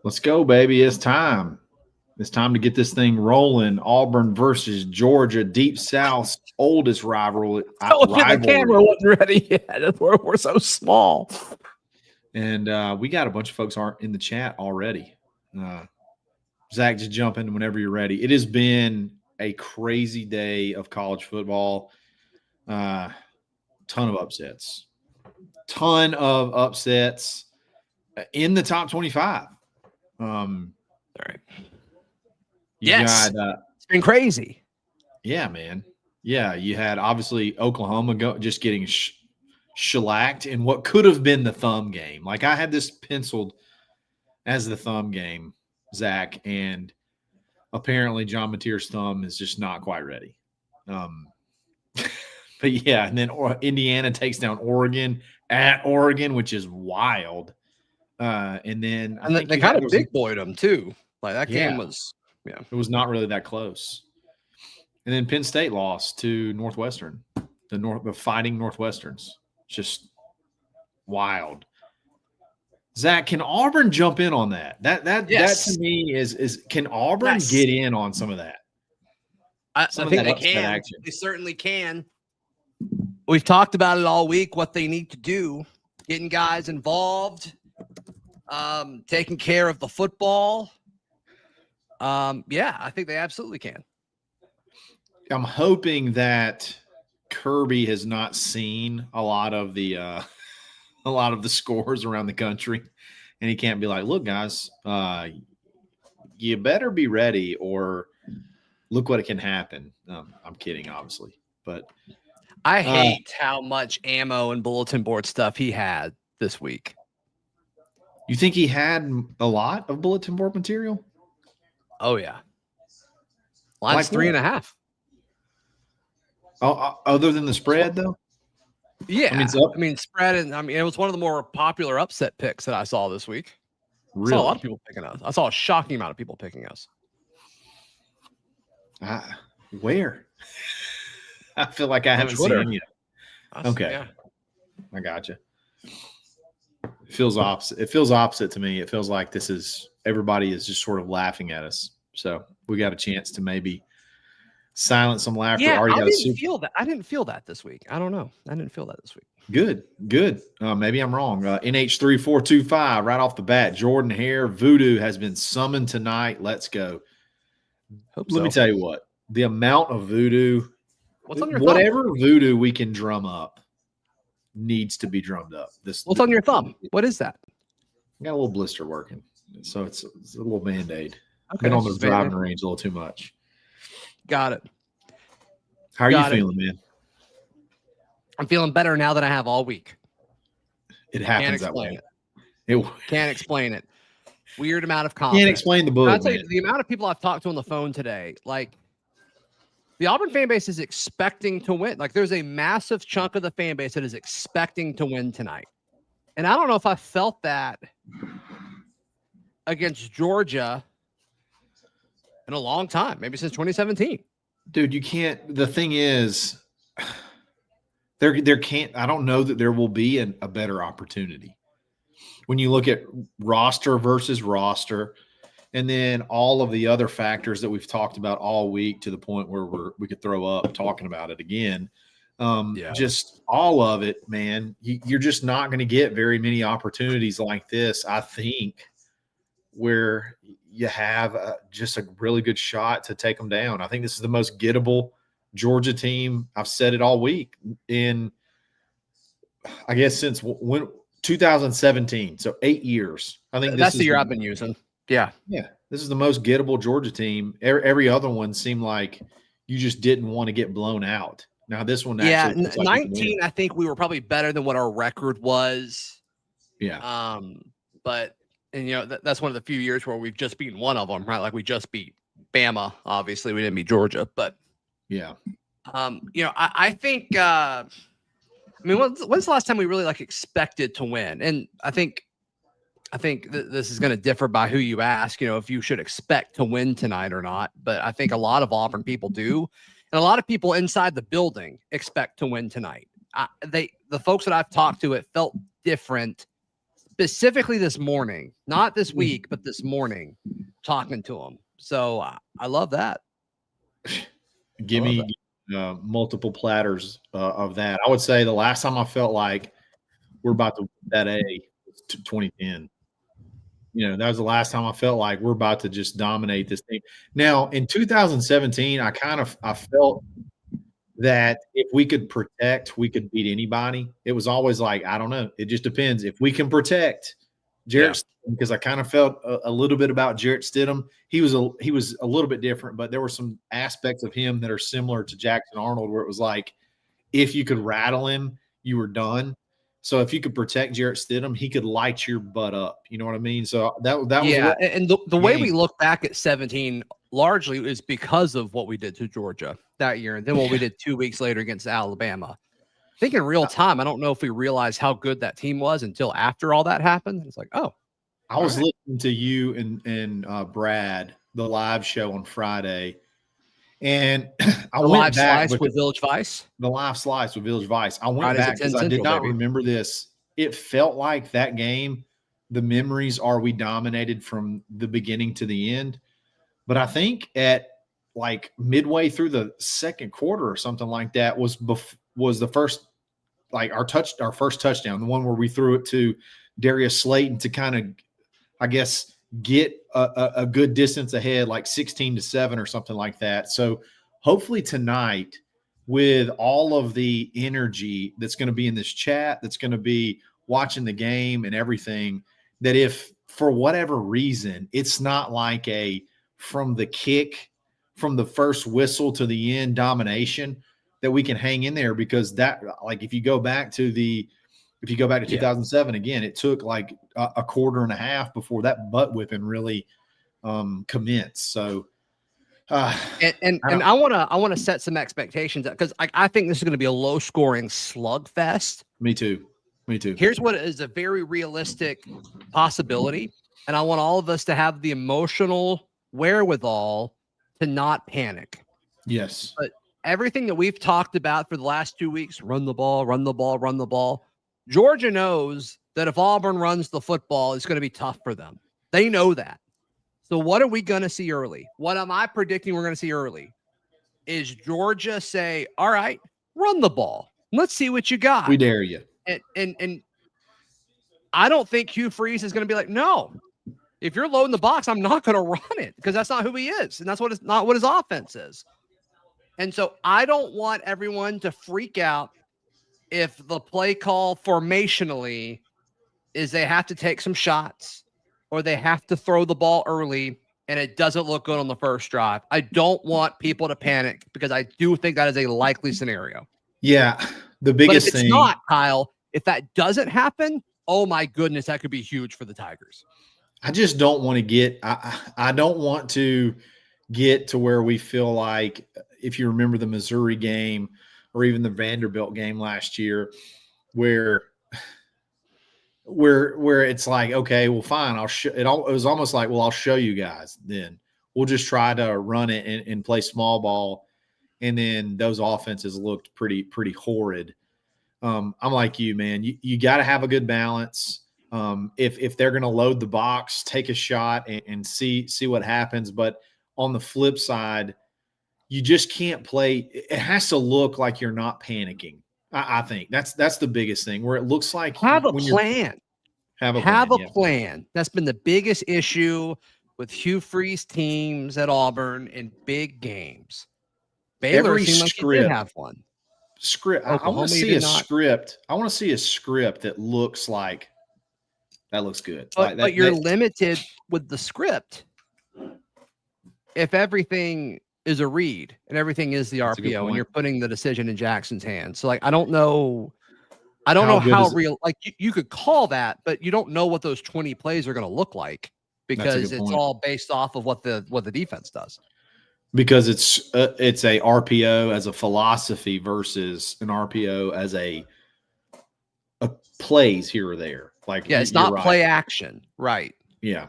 Let's go, baby. It's time. It's time to get this thing rolling. Auburn versus Georgia, Deep South's oldest rivalry. The camera wasn't ready yet. We're so small. And we got a bunch of folks aren't in the chat already. Zach, just jump in whenever you're ready. It has been a crazy day of college football. Ton of upsets. In the top 25. All right. Yes. It's been crazy. Yeah, man. Yeah, you had obviously Oklahoma just getting shellacked in what could have been the thumb game. Like I had this penciled as the thumb game, Zach, and apparently John Mateer's thumb is just not quite ready. But yeah, and then Indiana takes down Oregon at Oregon, which is wild. And then I think they kind of big boyed them too. Like that game was, it was not really that close. And then Penn State lost to Northwestern, the Fighting Northwesterns. Just wild. Zach, can Auburn jump in on that? That to me is can Auburn get in on some of that? I think they can. Action. They certainly can. We've talked about it all week, what they need to do, getting guys involved, taking care of the football. I think they absolutely can. I'm hoping that Kirby has not seen a lot of the scores around the country, and he can't be like, look, guys, you better be ready or look what can happen. I'm kidding, obviously, but I hate how much ammo and bulletin board stuff he had this week. You think he had a lot of bulletin board material? Oh, yeah. Line's like 3.5. Oh, other than the spread, though? Yeah. Spread, and it was one of the more popular upset picks that I saw this week. Really? I saw a lot of people picking us. I saw a shocking amount of people picking us. Where? I feel like I haven't seen you. Okay. Yeah. I got you. It feels opposite. It feels opposite to me. It feels like everybody is just sort of laughing at us. So we got a chance to maybe silence some laughter. Yeah, I didn't feel that. I didn't feel that this week. I don't know. I didn't feel that this week. Good. Maybe I'm wrong. NH3425 right off the bat. Jordan Hare, Voodoo has been summoned tonight. Let's go. Let me tell you what. The amount of voodoo, whatever voodoo we can drum up needs to be drummed up. What's on your thumb? What is that? I got a little blister working. So it's a little Band-Aid. Okay. Been on the driving range a little too much. Got it. How are you feeling, man? I'm feeling better now than I have all week. It happens that way. Can't explain it. Weird amount of confidence. Can't explain the book. I'll tell you, the amount of people I've talked to on the phone today, like the Auburn fan base is expecting to win. Like there's a massive chunk of the fan base that is expecting to win tonight. And I don't know if I felt that against Georgia in a long time, maybe since 2017. Dude, you can't. The thing is, there can't. I don't know that there will be a better opportunity when you look at roster versus roster, and then all of the other factors that we've talked about all week to the point where we could throw up talking about it again. Just all of it, man. You're just not going to get very many opportunities like this, I think, where you have just a really good shot to take them down. I think this is the most gettable Georgia team. I've said it all week I guess since 2017. So 8 years. I think that's the year I've been using. Yeah. Yeah. This is the most gettable Georgia team. Every other one seemed like you just didn't want to get blown out. Now this one, actually, 19. I think we were probably better than what our record was. Yeah. But that's one of the few years where we've just beaten one of them, right? Like we just beat Bama. Obviously, we didn't beat Georgia, but yeah. I think. When's the last time we really expected to win? And I think this is going to differ by who you ask. If you should expect to win tonight or not. But I think a lot of Auburn people do. And a lot of people inside the building expect to win tonight. The folks that I've talked to, it felt different specifically this morning, not this week, but this morning, talking to him. So I love that. Give me multiple platters of that. I would say the last time I felt like we're about to win that A was 2010. That was the last time I felt like we're about to just dominate this thing. Now, in 2017, I felt that if we could protect, we could beat anybody. It was always like, I don't know. It just depends. If we can protect Jarrett Stidham, because I kind of felt a little bit about Jarrett Stidham. He was a little bit different, but there were some aspects of him that are similar to Jackson Arnold, where it was like, if you could rattle him, you were done. So if you could protect Jarrett Stidham, he could light your butt up. You know what I mean? So that was and the way we look back at 17 largely is because of what we did to Georgia that year, and then what we did 2 weeks later against Alabama. I think in real time, I don't know if we realized how good that team was until after all that happened. It's like, oh, I was listening to you and Brad, the live show on Friday, and I went back with Village Vice. The live slice with Village Vice. I went back because I did not remember this. It felt like that game, the memories are we dominated from the beginning to the end. But I think at like midway through the second quarter or something like that was the first, like our first touchdown, the one where we threw it to Darius Slayton to kind of, I guess, get a good distance ahead, like 16-7 or something like that. So hopefully tonight, with all of the energy that's going to be in this chat, that's going to be watching the game and everything, that if for whatever reason, it's not like from the first whistle to the end domination, that we can hang in there, because that, like, if you go back to 2007, again, it took like a quarter and a half before that butt whipping really commenced. So, and I want to set some expectations, because I think this is going to be a low scoring slugfest. Me too. Here's what is a very realistic possibility, and I want all of us to have the emotional wherewithal to not panic. Yes, but everything that we've talked about for the last 2 weeks, run the ball. Georgia knows that if Auburn runs the football, it's going to be tough for them. They know that. So what are we going to see early? What am I predicting we're going to see early? Is Georgia say, all right, run the ball. Let's see what you got. We dare you. And I don't think Hugh Freeze is going to be like, no, if you're loading the box, I'm not going to run it, because that's not who he is. And that's not what his offense is. And so I don't want everyone to freak out if the play call formationally is they have to take some shots or they have to throw the ball early and it doesn't look good on the first drive. I don't want people to panic, because I do think that is a likely scenario. Yeah. The biggest thing. If it's not, Kyle, if that doesn't happen, oh my goodness, that could be huge for the Tigers. I just don't want to I don't want to get to where we feel like, if you remember the Missouri game or even the Vanderbilt game last year, where it's like, okay, well, fine, it was almost like, well, I'll show you guys, then we'll just try to run it and play small ball. And then those offenses looked pretty horrid. I'm like you, man. You got to have a good balance. If they're going to load the box, take a shot and see what happens. But on the flip side, you just can't play. It has to look like you're not panicking. I think that's the biggest thing, where it looks like have a plan. Have a plan. That's been the biggest issue with Hugh Freeze teams at Auburn in big games. Baylor seemed like he did have one. Script. I want to see a script. I want to see a script that looks like that looks good. But you're limited with the script if everything is a read and everything is the RPO and you're putting the decision in Jackson's hands. So, like, I don't know how real, like, you could call that, but you don't know what those 20 plays are going to look like, because it's all based off of what the defense does. Because it's a RPO as a philosophy versus an RPO as a plays here or there. Like, it's not play action, right? Yeah,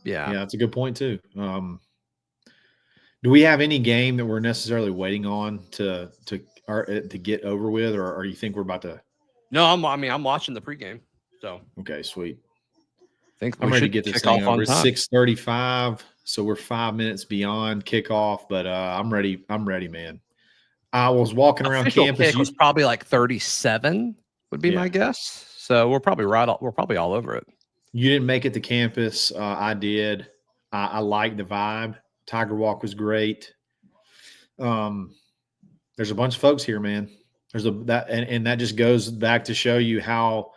that's a good point too. Do we have any game that we're necessarily waiting on to get over with, or you think we're about to? No, I'm watching the pregame. So okay, sweet. I think I'm ready to get this thing over. It's 6:35, so we're 5 minutes beyond kickoff. But I'm ready. I'm ready, man. I was walking around Official campus. kick was probably like 37 would be my guess. So we're probably we're probably all over it. You didn't make it to campus. I did. I liked the vibe. Tiger Walk was great. There's a bunch of folks here, man. There's and that just goes back to show you how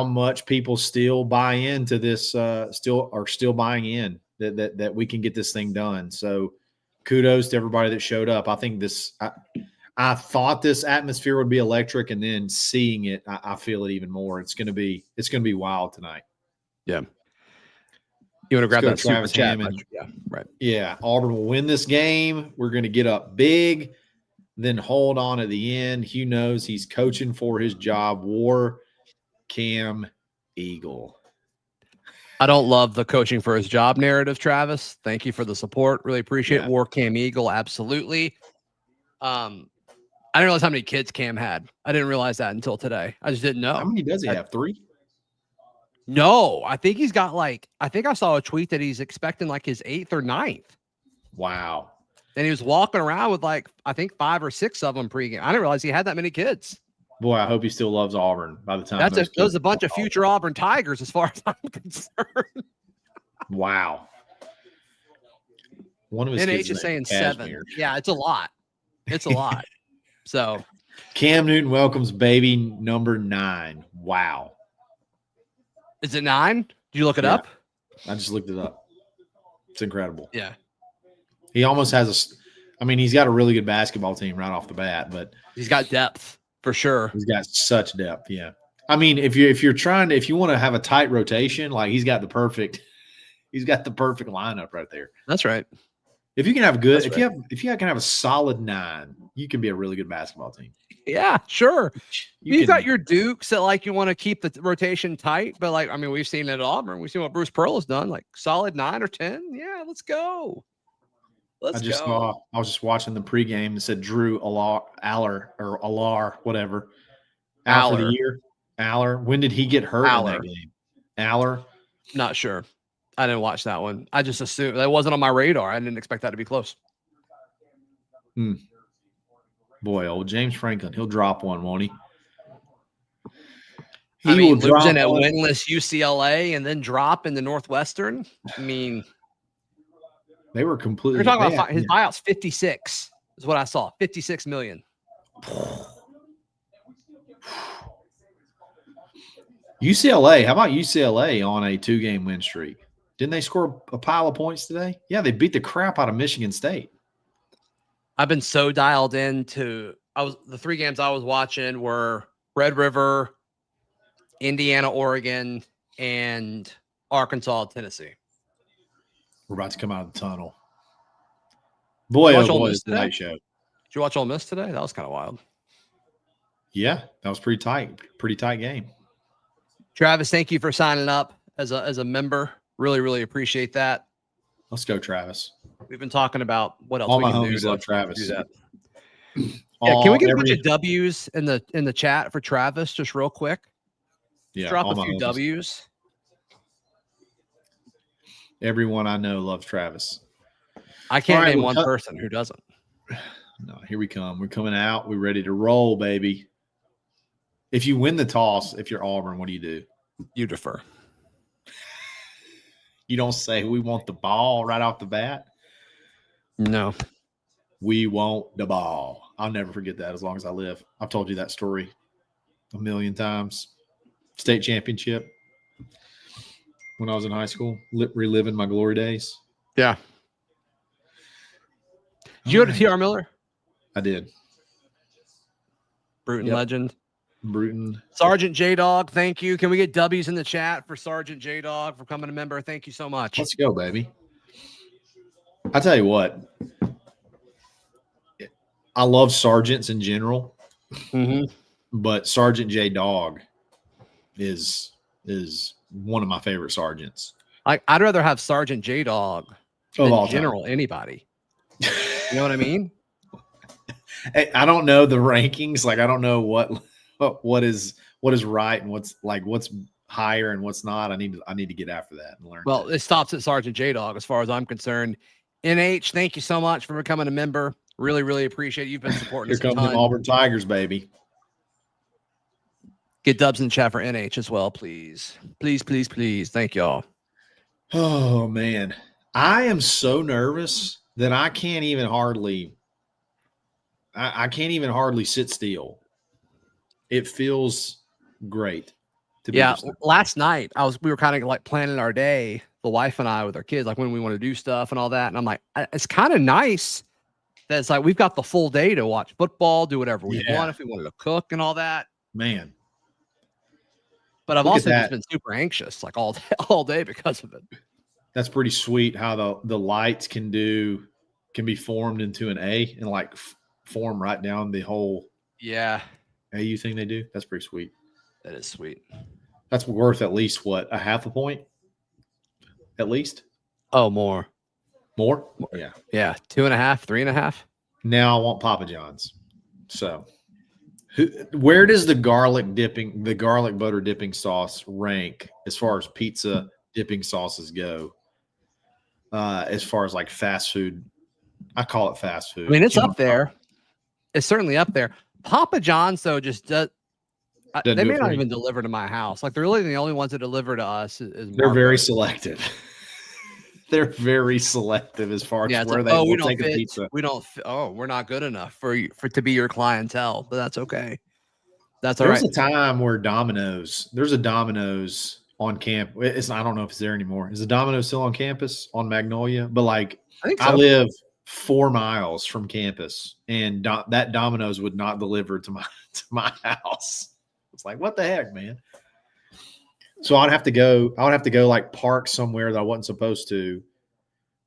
much people still buy into this. Still buying in that we can get this thing done. So kudos to everybody that showed up. I think I thought this atmosphere would be electric, and then seeing it, I feel it even more. It's gonna be wild tonight. Yeah. You want to grab that super chat? Yeah, right. Yeah, Auburn will win this game. We're going to get up big, then hold on at the end. Hugh knows he's coaching for his job. War Cam Eagle. I don't love the coaching for his job narrative, Travis. Thank you for the support. Really appreciate it. War Cam Eagle. Absolutely. I didn't realize how many kids Cam had. I didn't realize that until today. I just didn't know. How many does he have? 3? No, I think he's got I think I saw a tweet that he's expecting like his 8th or 9th. Wow. And he was walking around with I think 5 or 6 of them pregame. I didn't realize he had that many kids. Boy, I hope he still loves Auburn by the time. Those a bunch of future Auburn Tigers as far as I'm concerned. Wow. One of his kids is saying Cashmere. 7. Yeah, it's a lot. It's a lot. So Cam Newton welcomes baby number 9. Wow. Is it 9? Did you look it up? I just looked it up. It's incredible. Yeah. He almost has he's got a really good basketball team right off the bat, but he's got depth for sure. He's got such depth. Yeah. I mean, if you want to have a tight rotation, like he's got the perfect lineup right there. That's right. If you can have if you can have a solid 9, you can be a really good basketball team. Yeah, sure. You've got your Dukes that you want to keep the rotation tight, but we've seen it at Auburn. We've seen what Bruce Pearl has done, solid 9 or 10. Yeah, let's go. I was just watching the pregame and said Drew Allar, whatever. Out for the year. Aller. When did he get hurt in that game? Aller? Not sure. I didn't watch that one. I just assumed that wasn't on my radar. I didn't expect that to be close. Boy, old James Franklin, he'll drop one, won't he? Losing at winless UCLA and then drop in the Northwestern. I mean, they were completely. We're talking about his buyout's 56 is what I saw. 56 million. UCLA. How about UCLA on a 2-game win streak? Didn't they score a pile of points today? Yeah, they beat the crap out of Michigan State. I've been so dialed into the 3 games I was watching were Red River, Indiana, Oregon, and Arkansas, Tennessee. We're about to come out of the tunnel. Boy, oh boy, it's the night show. Did you watch Ole Miss today? That was kind of wild. Yeah, that was pretty tight. Pretty tight game. Travis, thank you for signing up as a member. Really, really appreciate that. Let's go, Travis. We've been talking about what else all we my can homies do love Travis. Do that. Yeah, can we get a bunch of W's in the chat for Travis just real quick? Yeah, drop a few W's. Everyone I know loves Travis. I can't name one person who doesn't. No, here we come. We're coming out. We're ready to roll, baby. If you win the toss, if you're Auburn, what do? You defer. You don't say we want the ball right off the bat? No. We want the ball. I'll never forget that as long as I live. I've told you that story a million times. State championship when I was in high school, reliving my glory days. Yeah. Did you go to T.R. Miller? I did. Bruton legend. Bruton. Sergeant J-Dog, thank you. Can we get W's in the chat for Sergeant J-Dog for coming a member? Thank you so much. Let's go, baby. I tell you what. I love sergeants in general, but Sergeant J-Dog is one of my favorite sergeants. I'd rather have Sergeant J-Dog than general anybody. You know what I mean? I don't know the rankings. I don't know what what is right and what's higher and what's not. I need to get after that and learn. Well, it stops at Sergeant J-Dog as far as I'm concerned. NH, thank you so much for becoming a member. Really, really appreciate it. You've been supporting us a Here come ton. them Auburn Tigers, baby. Get dubs in the chat for NH as well, please. Please, please, please. Thank y'all. Oh, man. I am so nervous that I can't even hardly sit still. It feels great to be this nervous. Last night we were kind of like planning our day, the wife and I, with our kids, like when we want to do stuff and all that. And I'm like, it's kind of nice that it's like we've got the full day to watch football, do whatever we want if we wanted to cook and all that. Man. But I've also just been super anxious like all day because of it. That's pretty sweet how the lights can be formed into an A and like form right down the whole AU thing they do. That's pretty sweet. That is sweet. That's worth at least what, a half a point? At least? Oh, more. More? Yeah. Yeah. 2.5, 3.5. Now I want Papa John's. So where does the garlic butter dipping sauce rank as far as pizza dipping sauces go? As far as like fast food, I call it fast food. I mean, it's up there. It's certainly up there. Papa John's though just does. They may not even deliver to my house. Like they're really the only ones that deliver to us. They're very selective. They're very selective as far as where they will take a pizza. We don't. We're not good enough for to be your clientele, but that's okay. That's all right. There's a time where there's a Domino's on campus. I don't know if it's there anymore. Is the Domino's still on campus on Magnolia? But like, I think so. I live 4 miles from campus, and that Domino's would not deliver to my house. It's like, what the heck, man? So I'd have to go like park somewhere that I wasn't supposed to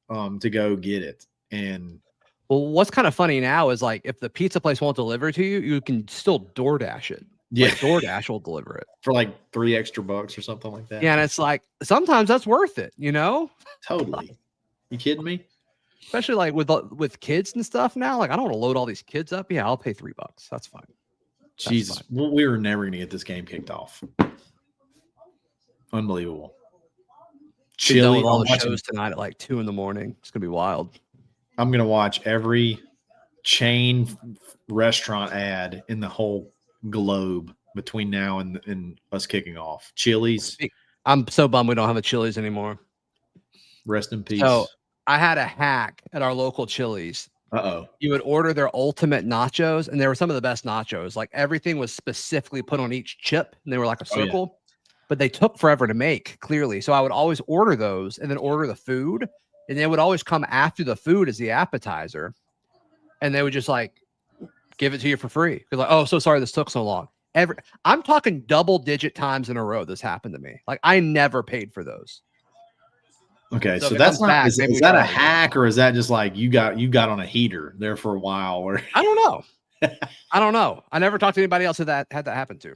go get it. And well, what's kind of funny now is like if the pizza place won't deliver to you, you can still DoorDash it. Yeah, like DoorDash will deliver it for like $3 extra or something like that. Yeah, and it's like sometimes that's worth it, you know? Totally. You kidding me? Especially like with kids and stuff now. Like I don't want to load all these kids up. Yeah, I'll pay $3. That's fine. Jesus, we were never going to get this game kicked off. Unbelievable. Chilly. All the shows tonight at like 2 a.m. It's gonna be wild. I'm gonna watch every chain restaurant ad in the whole globe between now and us kicking off. Chili's. I'm so bummed we don't have a Chili's anymore. Rest in peace. So I had a hack at our local Chili's. You would order their ultimate nachos, and they were some of the best nachos. Like everything was specifically put on each chip, and they were like a circle. But they took forever to make, clearly. So I would always order those and then order the food. And they would always come after the food as the appetizer. And they would just like give it to you for free. Because like, oh, so sorry this took so long. I'm talking double-digit times in a row this happened to me. Like I never paid for those. Okay, so that's not is that a hack or is that just like you got on a heater there for a while? Or I don't know. I don't know. I never talked to anybody else that had that happen to.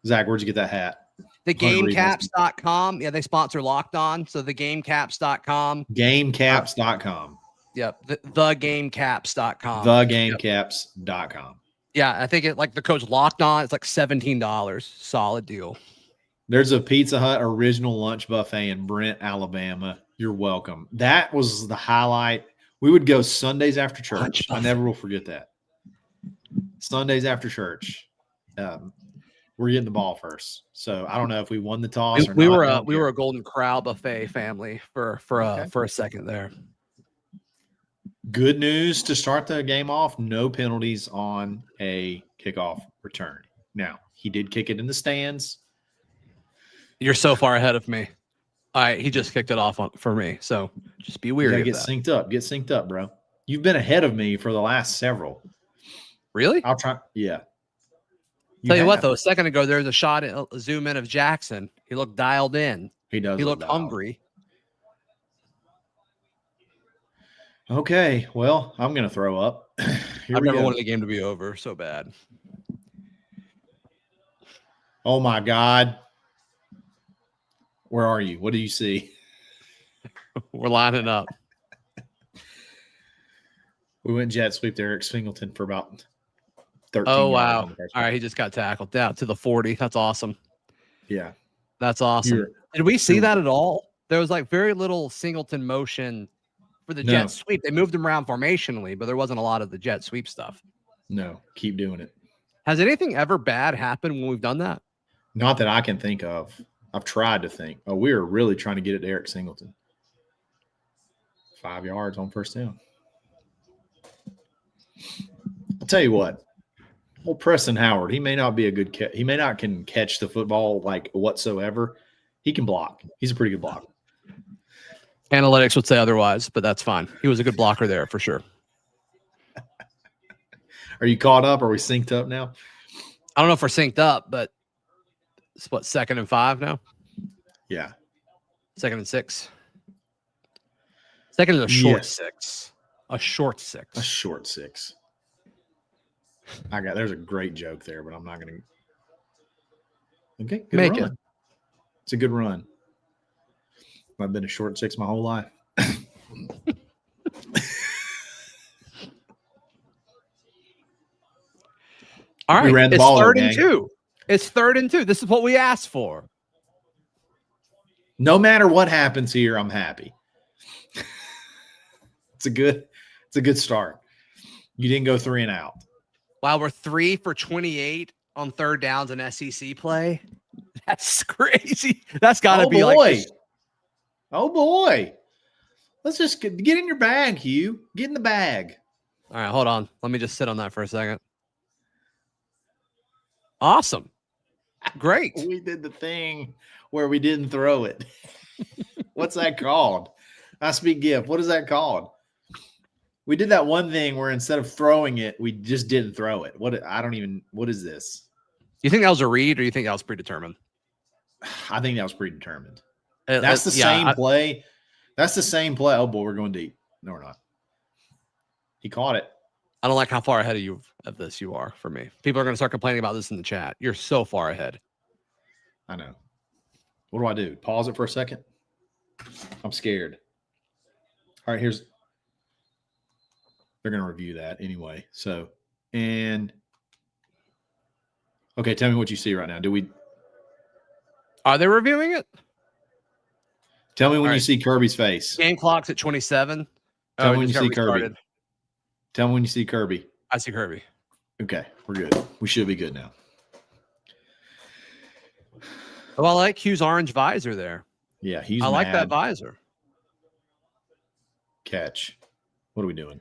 Zach, where'd you get that hat? TheGameCaps.com. Yeah, they sponsor Locked On. So TheGameCaps.com. GameCaps.com. Yep. TheGameCaps.com. TheGameCaps.com. Yeah, I think it like the code's Locked On. It's like $17. Solid deal. There's a Pizza Hut original lunch buffet in Brent, Alabama. You're welcome. That was the highlight. We would go Sundays after church. I never will forget that. Sundays after church. We're getting the ball first. So I don't know if we won the toss or not. We were a Golden Corral buffet family for a second there. Good news to start the game off. No penalties on a kickoff return. Now, he did kick it in the stands. You're so far ahead of me. All right, he just kicked it off for me. So just be weary of that. Synced up. Get synced up, bro. You've been ahead of me for the last several. Really? I'll try. Yeah. Tell you what, though, a second ago, there was a shot, a zoom in of Jackson. He looked dialed in. He does. He looked hungry. Okay, well, I'm going to throw up. I've never wanted the game to be over so bad. Oh, my God. Where are you? What do you see? We're lining up. We went jet sweep to Eric Singleton for about 13 Oh, yards wow. on the first All play. right. He just got tackled down to the 40. That's awesome. Yeah. That's awesome. You're- Did we see that at all? There was like very little Singleton motion for the No. jet sweep. They moved him around formationally, but there wasn't a lot of the jet sweep stuff. No, keep doing it. Has anything ever bad happened when we've done that? Not that I can think of. I've tried to think. Oh, we were really trying to get it to Eric Singleton. 5 yards on first down. I'll tell you what. Well, Preston Howard, he may not be a good catch. He may not can catch the football like whatsoever. He can block. He's a pretty good blocker. Analytics would say otherwise, but that's fine. He was a good blocker there for sure. Are you caught up? Are we synced up now? I don't know if we're synced up, but it's what, 2nd and 5 now? Yeah. 2nd and 6. 2nd is a short Yes. 6. A short 6. A short 6. There's a great joke there, but I'm not going to. Okay. Good Make run. it. It's a good run. I've been a short 6 my whole life. All right. We ran the It's ball, 3rd though, and gang. 2. It's 3rd and 2. This is what we asked for. No matter what happens here, I'm happy. It's a good start. You didn't go 3 and out. Wow, we're 3 for 28 on 3rd downs in SEC play. That's crazy. That's got to be like. Oh boy. Let's just get in your bag, Hugh. Get in the bag. All right, hold on. Let me just sit on that for a second. Awesome. Great. We did the thing where we didn't throw it. What's that called? I speak gift. What is that called? We did that one thing where instead of throwing it, we just didn't throw it. What is this? You think that was a read or you think that was predetermined? I think that was predetermined. That's the same play. That's the same play. Oh boy, we're going deep. No, we're not. He caught it. I don't like how far ahead of this you are for me. People are going to start complaining about this in the chat. You're so far ahead. I know. What do I do? Pause it for a second? I'm scared. All right, they're going to review that anyway. So, okay, tell me what you see right now. Are they reviewing it? Tell me when you see Kirby's face. Game clock's at 27. Tell me when you see Kirby. Tell me when you see Kirby. I see Kirby. Okay, we're good. We should be good now. Oh, I like Hugh's orange visor there. Yeah, I like that visor. Catch. What are we doing?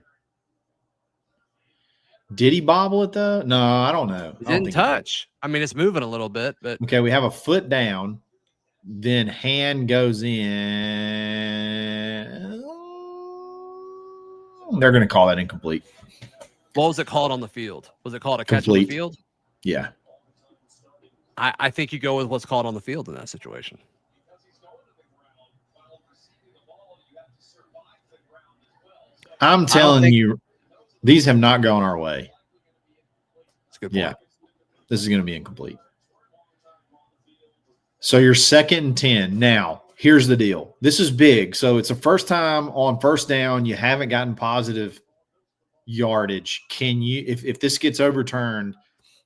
Did he bobble it though? No, I don't know. He didn't touch. I mean, it's moving a little bit, but okay, we have a foot down. Then hand goes in. They're going to call that incomplete. What was it called on the field? Was it called a catch on the field? Yeah. I think you go with what's called on the field in that situation. I'm telling you, these have not gone our way. That's a good point. Yeah. This is going to be incomplete. So you're 2nd and 10. Now, here's the deal. This is big. So it's the first time on first down you haven't gotten positive yardage. Can you, if this gets overturned,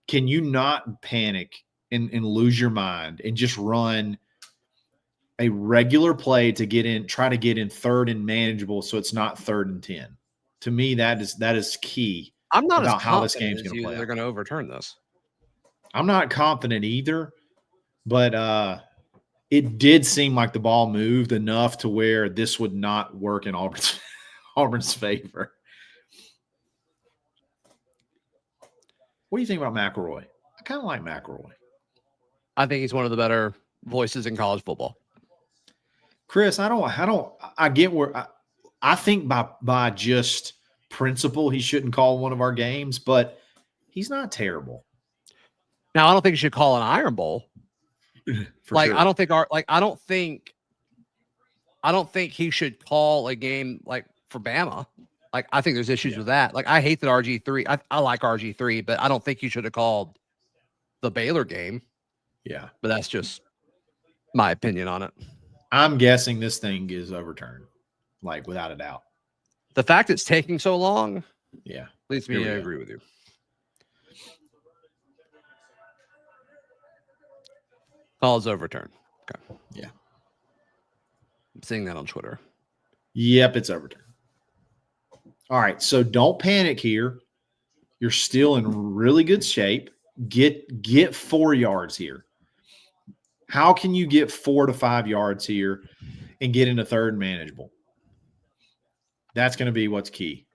can you not panic and lose your mind and just run a regular play to try to get in 3rd and manageable so it's not 3rd and 10? To me, that is key. I'm not about as how this confident game's as going to play. They're going to overturn this. I'm not confident either, but it did seem like the ball moved enough to where this would not work in Auburn's favor. What do you think about McElroy? I kind of like McElroy. I think he's one of the better voices in college football. Chris, I get where I think by just principle he shouldn't call one of our games, but he's not terrible. Now, I don't think you should call an Iron Bowl. Like, sure. I don't think he should call a game like for Bama. Like, I think there's issues with that. Like, I hate that RG3. I like RG3, but I don't think you should have called the Baylor game. Yeah. But that's just my opinion on it. I'm guessing this thing is overturned, like without a doubt. The fact it's taking so long, yeah, leads me to agree with you. Call is overturned. Okay. Yeah. I'm seeing that on Twitter. Yep, it's overturned. All right, so don't panic here. You're still in really good shape. Get 4 yards here. How can you get 4 to 5 yards here and get into third and manageable? That's going to be what's key.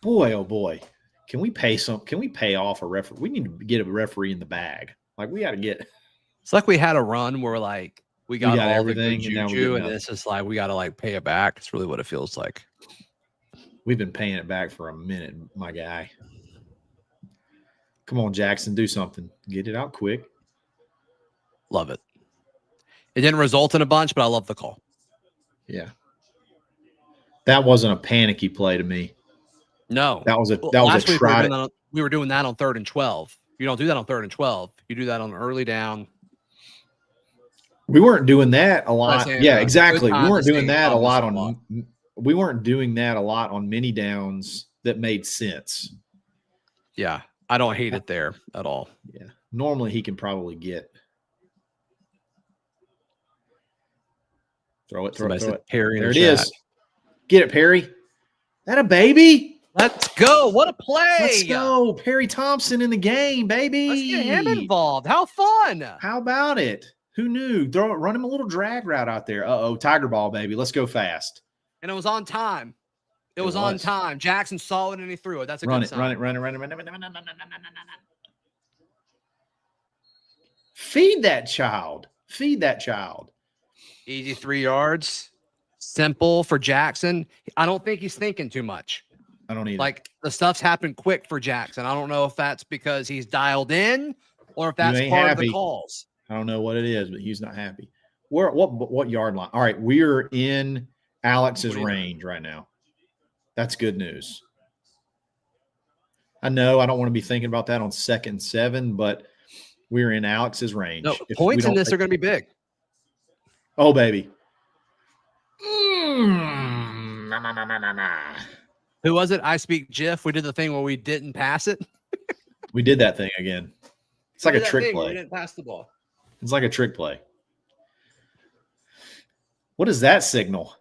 Boy, oh boy. Can we pay off a referee? We need to get a referee in the bag. Like, we got to get. It's like we had a run where like we got all everything, the and now we're juju, getting and it's just like we got to like pay it back. It's really what it feels like. We've been paying it back for a minute, my guy. Come on, Jackson, do something. Get it out quick. Love it. It didn't result in a bunch, but I love the call. Yeah. That wasn't a panicky play to me. No. That was a last week try. we were doing that on 3rd and 12. You don't do that on 3rd and 12. You do that on early down. We weren't doing that a lot. Yeah, exactly. We weren't doing that a lot on we weren't doing that a lot on mini downs that made sense. Yeah. I don't hate it there at all. Yeah. Normally he can probably get. Throw it. Perry there it is. Get it, Perry. That a baby? Let's go. What a play. Let's go. Perry Thompson in the game, baby. Let's get him involved. How fun. How about it? Who knew? Run him a little drag route out there. Uh-oh, tiger ball, baby. Let's go fast. And it was on time. It was on time. Jackson saw it and he threw it. That's a good sign. Run it. Feed that child. Easy 3 yards. Simple for Jackson. I don't think he's thinking too much. I don't either. Like, the stuff's happened quick for Jackson. I don't know if that's because he's dialed in or if that's part of the calls. I don't know what it is, but he's not happy. What yard line? All right, we're in Alex's range right now. That's good news. I know I don't want to be thinking about that on 2nd and 7, but we're in Alex's range. No, points in this are going to be big. Oh, baby. Who was it? I Speak GIF. We did the thing where we didn't pass it. We did that thing again. It's like a trick play. We didn't pass the ball. It's like a trick play. What is that signal?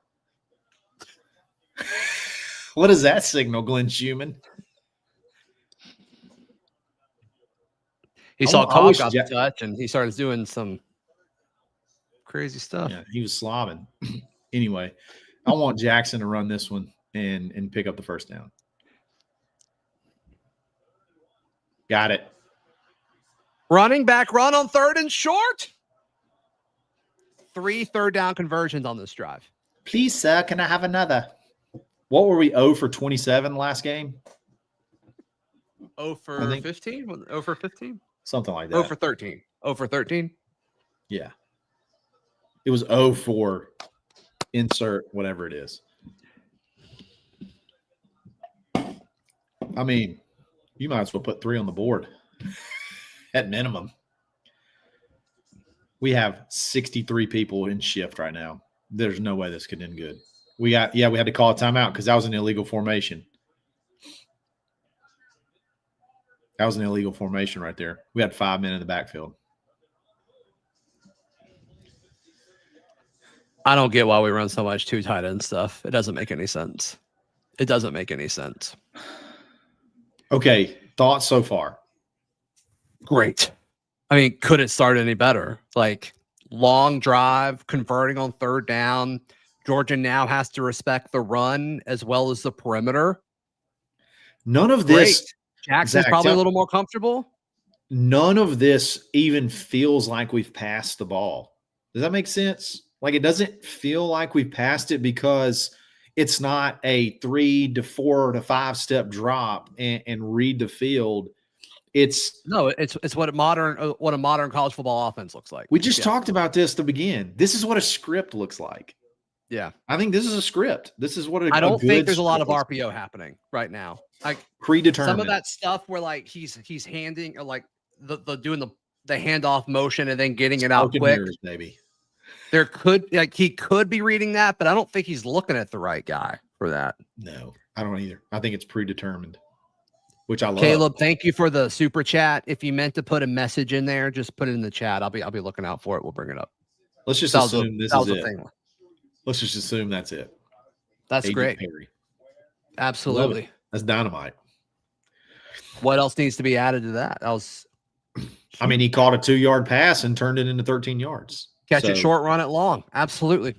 What is that signal, Glenn Schumann? He saw Cobb got the touch, and he started doing some crazy stuff. Yeah, he was slobbing. Anyway, I want Jackson to run this one and pick up the first down. Got it. Running back run on 3rd and short. 3 third down conversions on this drive. Please, sir, can I have another? What were we, 0 for 27 last game? 0 for 15? 0 for 15? Something like that. 0 for 13. 0 for 13? Yeah. It was 0 for insert whatever it is. I mean, you might as well put 3 on the board at minimum. We have 63 people in shift right now. There's no way this could end good. We had to call a timeout because that was an illegal formation. That was an illegal formation right there. We had 5 men in the backfield. I don't get why we run so much 2 tight end stuff. It doesn't make any sense. Okay, thoughts so far? Great. I mean, could it start any better? Like, long drive, converting on 3rd down. Georgia now has to respect the run as well as the perimeter. None of this. Great. Jackson's probably a little more comfortable. None of this even feels like we've passed the ball. Does that make sense? Like, it doesn't feel like we've passed it because it's not a 3 to 4 to 5 step drop and read the field. It's what a modern college football offense looks like. We just talked about this to begin. This is what a script looks like. Yeah, I think this is a script. This is what I don't think there's a lot of RPO happening right now. Like, predetermined. Some of that stuff where like he's handing, or like the doing the handoff motion and then getting it out quick. Maybe there he could be reading that, but I don't think he's looking at the right guy for that. No, I don't either. I think it's predetermined. which I love. Caleb, thank you for the super chat. If you meant to put a message in there, just put it in the chat. I'll be looking out for it. We'll bring it up. Let's just assume this is it. Thing. Let's just assume that's it. That's Agent great. Perry. Absolutely. That's dynamite. What else needs to be added to that? I mean, he caught a 2-yard pass and turned it into 13 yards. Catch it short, run it long. Absolutely.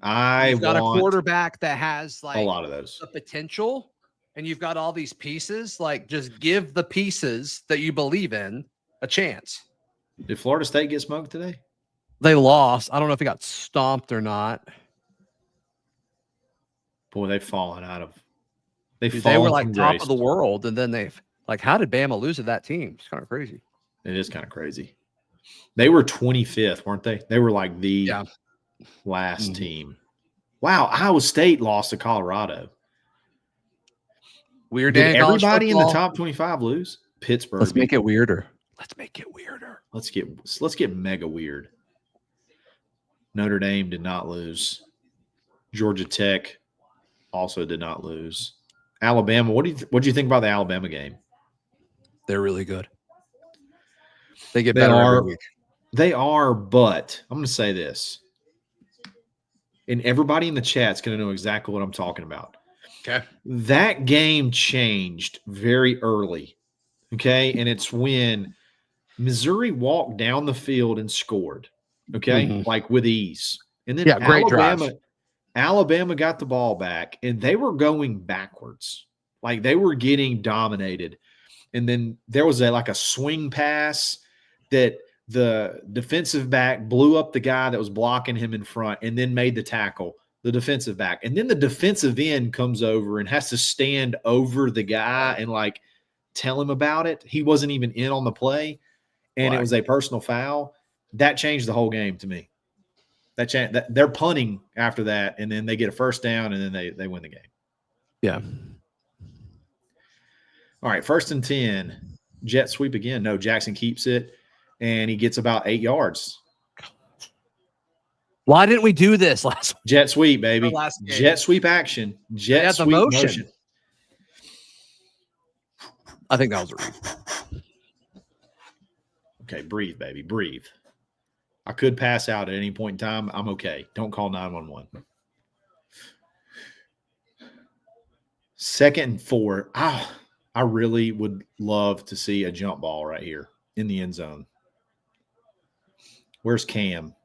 You've got a quarterback that has like a lot of those, the potential, and you've got all these pieces. Like, just give the pieces that you believe in a chance. Did Florida State get smoked today? They lost. I don't know if it got stomped or not. Boy, they've fallen out of. They were like top of the world, and then they've like, how did Bama lose to that team? It's kind of crazy. It is kind of crazy. They were 25th, weren't they? They were like the last team. Wow, Iowa State lost to Colorado. Weird. Did everybody in the top 25 lose? Pittsburgh. Let's make it weirder. Let's get mega weird. Notre Dame did not lose. Georgia Tech also did not lose. Alabama. What do you think about the Alabama game? They're really good. They get better every week. They are, but I'm going to say this. And everybody in the chat's going to know exactly what I'm talking about. Okay. That game changed very early. Okay. And it's when Missouri walked down the field and scored. Okay. Like with ease. And then Alabama got the ball back and they were going backwards. Like they were getting dominated. And then there was a swing pass that the defensive back blew up the guy that was blocking him in front and then made the tackle, the defensive back. And then the defensive end comes over and has to stand over the guy and like tell him about it. He wasn't even in on the play, and it was a personal foul. That changed the whole game to me. They're punting after that, and then they get a first down, and then they win the game. Yeah. All right, 1st and 10. Jet sweep again. No, Jackson keeps it, and he gets about 8 yards. Why didn't we do this last week? Jet sweep, baby. Jet sweep action. Jet sweep motion. I think that was a read. Okay, breathe, baby. Breathe. I could pass out at any point in time. I'm okay. Don't call 911. 2nd and 4. I really would love to see a jump ball right here in the end zone. Where's Cam?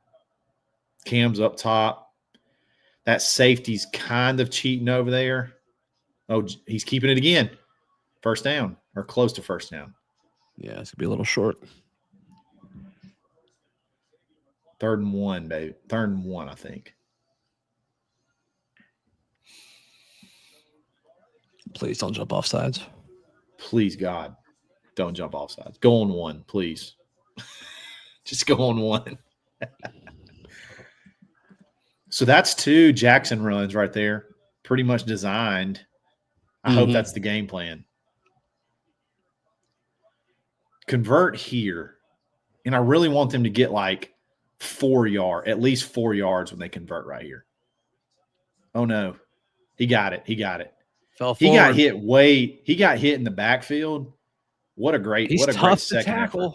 Cam's up top. That safety's kind of cheating over there. Oh, he's keeping it again. First down or close to first down. Yeah, it's going to be a little short. 3rd and 1, baby. 3rd and 1, I think. Please don't jump off sides. Please, God, don't jump off sides. Go on 1, please. Just go on 1. So that's 2 Jackson runs right there. Pretty much designed. I hope that's the game plan. Convert here. And I really want them to get like 4 yards, at least 4 yards when they convert right here. Oh, no. He got it. Fell forward. He got hit in the backfield. What a great second effort.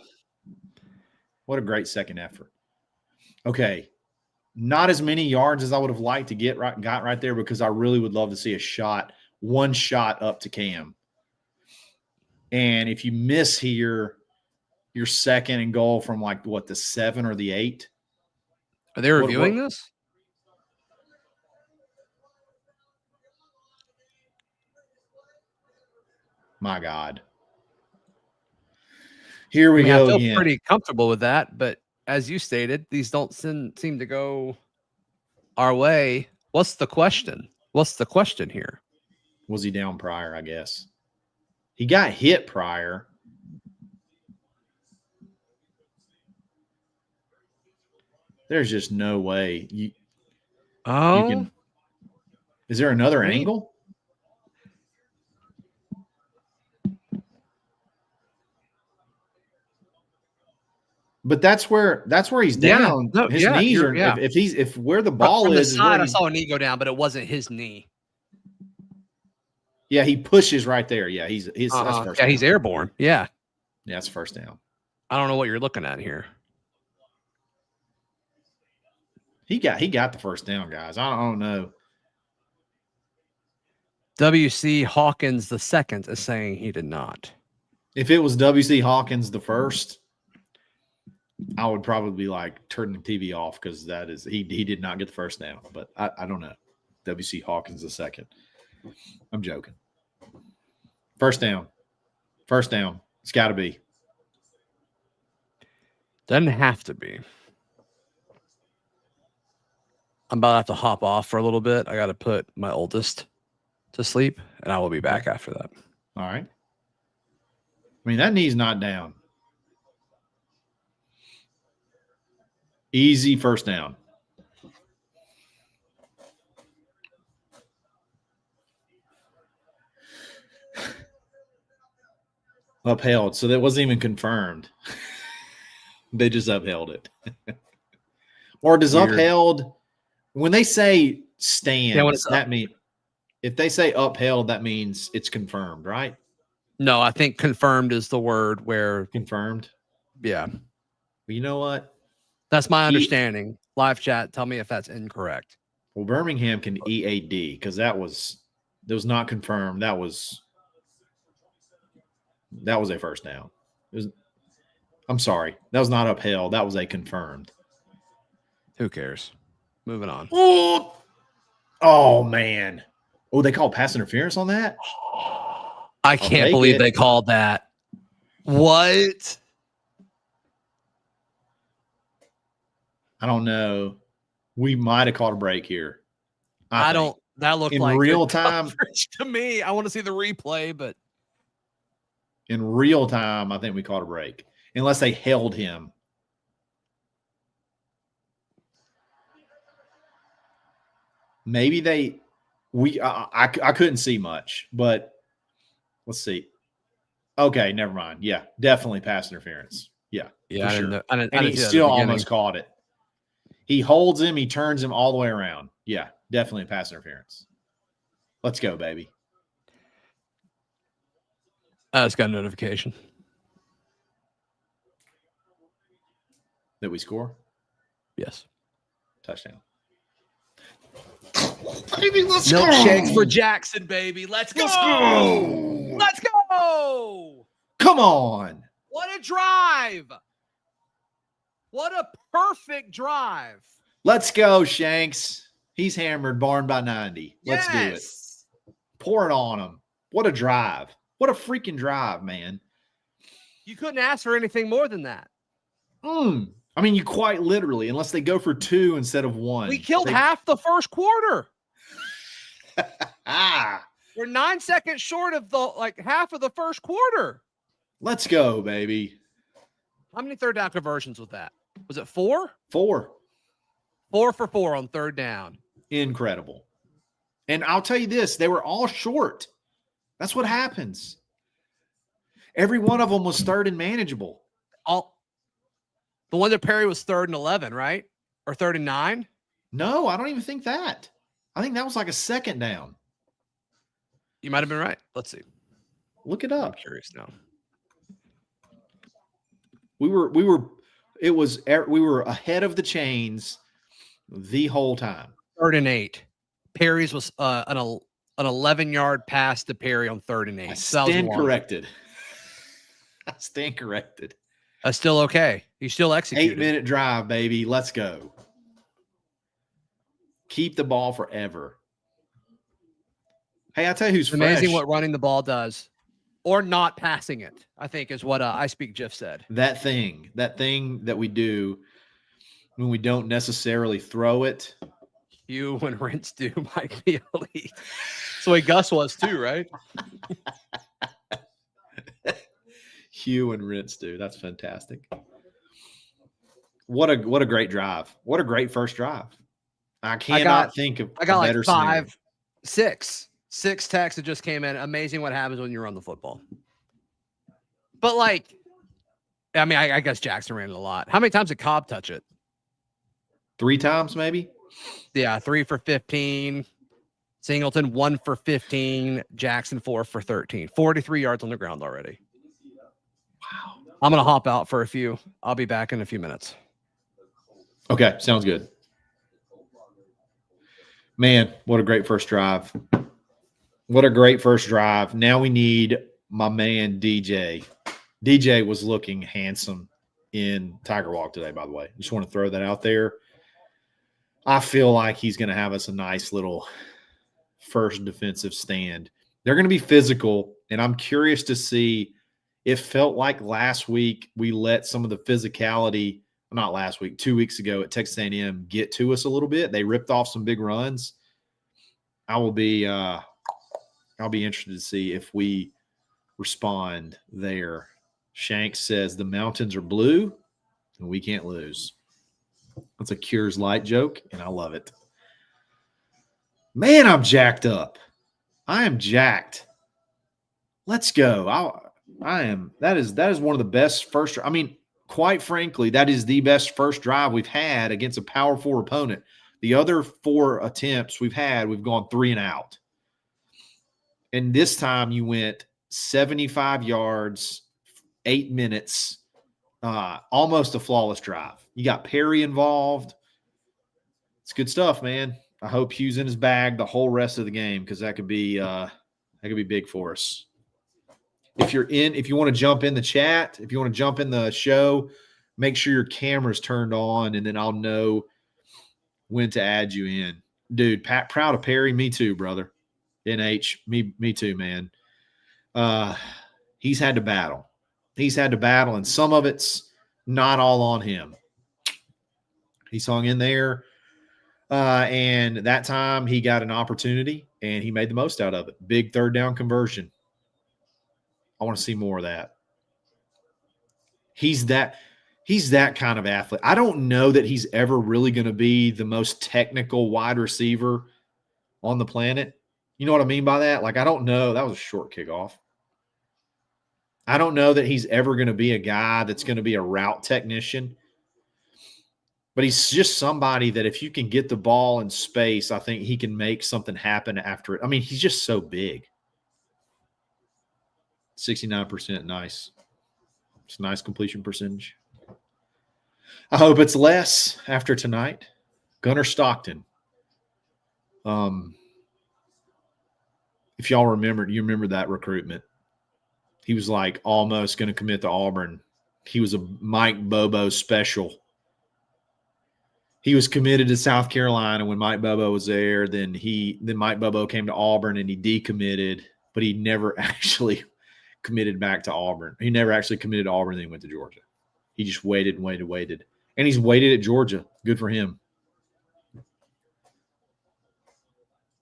What a great second effort. Okay. Not as many yards as I would have liked to got right there, because I really would love to see one shot up to Cam. And if you miss here, you're 2nd and goal from the 7 or the 8. Are they reviewing this? My God. Here we go. I feel pretty comfortable with that, but as you stated, these don't seem to go our way. What's the question? What's the question here? Was he down prior, I guess? He got hit prior. There's just no way. Is there another angle? But that's where he's down. No, his knees are. Yeah. If where the ball from is, the side, I saw a knee go down, but it wasn't his knee. Yeah, he pushes right there. Yeah, he's that's first yeah, down. he's airborne. Yeah. Yeah, that's first down. I don't know what you're looking at here. He got the first down, guys. I don't know. W.C. Hawkins the second is saying he did not. If it was W.C. Hawkins the first, I would probably be like turning the TV off because that is he did not get the first down. But I don't know. W.C. Hawkins the second. I'm joking. First down. First down. It's got to be. Doesn't have to be. I'm about to have to hop off for a little bit. I got to put my oldest to sleep, and I will be back after that. All right. I mean, that knee's not down. Easy first down. Upheld. So that wasn't even confirmed. They just upheld it. Or does Weird. upheld, when they say stands, Yeah, that means if they say upheld, that means it's confirmed, right? No, I think confirmed is the word where, Confirmed. yeah. Well, you know what? That's my understanding. Live chat, tell me if that's incorrect. Well, Birmingham can EAD because that was not confirmed. That was a first down. I'm sorry. That was not upheld. That was a confirmed. Who cares? Moving on. Oh man. Oh, they called pass interference on that? I can't believe they called that. What? I don't know. We might have caught a break here. I don't. That looked in like real good time coverage to me. I want to see the replay, but in real time, I think we caught a break. Unless they held him. Maybe I couldn't see much, but let's see. Okay, never mind. Yeah, definitely pass interference. Yeah, yeah, for sure. I didn't He still almost caught it. He holds him. He turns him all the way around. Yeah, definitely pass interference. Let's go, baby. I just got a notification. That we score? Yes. Touchdown. Baby, let's go. Milkshakes for Jackson, baby. Let's go. Let's go. Let's go. Come on. What a drive. What a perfect drive. Let's go, Shanks. He's hammered barn by 90. Let's do it. Pour it on him. What a drive. What a freaking drive, man. You couldn't ask for anything more than that. I mean, you quite literally, unless they go for 2 instead of 1. We killed half the first quarter. Ah. We're 9 seconds short of half of the first quarter. Let's go, baby. How many third down conversions was that? Was it 4? 4. 4 for 4 on third down. Incredible. And I'll tell you this, they were all short. That's what happens. Every one of them was third and manageable. The one that Perry was 3rd and 11, right? Or 3rd and 9? No, I don't even think that. I think that was like a second down. You might have been right. Let's see. Look it up. I'm curious now. We were ahead of the chains the whole time. 3rd and 8. Perry's was an 11-yard pass to Perry on 3rd and 8. I stand corrected. That's still okay. He still executed. 8-minute drive, baby. Let's go. Keep the ball forever. Hey, I'll tell you who's amazing fresh. what running the ball does. Or not passing it, I think is what I Speak Jiff said. That thing that we do when we don't necessarily throw it. You and Rince do might be elite. That's the way Gus was too, right? Hugh and Rince do. That's fantastic. What a great drive. What a great first drive. I cannot think of I got a better like scenario. 6 texts that just came in. Amazing what happens when you run the football. But I guess Jackson ran it a lot. How many times did Cobb touch it? 3 times maybe? Yeah, 3 for 15. Singleton 1 for 15. Jackson 4 for 13. 43 yards on the ground already. Wow. I'm going to hop out for a few. I'll be back in a few minutes. Okay, sounds good. Man, what a great first drive. What a great first drive. Now we need my man DJ. DJ was looking handsome in Tiger Walk today, by the way. Just want to throw that out there. I feel like he's going to have us a nice little first defensive stand. They're going to be physical, and I'm curious to see. It felt like last week we let some of the physicality, not last week, 2 weeks ago at Texas A&M get to us a little bit. They ripped off some big runs. I'll be interested to see if we respond there. Shanks says the mountains are blue and we can't lose. That's a Cures Light joke, and I love it. Man, I'm jacked up. I am jacked. Let's go. I am. That is one of the best first. I mean, quite frankly, that is the best first drive we've had against a Power 4 opponent. The other 4 attempts we've gone 3 and out. And this time you went 75 yards, 8 minutes, almost a flawless drive. You got Perry involved. It's good stuff, man. I hope Hugh's in his bag the whole rest of the game, because that could be big for us. If you want to jump in the chat, if you want to jump in the show, make sure your camera's turned on, and then I'll know when to add you in. Dude, Pat, proud of Perry. Me too, brother. NH, me too, man. He's had to battle. And some of it's not all on him. He's hung in there. And that time he got an opportunity, and he made the most out of it. Big third down conversion. I want to see more of that. He's that kind of athlete. I don't know that he's ever really going to be the most technical wide receiver on the planet. You know what I mean by that? Like, I don't know. That was a short kickoff. I don't know that he's ever going to be a guy that's going to be a route technician. But he's just somebody that if you can get the ball in space, I think he can make something happen after it. I mean, he's just so big. 69%, nice. It's a nice completion percentage. I hope it's less after tonight. Gunnar Stockton. If y'all remember, you remember that recruitment. He was like almost going to commit to Auburn. He was a Mike Bobo special. He was committed to South Carolina when Mike Bobo was there. Then Mike Bobo came to Auburn and he decommitted, but he never actually committed back to Auburn. He never actually committed to Auburn, then he went to Georgia. He just waited and waited and waited. And he's waited at Georgia. Good for him.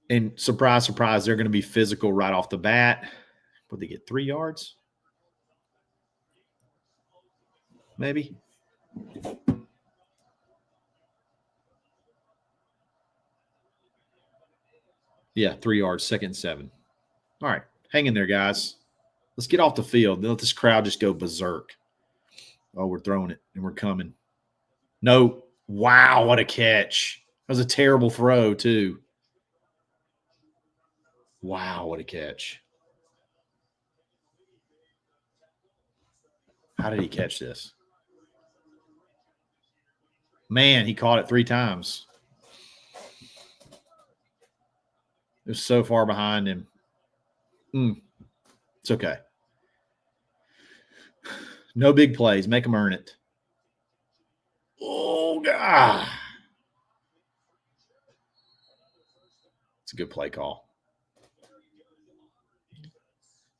And surprise, surprise, they're going to be physical right off the bat. Would they get 3 yards? Maybe. Yeah, 3 yards, 2nd and 7. All right, hang in there, guys. Let's get off the field. Let this crowd just go berserk. Oh, we're throwing it, and we're coming. No. Wow, what a catch. That was a terrible throw, too. Wow, what a catch. How did he catch this? Man, he caught it 3 times. It was so far behind him. It's okay. No big plays. Make them earn it. Oh, God. It's a good play call.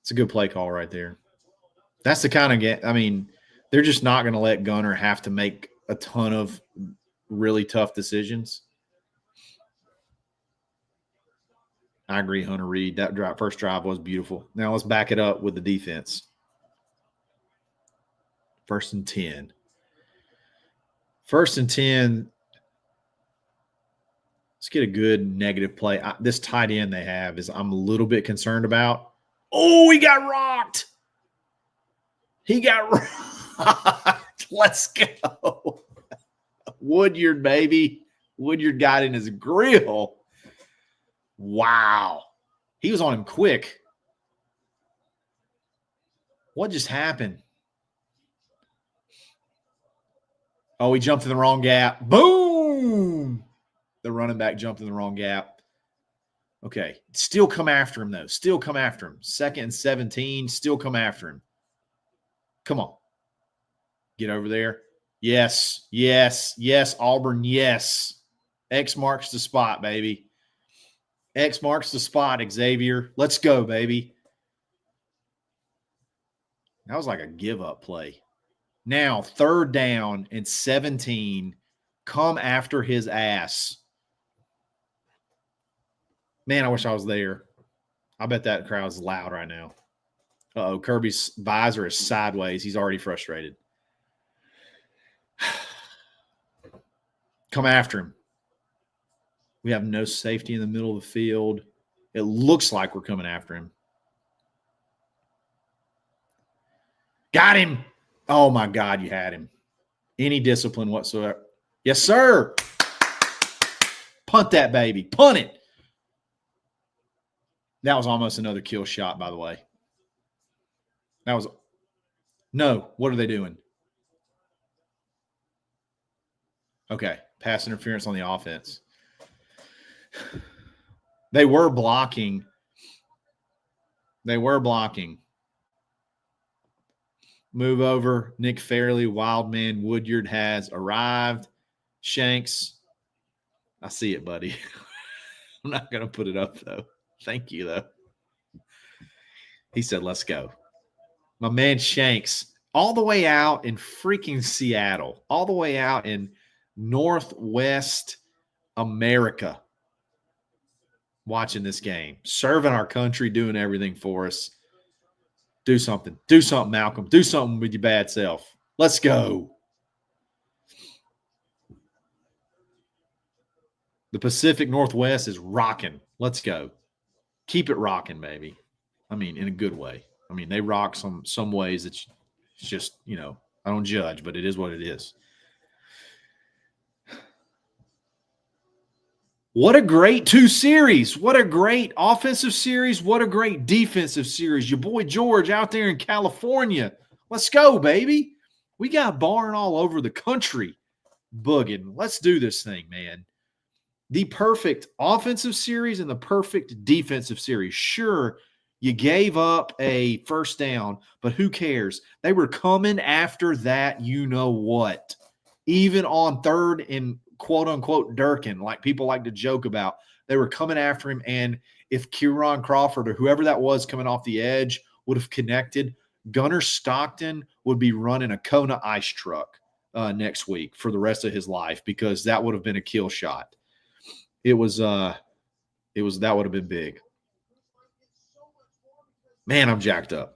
It's a good play call right there. That's the kind of game. I mean, they're just not going to let Gunnar have to make a ton of really tough decisions. I agree, Hunter Reed. That first drive was beautiful. Now let's back it up with the defense. 1st and 10. 1st and 10. Let's get a good negative play. This tight end they have is I'm a little bit concerned about. Oh, he got rocked. He got rocked. Let's go. Woodyard, baby. Woodyard got in his grill. Wow. He was on him quick. What just happened? Oh, he jumped in the wrong gap. Boom! The running back jumped in the wrong gap. Okay. Still come after him, though. Still come after him. 2nd and 17. Still come after him. Come on. Get over there. Yes. Yes. Yes. Auburn. Yes. X marks the spot, baby. X marks the spot, Xavier. Let's go, baby. That was like a give-up play. Now, 3rd down and 17. Come after his ass. Man, I wish I was there. I bet that crowd's loud right now. Uh-oh, Kirby's visor is sideways. He's already frustrated. Come after him. We have no safety in the middle of the field. It looks like we're coming after him. Got him. Oh, my God, you had him. Any discipline whatsoever. Yes, sir. Punt that baby. Punt it. That was almost another kill shot, by the way. That was – no, what are they doing? Okay, pass interference on the offense. They were blocking. Move over. Nick Fairley, Wildman, Woodyard has arrived. Shanks, I see it, buddy. I'm not going to put it up, though. Thank you, though. He said, let's go. My man Shanks, all the way out in freaking Seattle, all the way out in Northwest America, watching this game, serving our country, doing everything for us. Do something. Do something, Malcolm. Do something with your bad self. Let's go. The Pacific Northwest is rocking. Let's go. Keep it rocking, baby. I mean, in a good way. I mean, they rock some ways. It's just, you know, I don't judge, but it is what it is. What a great 2 series. What a great offensive series. What a great defensive series. Your boy George out there in California. Let's go, baby. We got Barn all over the country booging. Let's do this thing, man. The perfect offensive series and the perfect defensive series. Sure, you gave up a 1st down, but who cares? They were coming after that, you know what. Even on 3rd and quote-unquote Durkin, like people like to joke about, they were coming after him, and if Kieran Crawford or whoever that was coming off the edge would have connected, Gunnar Stockton would be running a Kona ice truck next week for the rest of his life, because that would have been a kill shot. That would have been big. Man, I'm jacked up.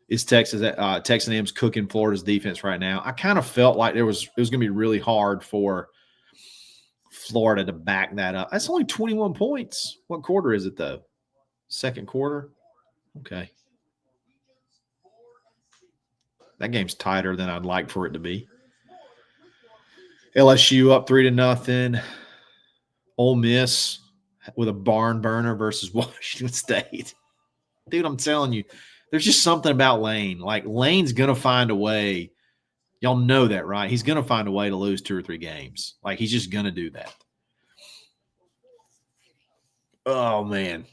Is Texas A&M's cooking Florida's defense right now? I kind of felt like it was going to be really hard for Florida to back that up. That's only 21 points. What quarter is it, though? 2nd quarter? Okay. That game's tighter than I'd like for it to be. LSU up 3-0. Ole Miss with a barn burner versus Washington State. Dude, I'm telling you, there's just something about Lane. Like, Lane's going to find a way. Y'all know that, right? He's going to find a way to lose 2 or 3 games. Like, he's just going to do that. Oh, man.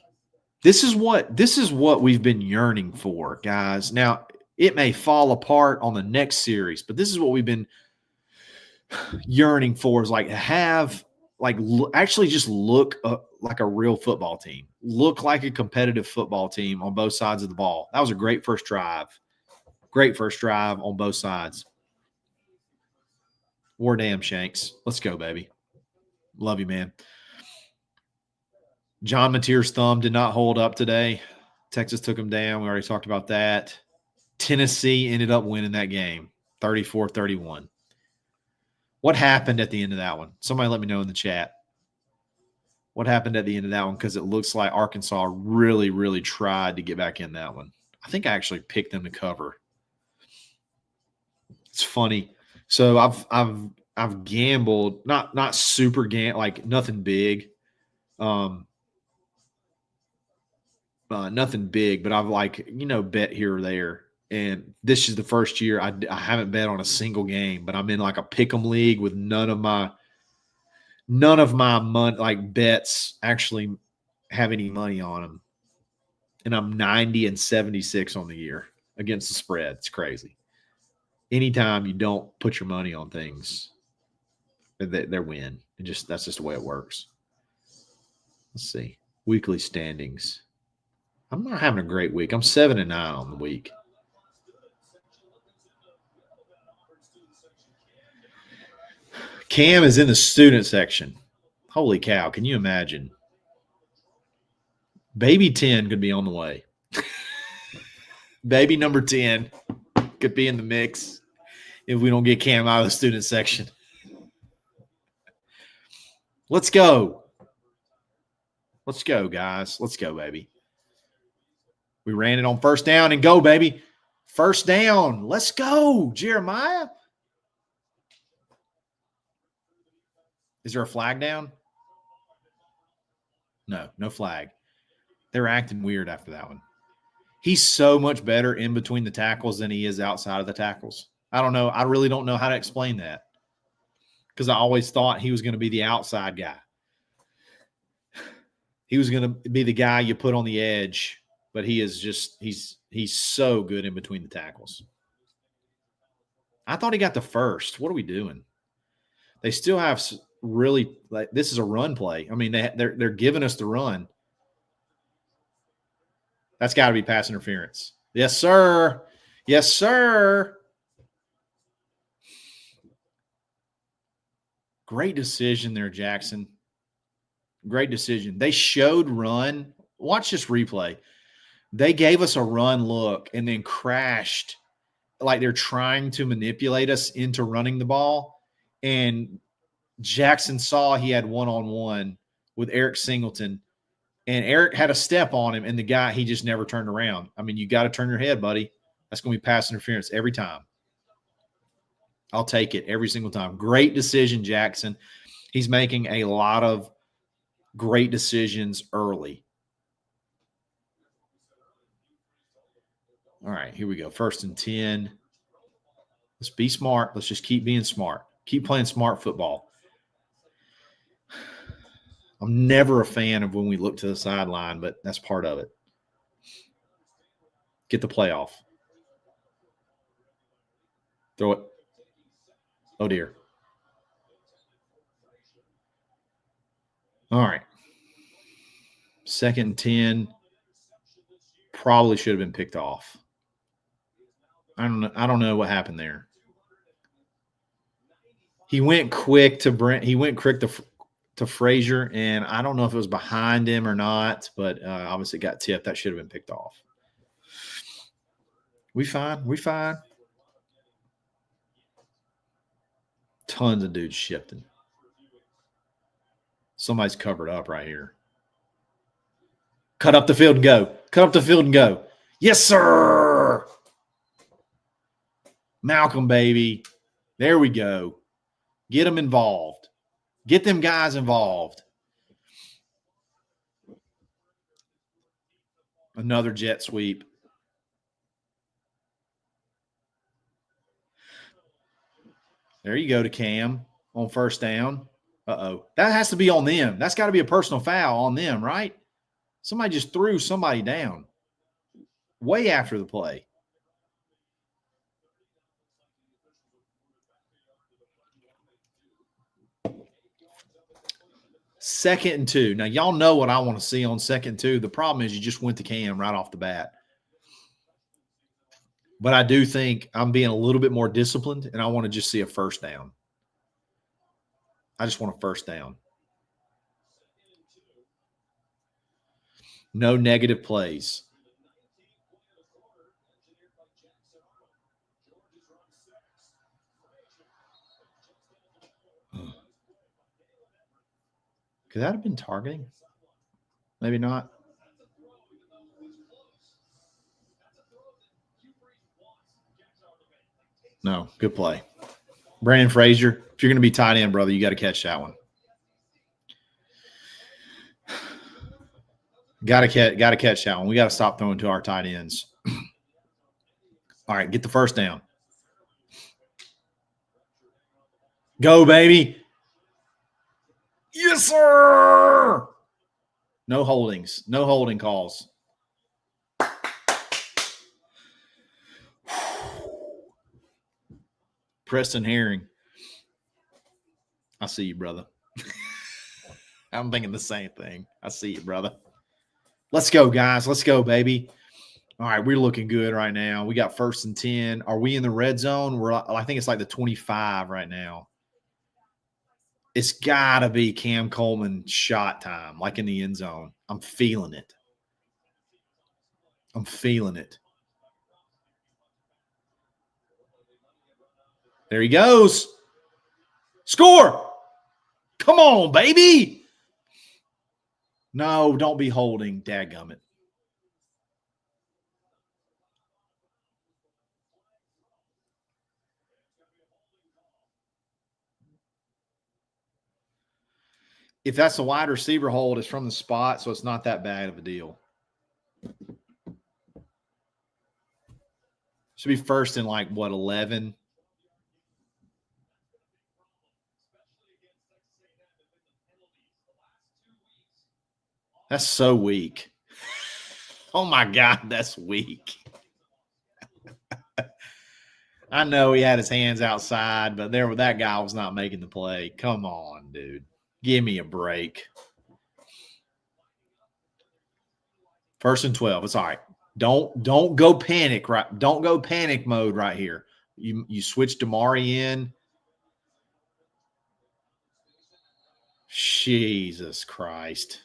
This is what we've been yearning for, guys. Now, it may fall apart on the next series, but this is what we've been yearning for, is like actually just look like a real football team. Look like a competitive football team on both sides of the ball. That was a great first drive. Great first drive on both sides. War damn, Shanks. Let's go, baby. Love you, man. John Mateer's thumb did not hold up today. Texas took him down. We already talked about that. Tennessee ended up winning that game, 34-31. What happened at the end of that one? Somebody let me know in the chat. What happened at the end of that one? Because it looks like Arkansas really, really tried to get back in that one. I think I actually picked them to cover. It's funny. So I've I've gambled, not super like nothing big. Nothing big, but I've bet here or there. And this is the first year I haven't bet on a single game, but I'm in like a pick'em league with none of my money, like bets actually have any money on them. And I'm 90-76 on the year against the spread. It's crazy. Anytime you don't put your money on things, they win. That's just the way it works. Let's see. Weekly standings. I'm not having a great week. I'm 7-9 on the week. Cam is in the student section. Holy cow. Can you imagine? Baby 10 could be on the way. Baby number 10 could be in the mix if we don't get Cam out of the student section. Let's go. Let's go, guys. Let's go, baby. We ran it on first down and go, baby. First down. Let's go, Jeremiah. Is there a flag down? No flag. They're acting weird after that one. He's so much better in between the tackles than he is outside of the tackles. I don't know. I really don't know how to explain that because I always thought he was going to be the outside guy. He was going to be the guy you put on the edge, but he's so good in between the tackles. I thought he got the first. What are we doing? They still have really this is a run play. I mean, they're giving us the run. That's got to be pass interference. Yes, sir. Yes, sir. Great decision there, Jackson. Great decision. They showed run. Watch this replay. They gave us a run look and then crashed like they're trying to manipulate us into running the ball. And Jackson saw he had one-on-one with Eric Singleton. And Eric had a step on him, and the guy, he just never turned around. I mean, you got to turn your head, buddy. That's going to be pass interference every time. I'll take it every single time. Great decision, Jackson. He's making a lot of great decisions early. All right, here we go. 1st and 10. Let's be smart. Let's just keep being smart. Keep playing smart football. I'm never a fan of when we look to the sideline, but that's part of it. Get the playoff. Throw it. Oh, dear. All right. 2nd and 10. Probably should have been picked off. I don't know what happened there. He went quick to Brent. He went quick to Frazier, and I don't know if it was behind him or not, but obviously got tipped. That should have been picked off. We fine. We fine. Tons of dudes shifting. Somebody's covered up right here. Cut up the field and go. Cut up the field and go. Yes, sir. Malcolm, baby. There we go. Get them involved. Get them guys involved. Another jet sweep. There you go to Cam on 1st down. Uh-oh. That has to be on them. That's got to be a personal foul on them, right? Somebody just threw somebody down way after the play. Second and 2. Now, y'all know what I want to see on 2nd and 2. The problem is you just went to Cam right off the bat. But I do think I'm being a little bit more disciplined, and I want to just see a 1st down. I just want a 1st down. No negative plays. Could that have been targeting? Maybe not. No, good play. Brandon Frazier, if you're going to be tight end, brother, you got to catch that one. Got to catch that one. We got to stop throwing to our tight ends. All right, get the first down. Go, baby. Yes, sir. No holdings. No holding calls. Preston Herring. I see you, brother. I'm thinking the same thing. I see you, brother. Let's go, guys. Let's go, baby. All right, we're looking good right now. We got 1st and 10. Are we in the red zone? I think it's like the 25 right now. It's got to be Cam Coleman shot time, like in the end zone. I'm feeling it. I'm feeling it. There he goes. Score. Come on, baby. No, don't be holding. Dadgummit. If that's a wide receiver hold, it's from the spot, so it's not that bad of a deal. Should be 1st and like, what, 11? That's so weak. Oh, my God, that's weak. I know he had his hands outside, but that guy was not making the play. Come on, dude. Give me a break. 1st and 12. It's all right. Don't go panic, right? Don't go panic mode right here. You switch Damari in. Jesus Christ.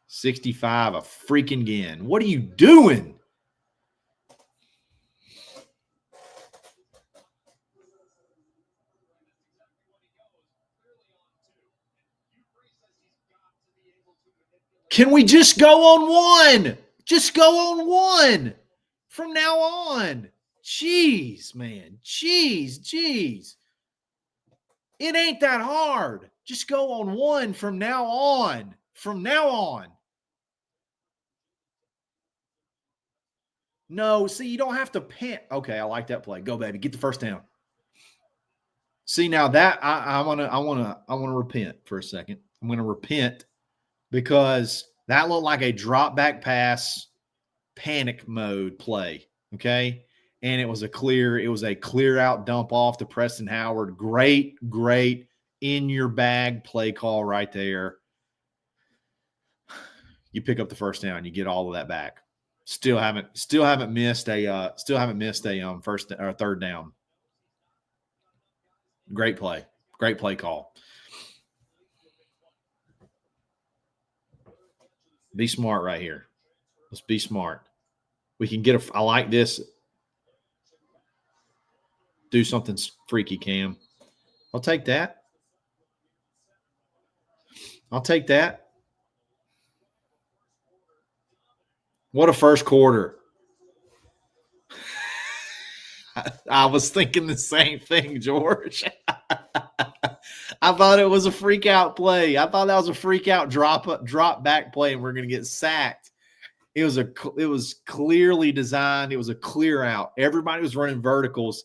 $65 a freaking again. What are you doing? Can we just go on one? Just go on one from now on. Jeez, man. Jeez. It ain't that hard. Just go on one from now on. From now on. No, see, you don't have to pant. Okay, I like that play. Go, baby. Get the 1st down. See, now that I want to repent for a second. I'm going to repent because that looked like a drop back pass panic mode play. Okay. And it was a clear out dump off to Preston Howard. Great in your bag play call right there. You pick up the 1st down, you get all of that back. Still haven't missed a 1st or 3rd down. Great play call. Be smart right here. Let's be smart. We can get I like this. Do something freaky, Cam. I'll take that. What a first quarter. I was thinking the same thing, George. I thought it was a freak out play. I thought that was a freak out drop back play, and we're going to get sacked. It was clearly designed. It was a clear out. Everybody was running verticals,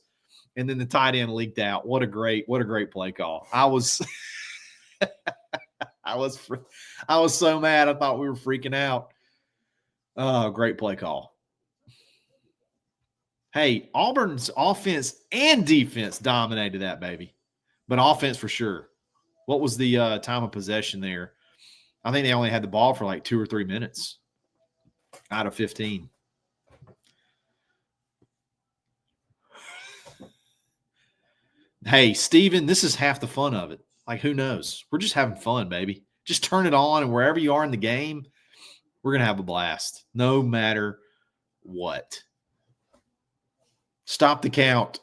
and then the tight end leaked out. What a great play call. I was so mad. I thought we were freaking out. Oh, great play call. Hey, Auburn's offense and defense dominated that, baby. But offense for sure. What was the time of possession there? I think they only had the ball for like 2 or 3 minutes out of 15. Hey, Steven, this is half the fun of it. Like, who knows? We're just having fun, baby. Just turn it on, and wherever you are in the game, we're going to have a blast, no matter what. Stop the count.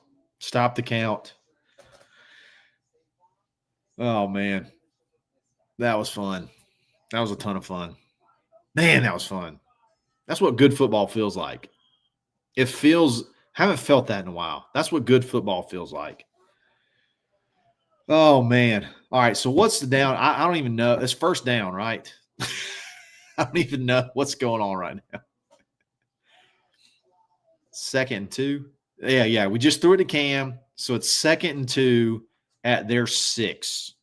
Oh, man. That was fun. That was a ton of fun. Man, that was fun. That's what good football feels like. It feels – haven't felt that in a while. That's what good football feels like. Oh, man. All right, so what's the down? I don't even know. It's first down, right? I don't even know what's going on right now. 2nd and 2. Yeah. We just threw it to Cam. So it's 2nd and 2 at their 6.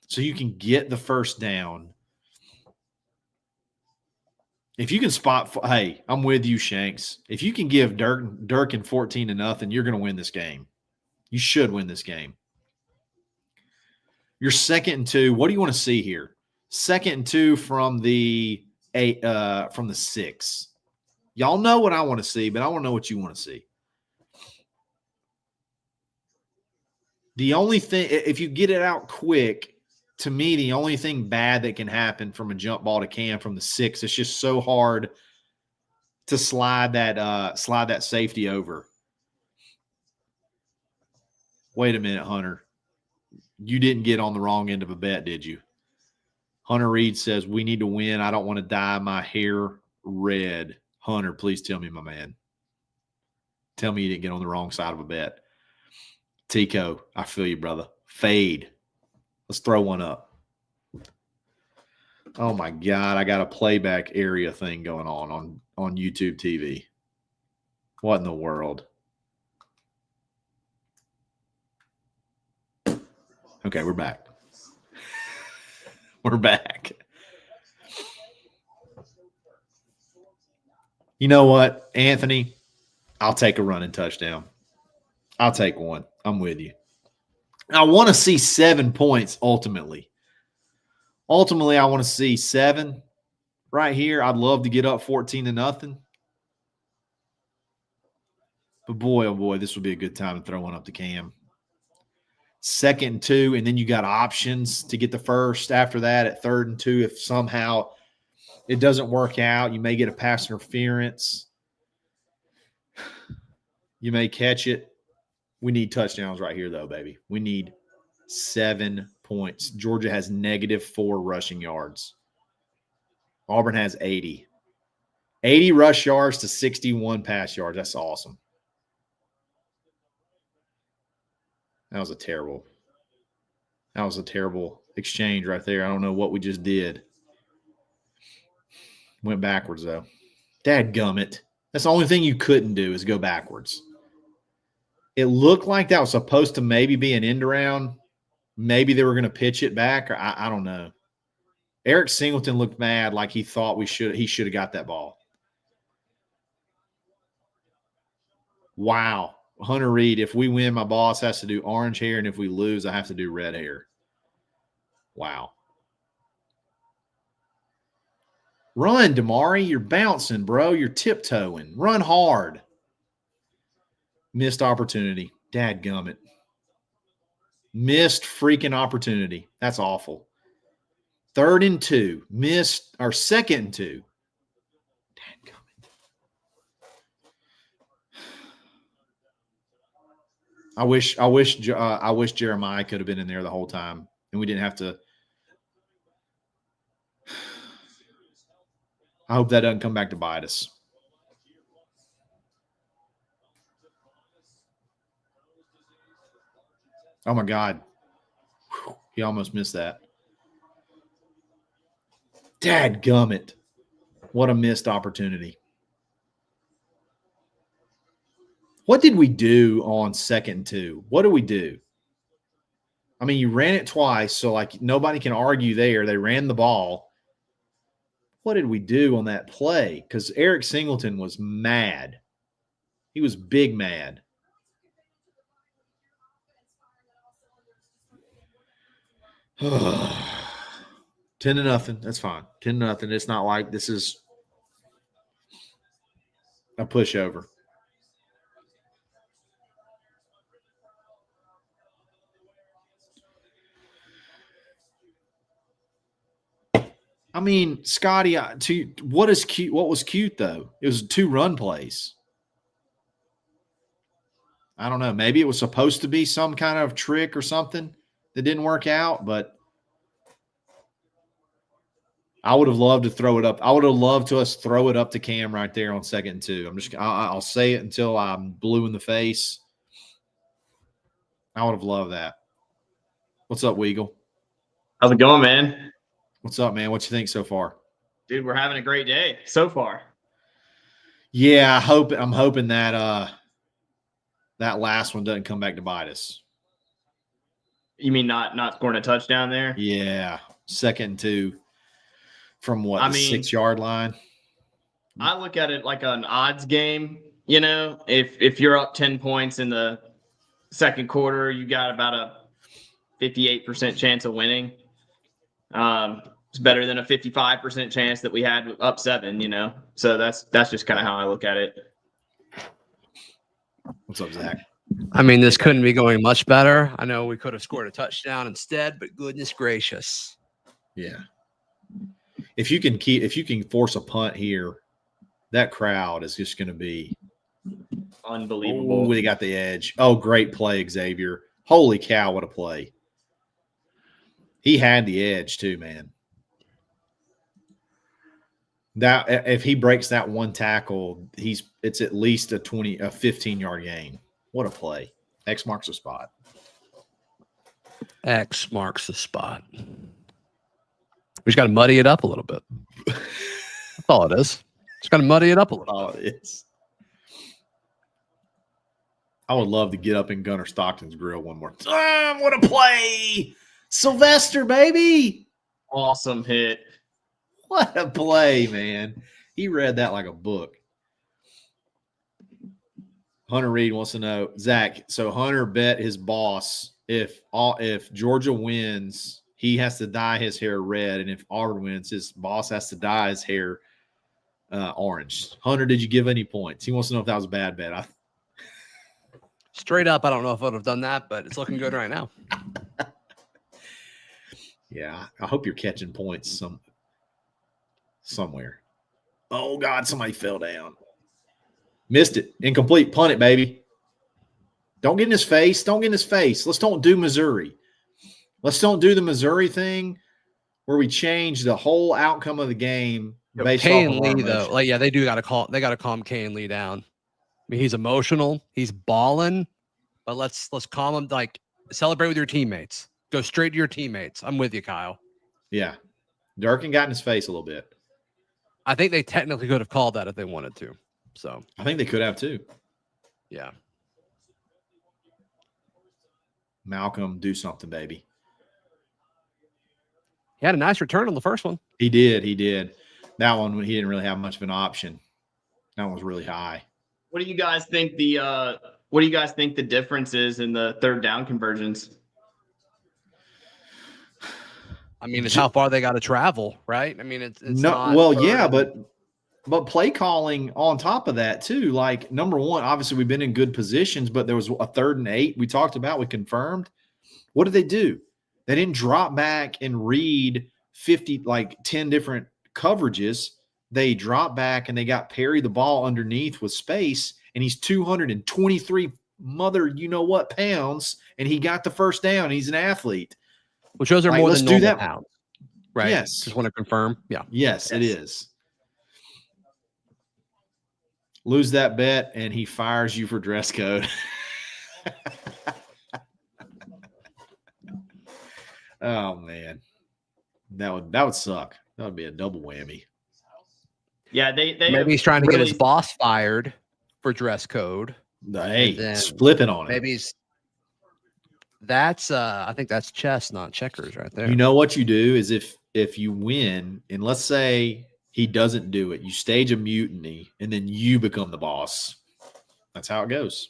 So you can get the first down. If you can spot – hey, I'm with you, Shanks. If you can give Durkin 14-0, you're going to win this game. You should win this game. You're 2nd and 2. What do you want to see here? 2nd and 2 from the 6. Y'all know what I want to see, but I want to know what you want to see. The only thing, if you get it out quick, to me, the only thing bad that can happen from a jump ball to Cam from the 6, it's just so hard to slide that safety over. Wait a minute, Hunter. You didn't get on the wrong end of a bet, did you? Hunter Reed says, we need to win. I don't want to dye my hair red. Hunter, please tell me, my man. Tell me you didn't get on the wrong side of a bet. Tico, I feel you, brother. Fade. Let's throw one up. Oh, my God. I got a playback area thing going on YouTube TV. What in the world? Okay, we're back. We're back. You know what, Anthony? I'll take a running touchdown. I'll take one. I'm with you. I want to see 7 points ultimately. Ultimately, I want to see 7 right here. I'd love to get up 14-0. But boy, oh boy, this would be a good time to throw one up to Cam. 2nd and 2, and then you got options to get the first after that at 3rd and 2. If somehow it doesn't work out, you may get a pass interference. You may catch it. We need touchdowns right here, though, baby. We need 7 points. Georgia has -4 rushing yards. Auburn has 80. 80 rush yards to 61 pass yards. That's awesome. That was a terrible exchange right there. I don't know what we just did. Went backwards, though. Dadgummit. That's the only thing you couldn't do is go backwards. It looked like that was supposed to maybe be an end around. Maybe they were going to pitch it back. Or I don't know. Eric Singleton looked mad like he thought he should have got that ball. Wow. Hunter Reed, if we win, my boss has to do orange hair, and if we lose, I have to do red hair. Wow. Run, Damari. You're bouncing, bro. You're tiptoeing. Run hard. Missed opportunity. Dadgummit. Missed freaking opportunity. That's awful. 3rd and 2. Missed, or 2nd and 2. Dadgummit. I wish Jeremiah could have been in there the whole time, and we didn't have to. I hope that doesn't come back to bite us. Oh, my God. Whew, he almost missed that. Dadgummit. What a missed opportunity. What did we do on 2nd and 2? What did we do? I mean, you ran it twice, so like nobody can argue there. They ran the ball. What did we do on that play? Because Eric Singleton was mad. He was big mad. $10-0. That's fine. 10-0. It's not like this is a pushover. I mean, Scotty, what is cute? What was cute though? It was 2 run plays. I don't know. Maybe it was supposed to be some kind of trick or something that didn't work out, but I would have loved to throw it up. I would have loved to us throw it up to Cam right there on 2nd and 2. I'll say it until I'm blue in the face. I would have loved that. What's up, Weagle? How's it going, man? What's up, man? What you think so far? Dude, we're having a great day so far. Yeah, I'm hoping that that last one doesn't come back to bite us. You mean not scoring a touchdown there? Yeah, 2nd and 2 from what, the 6-yard line? I look at it like an odds game. You know, if you're up 10 points in the second quarter, you got about a 58% chance of winning. It's better than a 55% chance that we had up 7, you know. So that's just kind of how I look at it. What's up, Zach? I mean, this couldn't be going much better. I know we could have scored a touchdown instead, but goodness gracious. Yeah. If you can force a punt here, that crowd is just going to be unbelievable. Oh, they got the edge. Oh, great play, Xavier. Holy cow, what a play. He had the edge too, man. That if he breaks that one tackle, it's at least a 15-yard gain. What a play. X marks the spot. X marks the spot. We just got to muddy it up a little bit. That's all it is. Just got to muddy it up a little. All it is. I would love to get up in Gunnar Stockton's grill one more time. What a play. Sylvester, baby. Awesome hit. What a play, man. He read that like a book. Hunter Reed wants to know, Zach, so Hunter bet his boss if Georgia wins, he has to dye his hair red, and if Auburn wins, his boss has to dye his hair orange. Hunter, did you give any points? He wants to know if that was a bad bet. Straight up, I don't know if I would have done that, but it's looking good right now. Yeah, I hope you're catching points somewhere. Oh, God, somebody fell down. Missed it. Incomplete. Punt it, baby. Don't get in his face. Don't get in his face. Let's don't do Missouri. Let's don't do the Missouri thing where we change the whole outcome of the game based Kay off and of our Lee, though, emotion. like, yeah, they got to calm Kay and Lee down. I mean, he's emotional. He's balling, but let's calm him. Like, celebrate with your teammates. Go straight to your teammates. I'm with you, Kyle. Yeah. Durkin got in his face a little bit. I think they technically could have called that if they wanted to. So I think they could have too. Yeah. Malcolm, do something, baby. He had a nice return on the first one. He did. He did. That one, he didn't really have much of an option. That one was really high. What do you guys think the difference is in the third down conversions? I mean, it's how far they got to travel, right? I mean, it's no. not Well, yeah, but play calling on top of that too. Like, number one, obviously we've been in good positions, but there was a 3rd and 8 we talked about. We confirmed. What did they do? They didn't drop back and read 10 different coverages. They dropped back and they got Perry the ball underneath with space, and he's 223 pounds, and he got the first down. He's an athlete. Which those are more than normal pounds, right? Yes. Just want to confirm. Yeah. Yes, it is. Lose that bet, and he fires you for dress code. Oh, man. That would suck. That would be a double whammy. Yeah, they maybe he's trying to get his boss fired for dress code. Hey, he's flipping on it. Maybe that's I think that's chess, not checkers, right there. You know what you do is if you win, and let's say he doesn't do it, you stage a mutiny, and then you become the boss. That's how it goes.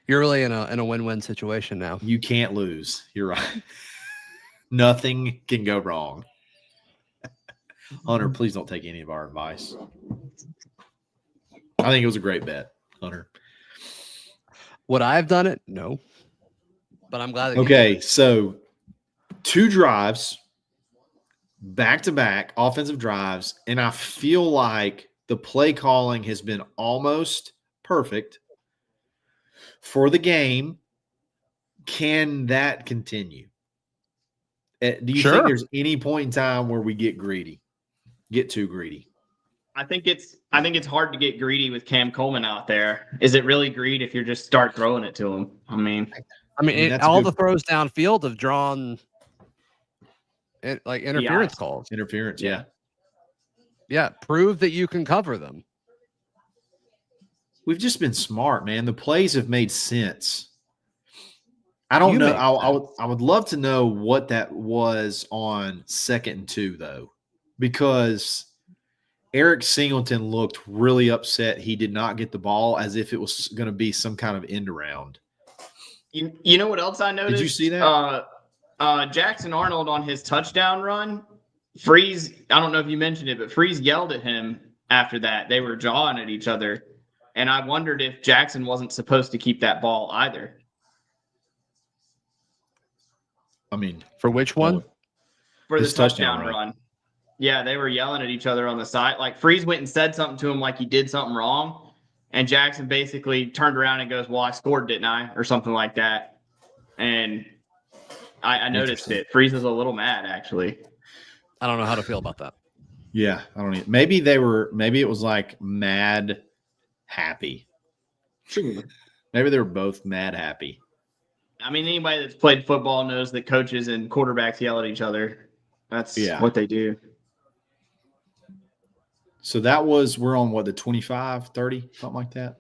You're really in a win-win situation now. You can't lose. You're right. Nothing can go wrong. Hunter, please don't take any of our advice. I think it was a great bet, Hunter. Would I have done it? No. But I'm glad that okay, so 2 drives, back-to-back offensive drives, and I feel like the play calling has been almost perfect for the game. Can that continue? Do you think there's any point in time where we get too greedy? I think it's hard to get greedy with Cam Coleman out there. Is it really greed if you just start throwing it to him? I mean, all the throws downfield have drawn like interference calls. Interference, yeah. Yeah, prove that you can cover them. We've just been smart, man. The plays have made sense. I don't know. I would love to know what that was on 2nd and 2, though, because Eric Singleton looked really upset he did not get the ball, as if it was going to be some kind of end around. You know what else I noticed? Did you see that? Jackson Arnold on his touchdown run, Freeze, I don't know if you mentioned it, but Freeze yelled at him after that. They were jawing at each other. And I wondered if Jackson wasn't supposed to keep that ball either. I mean, for which one? For the touchdown run. Yeah, they were yelling at each other on the side. Like, Freeze went and said something to him like he did something wrong. And Jackson basically turned around and goes, well, I scored, didn't I? Or something like that. And I noticed it. Freeze was a little mad, actually. I don't know how to feel about that. Yeah, I don't even. Maybe it was like mad happy. Maybe they were both mad happy. I mean, anybody that's played football knows that coaches and quarterbacks yell at each other. That's what they do. So we're on what, the 25, 30, something like that?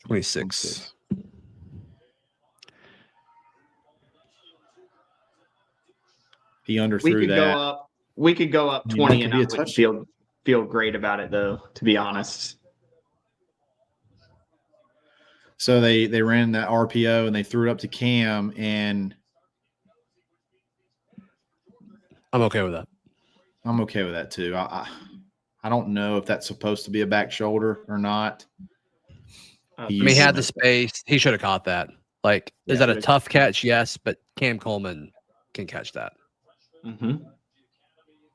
26. He underthrew that. We could go up 20 and I wouldn't feel great about it, though, to be honest. So they ran that RPO and they threw it up to Cam, and I'm okay with that. I'm okay with that too. I don't know if that's supposed to be a back shoulder or not. He had the space. He should have caught that. Like, is that a tough catch? Yes, but Cam Coleman can catch that. Mm-hmm.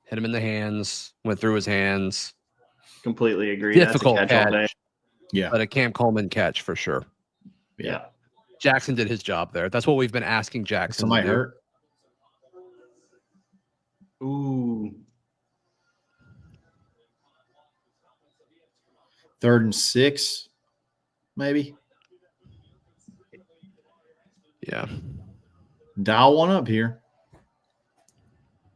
Hit him in the hands, went through his hands. Completely agree. Difficult That's a catch all day. Yeah. But a Cam Coleman catch for sure. Yeah. Jackson did his job there. That's what we've been asking Jackson. Somebody hurt? Ooh. 3rd and 6, maybe. Yeah. Dial one up here.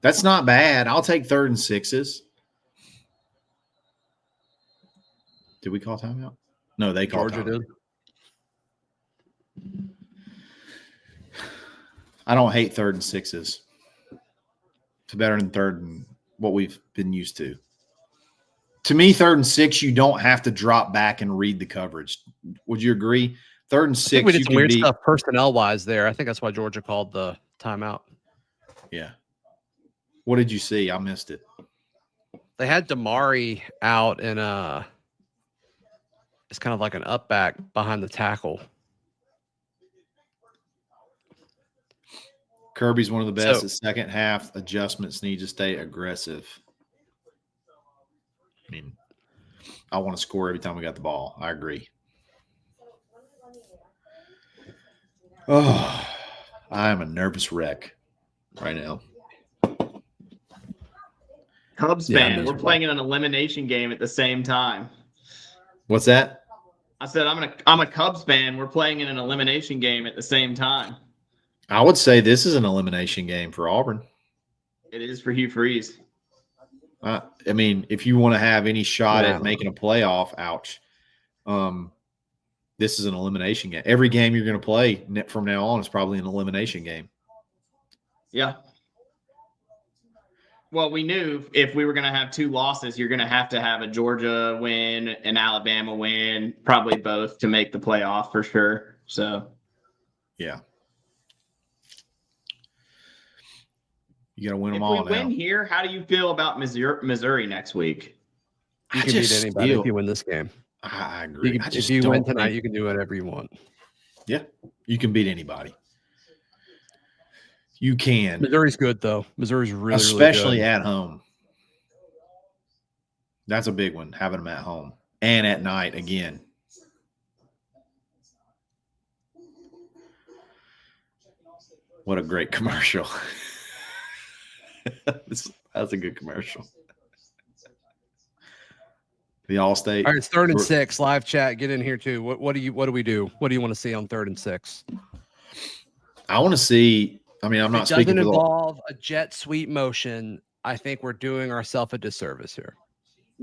That's not bad. I'll take 3rd and 6s. Did we call timeout? No, they called Georgia timeout. did. I don't hate 3rd and 6s. It's better than 3rd and what we've been used to. To me, 3rd and 6, you don't have to drop back and read the coverage. Would you agree? 3rd and 6, we did some weird stuff personnel-wise there. I think that's why Georgia called the timeout. Yeah. What did you see? I missed it. They had Damari out in it's kind of like an up back behind the tackle. Kirby's one of the best at second half. Adjustments need to stay aggressive. I mean, I want to score every time we got the ball. I agree. Oh, I am a nervous wreck right now. Cubs fan, we're playing in an elimination game at the same time. What's that? I said I'm a Cubs fan. We're playing in an elimination game at the same time. I would say this is an elimination game for Auburn. It is for Hugh Freeze. I mean, if you want to have any shot at making a playoff, ouch. This is an elimination game. Every game you're going to play from now on is probably an elimination game. Yeah. Well, we knew if we were going to have 2 losses, you're going to have a Georgia win, an Alabama win, probably both to make the playoff for sure. So, yeah. You got to win them all now. If we win here, how do you feel about Missouri next week? You can beat anybody if you win this game. I agree. If you win tonight, you can do whatever you want. Yeah, you can beat anybody. You can. Missouri's good, though. Missouri's really, especially really good. At home. That's a big one, having them at home. And at night again. What a great commercial. That's a good commercial. The Allstate. All right, it's 3rd and 6. Live chat, get in here too. What do we do? What do you want to see on 3rd and 6? I want to see. I mean, I'm If not it speaking doesn't for the. involve a jet sweep motion, I think we're doing ourselves a disservice here.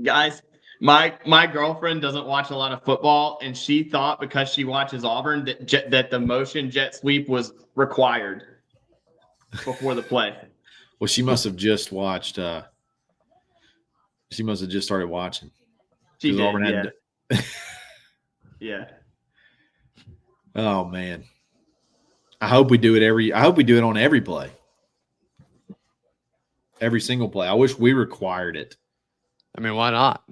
Guys, my girlfriend doesn't watch a lot of football, and she thought because she watches Auburn that the motion jet sweep was required before the play. Well, she must have just watched. She must have just started watching. She did, Auburn yeah. Oh man, I hope we do it I hope we do it on every play, every single play. I wish we required it. I mean, why not?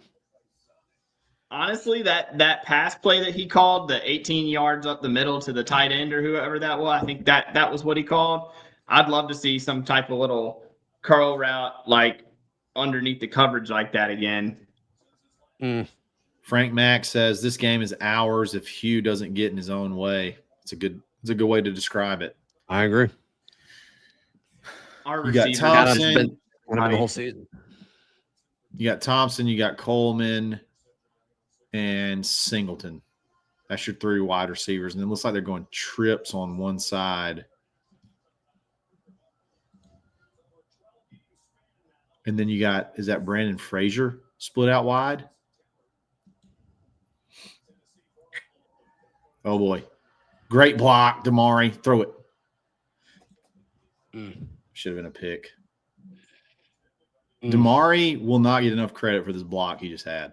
Honestly, that pass play that he called, the 18 yards up the middle to the tight end or whoever that was, I think that was what he called. I'd love to see some type of little curl route like underneath the coverage like that again. Frank Mack says this game is ours if Hugh doesn't get in his own way. It's a good way to describe it. I agree. Our You got receivers Thompson. Been the whole season. You got Thompson. You got Coleman and Singleton. That's your 3 wide receivers. And it looks like they're going trips on one side. And then you got, is that Brandon Frazier split out wide? Oh, boy. Great block, Damari. Throw it. Should have been a pick. Damari will not get enough credit for this block he just had.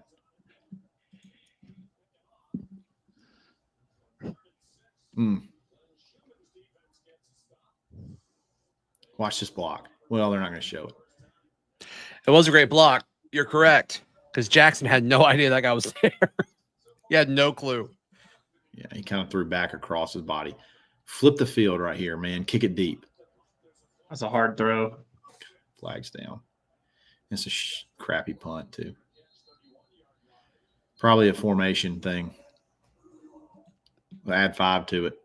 Watch this block. Well, they're not going to show it. It was a great block. You're correct. Because Jackson had no idea that guy was there. He had no clue. Yeah, he kind of threw back across his body. Flip the field right here, man. Kick it deep. That's a hard throw. Flags down. It's a crappy punt, too. Probably a formation thing. We'll add 5 to it.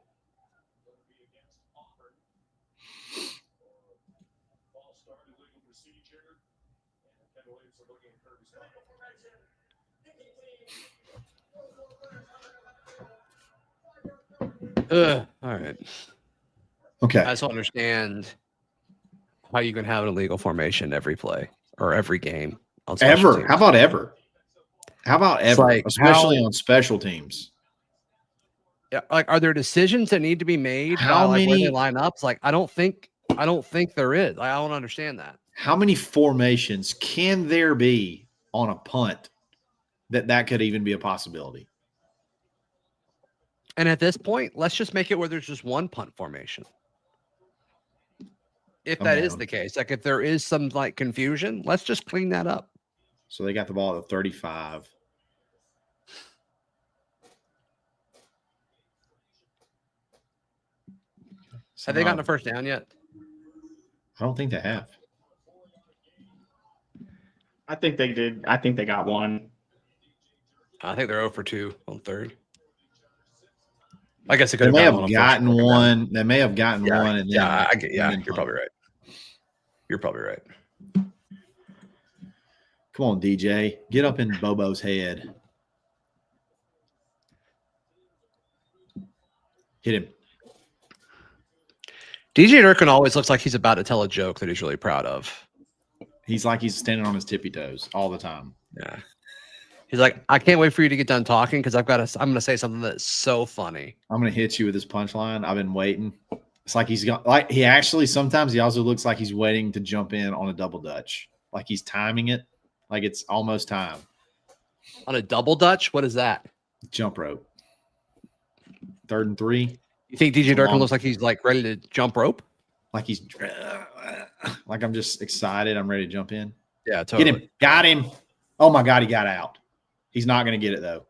All right. Okay. I just don't understand how you can have an illegal formation every play or every game. Ever. How about ever? How about ever? Like, especially on special teams. Yeah, like, are there decisions that need to be made? How where many they line up? It's like I don't think there is. I don't understand that. How many formations can there be on a punt that could even be a possibility? And at this point, let's just make it where there's just one punt formation. If that is the case, like if there is some like confusion, let's just clean that up. So they got the ball at 35. Have they gotten a first down yet? I don't think they have. I think they did. I think they got one. I think they're 0 for 2 on 3rd. I guess it They could may have have gotten one. They may have gotten one. And then, you're probably right. You're probably right. Come on, DJ. Get up in Bobo's head. Hit him. DJ Durkin always looks like he's about to tell a joke that he's really proud of. He's like he's standing on his tippy toes all the time. Yeah. He's like, I can't wait for you to get done talking because I'm going to say something that's so funny. I'm going to hit you with this punchline. I've been waiting. It's like he's got, like, he actually, sometimes he also looks like he's waiting to jump in on a double Dutch. Like he's timing it. Like it's almost time. On a double Dutch? What is that? Jump rope. 3rd and 3. You think DJ Durkin looks like he's like ready to jump rope? Like he's like I'm just excited. I'm ready to jump in. Yeah, totally. Get him. Got him. Oh my God, he got out. He's not going to get it though.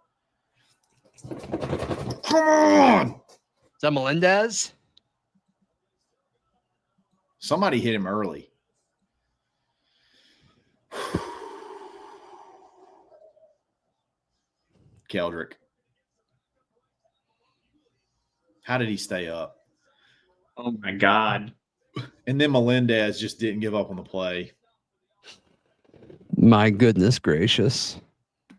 Come on. Is that Melendez? Somebody hit him early. Keldrick. How did he stay up? Oh my God. And then Melendez just didn't give up on the play. My goodness gracious.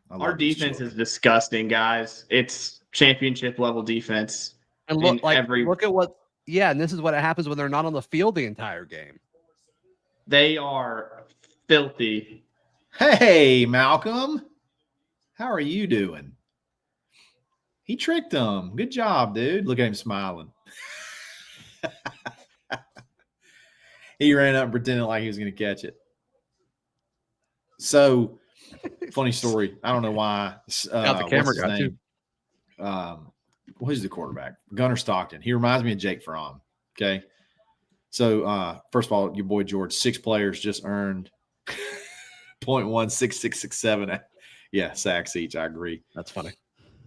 Our defense is disgusting, guys. It's championship level defense. And look, look at what, and this is what happens when they're not on the field the entire game. They are filthy. Hey, Malcolm. How are you doing? He tricked him. Good job, dude. Look at him smiling. He ran up and pretended like he was going to catch it. So, funny story. I don't know why. Got the camera got too. Who's the quarterback? Gunnar Stockton. He reminds me of Jake Fromm. Okay. So, first of all, your boy George, 6 players just earned 0.16667. Yeah, sacks each. I agree. That's funny.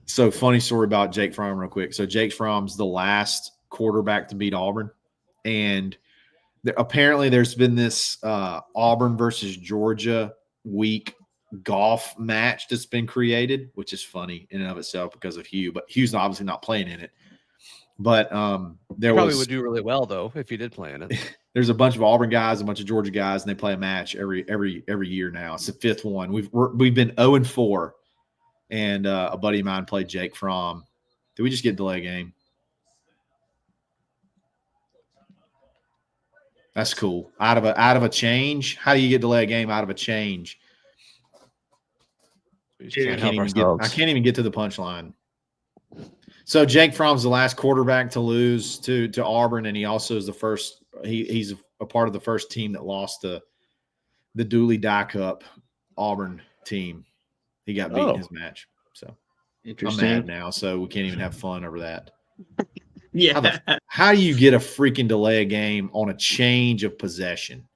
So, funny story about Jake Fromm real quick. So, Jake Fromm's the last quarterback to beat Auburn. And apparently there's been this Auburn versus Georgia week golf match that's been created, which is funny in and of itself because of Hugh. But Hugh's obviously not playing in it. But there probably would do really well, though, if he did play in it. There's a bunch of Auburn guys, a bunch of Georgia guys, and they play a match every year now. It's the 5th one. We've been 0-4. And a buddy of mine played Jake Fromm. Did we just get delay game? That's cool. Out of a change. How do you get delay a game out of a change? I can't even get to the punchline. So Jake Fromm's the last quarterback to lose to Auburn, and he also is the first. He's a part of the first team that lost the Dooley Die Cup Auburn team. He got beat in his match. So interesting. I'm mad now, so we can't even have fun over that. Yeah. How do you get a freaking delay a game on a change of possession?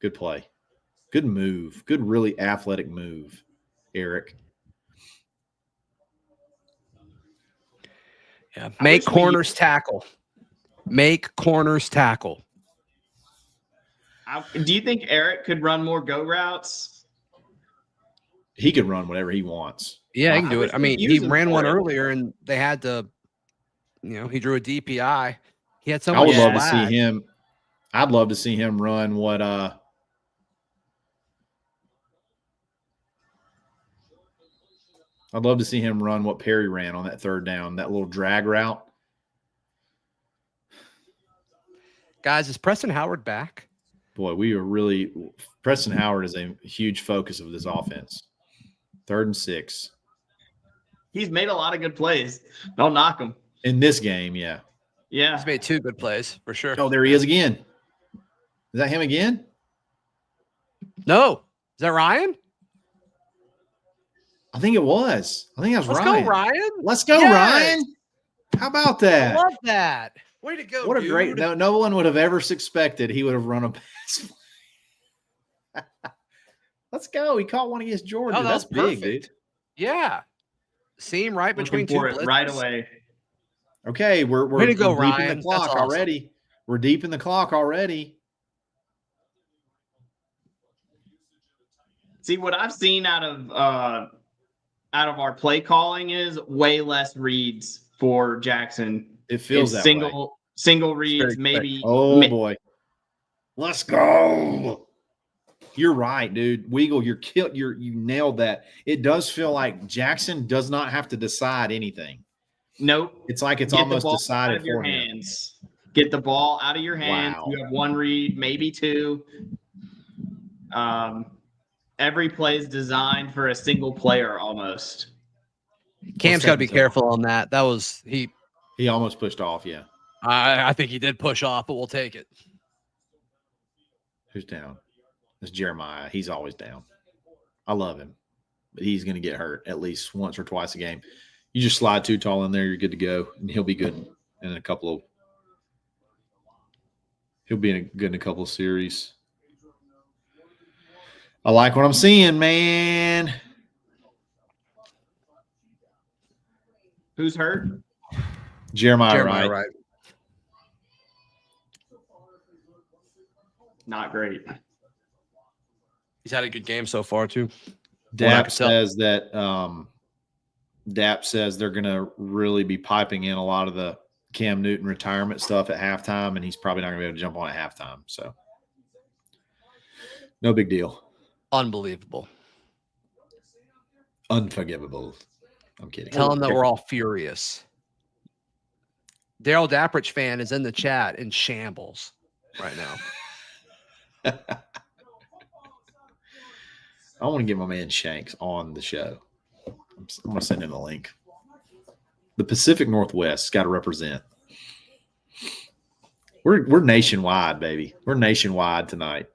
Good play. Good move. Good, really athletic move, Eric. Yeah. Make corners tackle. Make corners tackle. Do you think Eric could run more go routes? He could run whatever he wants. Yeah, he can do it. I mean, he ran one earlier, and they had to, he drew a DPI. He had someone. I would love to see him. I'd love to see him run what I'd love to see him run what Perry ran on that 3rd down, that little drag route. Guys, is Preston Howard back? Boy, Preston Howard is a huge focus of this offense. 3rd and 6. He's made a lot of good plays. Don't knock him. In this game, yeah. Yeah. He's made 2 good plays for sure. Oh, there he is again. Is that him again? No. Is that Ryan? I think it was. I think that was Let's Ryan. go, Ryan. Let's go, Ryan. How about that? I love that. Way to go, What a dude. great – no one would have ever suspected he would have run a pass. Let's go. He caught one against Georgia. Oh, that's big, dude. Yeah. Seam right between 2 blitzes. Right away. Okay, we're Way to go, deep Ryan. in the clock already. We're deep in the clock already. See, what I've seen out of our play calling is way less reads for Jackson. It feels that way. Single reads, maybe. Oh boy, let's go. You're right, dude. Weagle, you nailed that. It does feel like Jackson does not have to decide anything. Nope. It's like it's almost decided for him. Hands. Get the ball out of your hands. Wow. You have 1 read, maybe 2. Every play is designed for a single player almost. Cam's got to be careful on that. That was he almost pushed off. Yeah, I think he did push off, but we'll take it. Who's down? It's Jeremiah. He's always down. I love him, but he's going to get hurt at least once or twice a game. You just slide too tall in there, you're good to go, and he'll be good in a couple of. He'll be good in a couple of series. I like what I'm seeing, man. Who's hurt? Jeremiah Wright. Not great. He's had a good game so far too. Dap says they're going to really be piping in a lot of the Cam Newton retirement stuff at halftime, and he's probably not going to be able to jump on at halftime. So, no big deal. Unbelievable. Unforgivable. I'm kidding. Tell them that we're all furious. Daryl Dapprich fan is in the chat in shambles right now. I want to get my man Shanks on the show. I'm going to send him a link. The Pacific Northwest got to represent. We're nationwide, baby. We're nationwide tonight.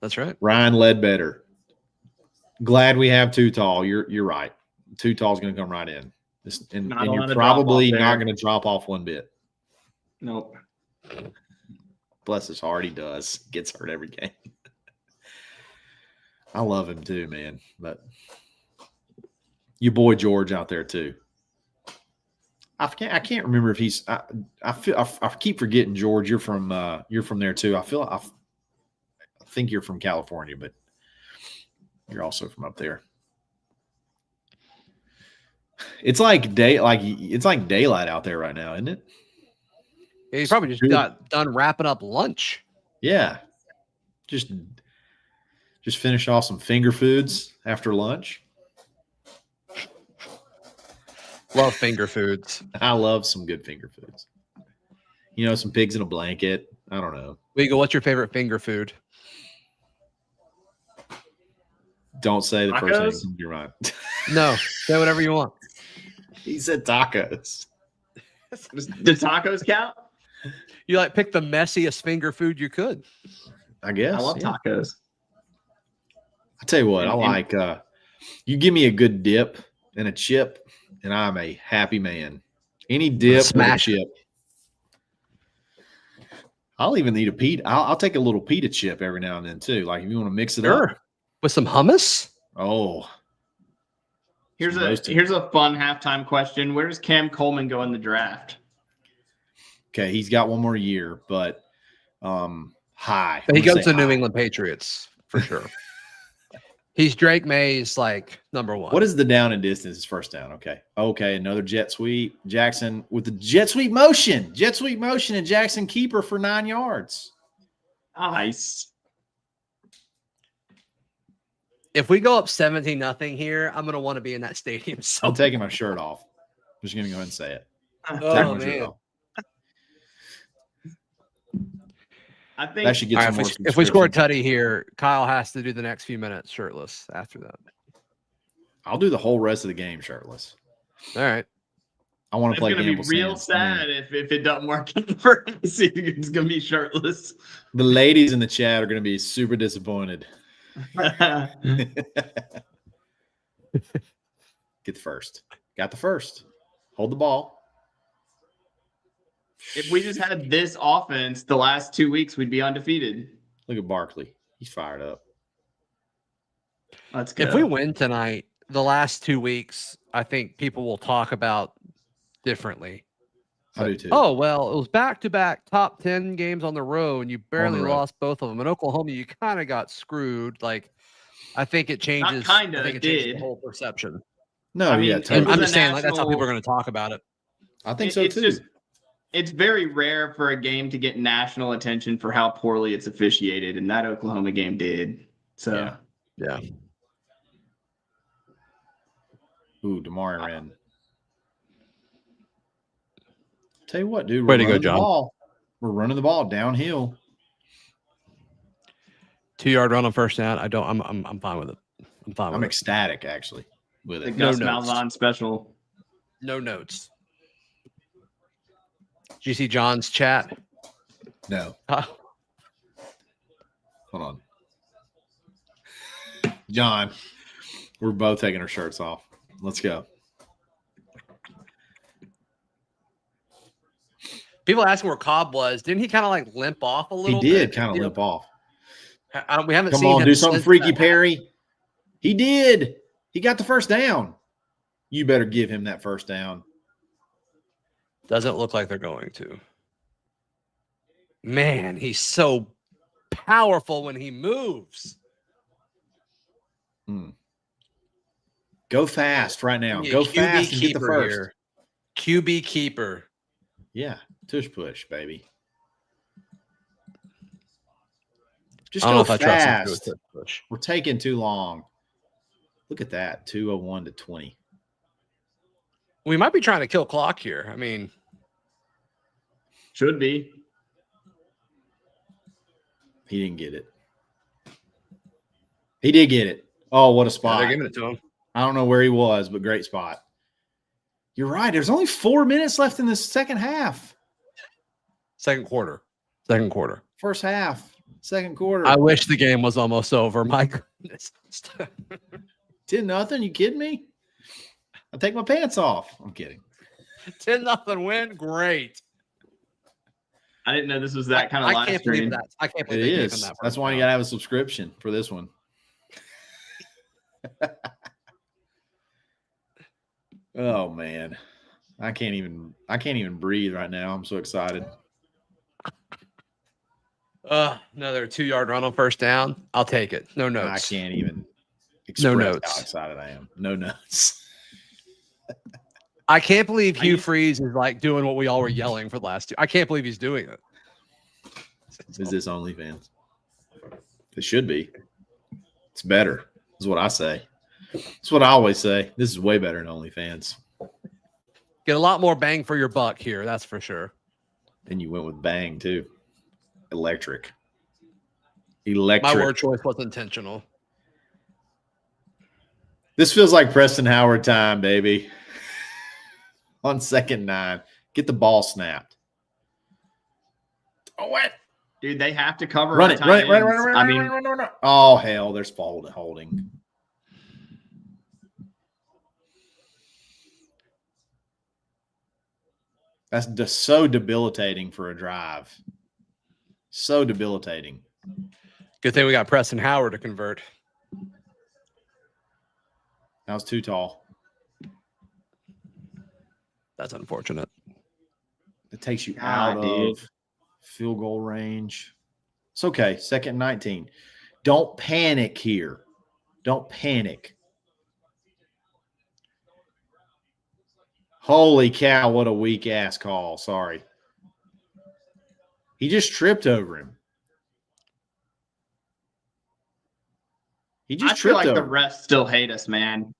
That's right. Ryan Ledbetter. Glad we have Too Tall. You're right. Too Tall's going to come right in. And you're probably not going to drop off one bit. Nope. Bless his heart, he does. Gets hurt every game. I love him too, man. But your boy George out there too. I can't remember if he's. I keep forgetting, George. You're from there too. I think you're from California, but you're also from up there. It's like daylight out there right now, isn't it? Yeah, he probably just got done wrapping up lunch. Yeah, just finished off some finger foods after lunch. Love finger foods. I love some good finger foods. You know, some pigs in a blanket. I don't know. Weagle, what's your favorite finger food? Don't say the Tacos? first thing that comes to your mind. No, say whatever you want. He said tacos. Do tacos count? You like pick the messiest finger food you could. I guess. I love tacos. I tell you what, I like you give me a good dip and a chip, and I'm a happy man. Any dip Smash or a chip. I'll even eat a pita. I'll take a little pita chip every now and then too. Like if you want to mix it up. With some hummus? Oh. Here's a fun halftime question. Where does Cam Coleman go in the draft? Okay, he's got one more year, but high. But he goes to New England Patriots for sure. He's Drake May's like number one. What is the down and distance? His first down. Okay, another jet sweep. Jackson with the jet sweep motion, and Jackson keeper for 9 yards. Nice. If we go up 17-0 here, I'm gonna want to be in that stadium. So I'm taking my shirt off. I'm just gonna go ahead and say it. oh man. I think that should get some more if we score a tutty here, Kyle has to do the next few minutes shirtless after that. I'll do the whole rest of the game shirtless. All right. I want to play. It's gonna be real sad if it doesn't work for us. It's gonna be shirtless. The ladies in the chat are gonna be super disappointed. Get the first. Got the first. Hold the ball. If we just had this offense the last 2 weeks, we'd be undefeated. Look at Barkley. He's fired up. Let's go. If we win tonight, the last 2 weeks, I think people will talk about differently. I do too. Oh, well, it was back-to-back top 10 games on the road, and you barely lost both of them. In Oklahoma, you kind of got screwed. Like, I think it changes. I think it changes the whole perception. No, totally. I'm just saying, like, that's how people are going to talk about it. I think so too. It's very rare for a game to get national attention for how poorly it's officiated, and that Oklahoma game did. So, yeah. Ooh, Damari ran. Tell you what, dude. Way to go, John. We're running the ball downhill. 2-yard run on first down. I'm fine with it. I'm ecstatic actually with the it. Gus Malzahn special. No notes. Did you see John's chat? No. Hold on. John, we're both taking our shirts off. Let's go. People asking where Cobb was. Didn't he kind of like limp off a little bit? He did kind of limp off. We haven't Come seen on, him do something freaky, that. Perry. He did. He got the first down. You better give him that first down. Doesn't look like they're going to. Man, he's so powerful when he moves. Go fast right now. Go fast and get the first. Here. QB keeper. Yeah, tush push, baby. Just I don't know go if I trust him to do a fast. tush push. We're taking too long. Look at that, 2:01 to 20. We might be trying to kill clock here. I mean, Should be. He didn't get it. He did get it. Oh, what a yeah, spot. they're giving it to him. I don't know where he was, but great spot. You're right. There's only 4 minutes left in the second half. Second quarter. First half. Second quarter. I wish the game was almost over. My goodness. 10-0. You kidding me? I'll take my pants off. I'm kidding. 10-0 win. Great. I didn't know this was that kind of I live can't stream. believe that. I can't It believe they gave him is. that. That's why you got to have a subscription for this one. Oh man. I can't even breathe right now. I'm so excited. Another 2-yard run on first down. I'll take it. No notes. I can't even express notes. how excited I am. No notes. I can't believe Hugh Freeze is like doing what we all were yelling for the last two. I can't believe he's doing it. Is this OnlyFans? It should be. It's better, is what I say. That's what I always say. This is way better than OnlyFans. Get a lot more bang for your buck here, that's for sure. And you went with bang too. Electric. My word choice was intentional. This feels like Preston Howard time, baby. On 2nd 9. Get the ball snapped. Oh, what? Dude, they have to cover. Run our it. tight Run. ends. I mean, Oh, hell. There's holding. That's just so debilitating for a drive. So debilitating. Good thing we got Preston Howard to convert. That was too tall. That's unfortunate. It takes you God, out dude. of field goal range. It's okay. 2nd 19. Don't panic here. Don't panic. Holy cow, what a weak ass call. Sorry. He just tripped over him. He just I feel tripped like the over him. refs still hate us, man.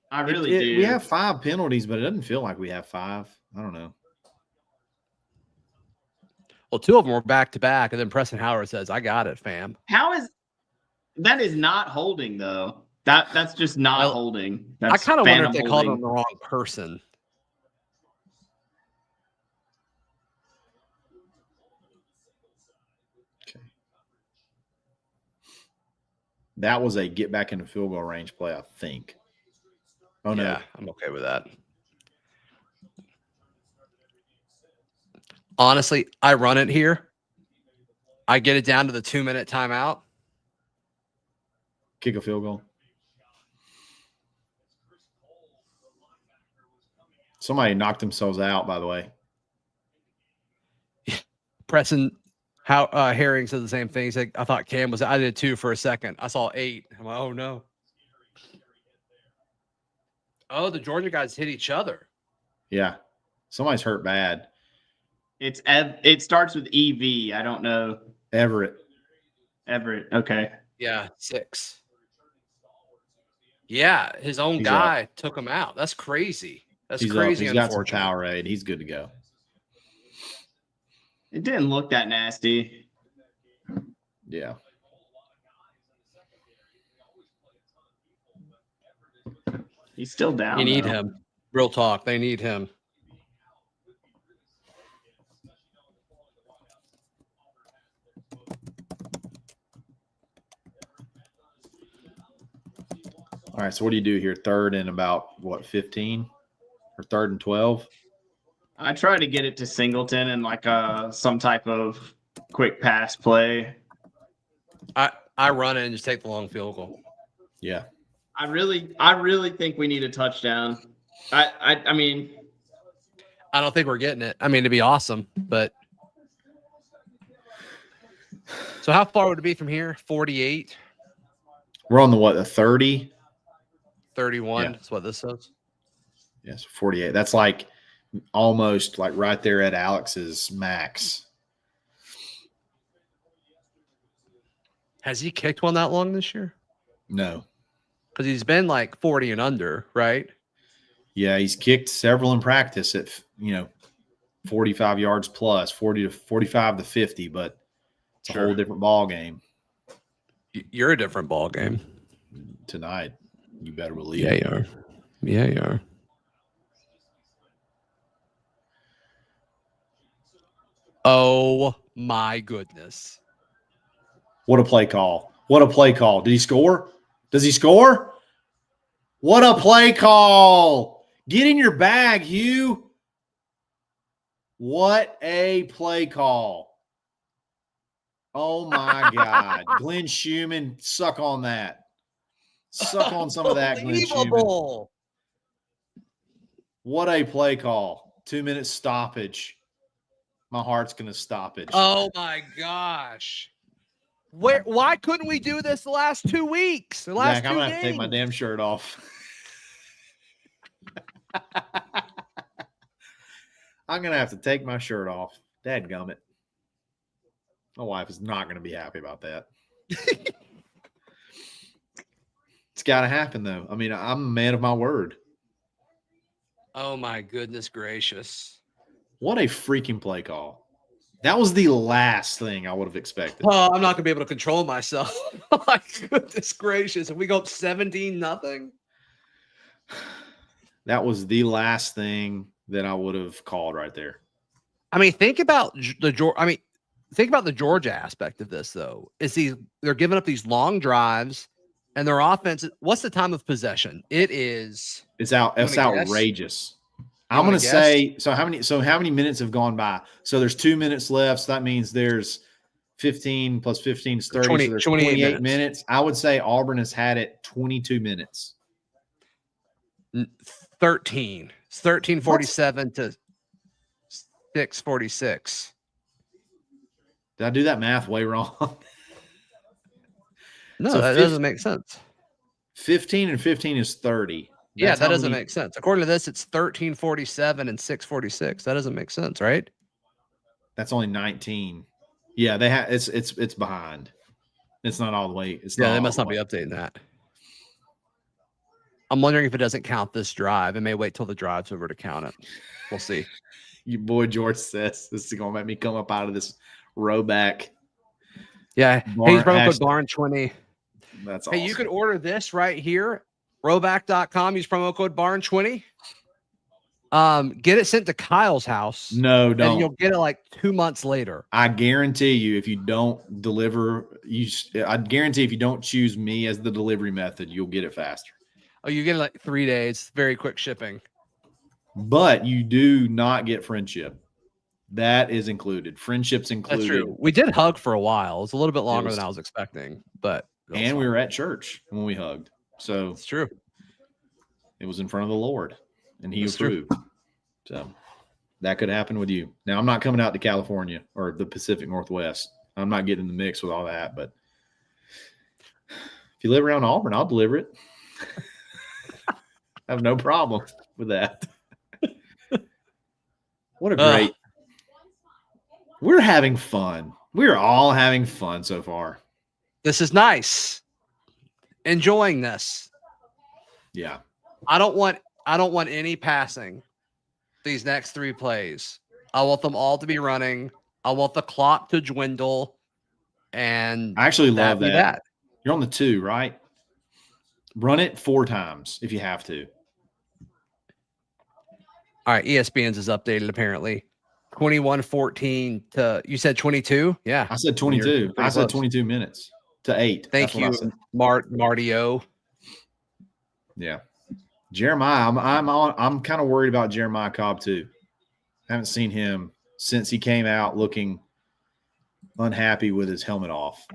I really do. We have 5 penalties, but it doesn't feel like we have 5. I don't know. Well, 2 of them were back to back, and then Preston Howard says, "I got it, fam." How is that? Is not holding though. That's just not holding. That's I kind of wonder if they phantom called holding. him the wrong person. Okay. That was a get back into field goal range play, I think. Oh, no. Yeah, I'm okay with that. Honestly, I run it here. I get it down to the 2-minute timeout. Kick a field goal. Somebody knocked themselves out, by the way. Preston Herring said the same thing. He said, I thought Cam was, I did 2 for a second. I saw 8. I'm like, oh no. Oh, the Georgia guys hit each other. Yeah. Somebody's hurt bad. It starts with EV. I don't know. Everett. Okay. Yeah, 6. Yeah, his own He's guy took him out. That's crazy. That's He's crazy. He's got some Unfortunate. Powerade. He's good to go. It didn't look that nasty. Yeah. He's still down. You need though. him. Real talk. They need him. All right. So what do you do here? 3rd and about, what, 15? Or 3rd and 12? I try to get it to Singleton and like some type of quick pass play. I run it and just take the long field goal. Yeah. I really think we need a touchdown. I mean, I don't think we're getting it. I mean, it'd be awesome, but so how far would it be from here? 48, We're on the 30? 31. Yeah. That's what this says. Yes, 48. That's like almost like right there at Alex's max. Has he kicked one that long this year? No. Because he's been like 40 and under, right? Yeah, he's kicked several in practice at 45 yards plus, 40 to 45 to 50, but it's a whole different ball game You're a different ball game tonight. You better believe Yeah, it. you are. Yeah, you are. Oh my goodness. What a play call. What a play call. Did he score? Does he score? What a play call. Get in your bag, Hugh. What a play call. Oh, my God. Glenn Schumann, suck on that. Suck on some of that, Glenn Schumann. What a play call. 2-minute stoppage. My heart's going to stoppage. Oh, my gosh. Why couldn't we do this the last 2 weeks? The last Zach, I'm two going to have to take my games? damn shirt off. I'm going to have to take my shirt off. Dadgummit. My wife is not going to be happy about that. It's got to happen, though. I mean, I'm a man of my word. Oh, my goodness gracious. What a freaking play call. That was the last thing I would have expected. Oh, I'm not going to be able to control myself. Oh, my goodness gracious. If we go up 17-0. That was the last thing that I would have called right there. I mean, think about the Georgia aspect of this, though. They're giving up these long drives, and their offense. What's the time of possession? It's outrageous. I'm going to say, so how many minutes have gone by? So there's 2 minutes left. So that means there's 15 plus 15 is 30. 20, so there's 28 minutes. I would say Auburn has had it 22 minutes. 13. It's 13:47 to 6:46. Did I do that math way wrong? No, So that doesn't make sense. 15 and 15 is 30. Yeah, that doesn't make sense. According to this, it's 13:47 and 6:46. That doesn't make sense, right? That's only 19. Yeah, they have it's behind. It's not all the way. They must not be updating that. I'm wondering if it doesn't count this drive. It may wait till the drive's over to count it. We'll see. Your boy George says this is gonna make me come up out of this row back. Yeah, he's promo code BARN20. That's awesome. Hey, you can order this right here. Rowback.com. Use promo code BARN20. Get it sent to Kyle's house. No, don't. And you'll get it like 2 months later. I guarantee you, if you don't deliver, I guarantee if you don't choose me as the delivery method, you'll get it faster. Oh, you get it like 3 days. Very quick shipping. But you do not get friendship. That is included. Friendship's included. That's true. We did hug for a while. It was a little bit longer than I was expecting, but we were at church when we hugged. So it's true. It was in front of the Lord, and He approved. So that could happen with you. Now, I'm not coming out to California or the Pacific Northwest. I'm not getting in the mix with all that. But if you live around Auburn, I'll deliver it. I have no problem with that. What a great. We're having fun. We're all having fun so far. This is nice. Enjoying this. Yeah. I don't want any passing these next 3 plays. I want them all to be running. I want the clock to dwindle. And I actually love that. You're on the 2, right? Run it 4 times if you have to. All right, ESPN's is updated apparently. 21-14 to, you said 22? Yeah. I said 22. I said 22 minutes to 8. Thank you, Marty O. Yeah. Jeremiah, I'm kind of worried about Jeremiah Cobb too. I haven't seen him since he came out looking unhappy with his helmet off.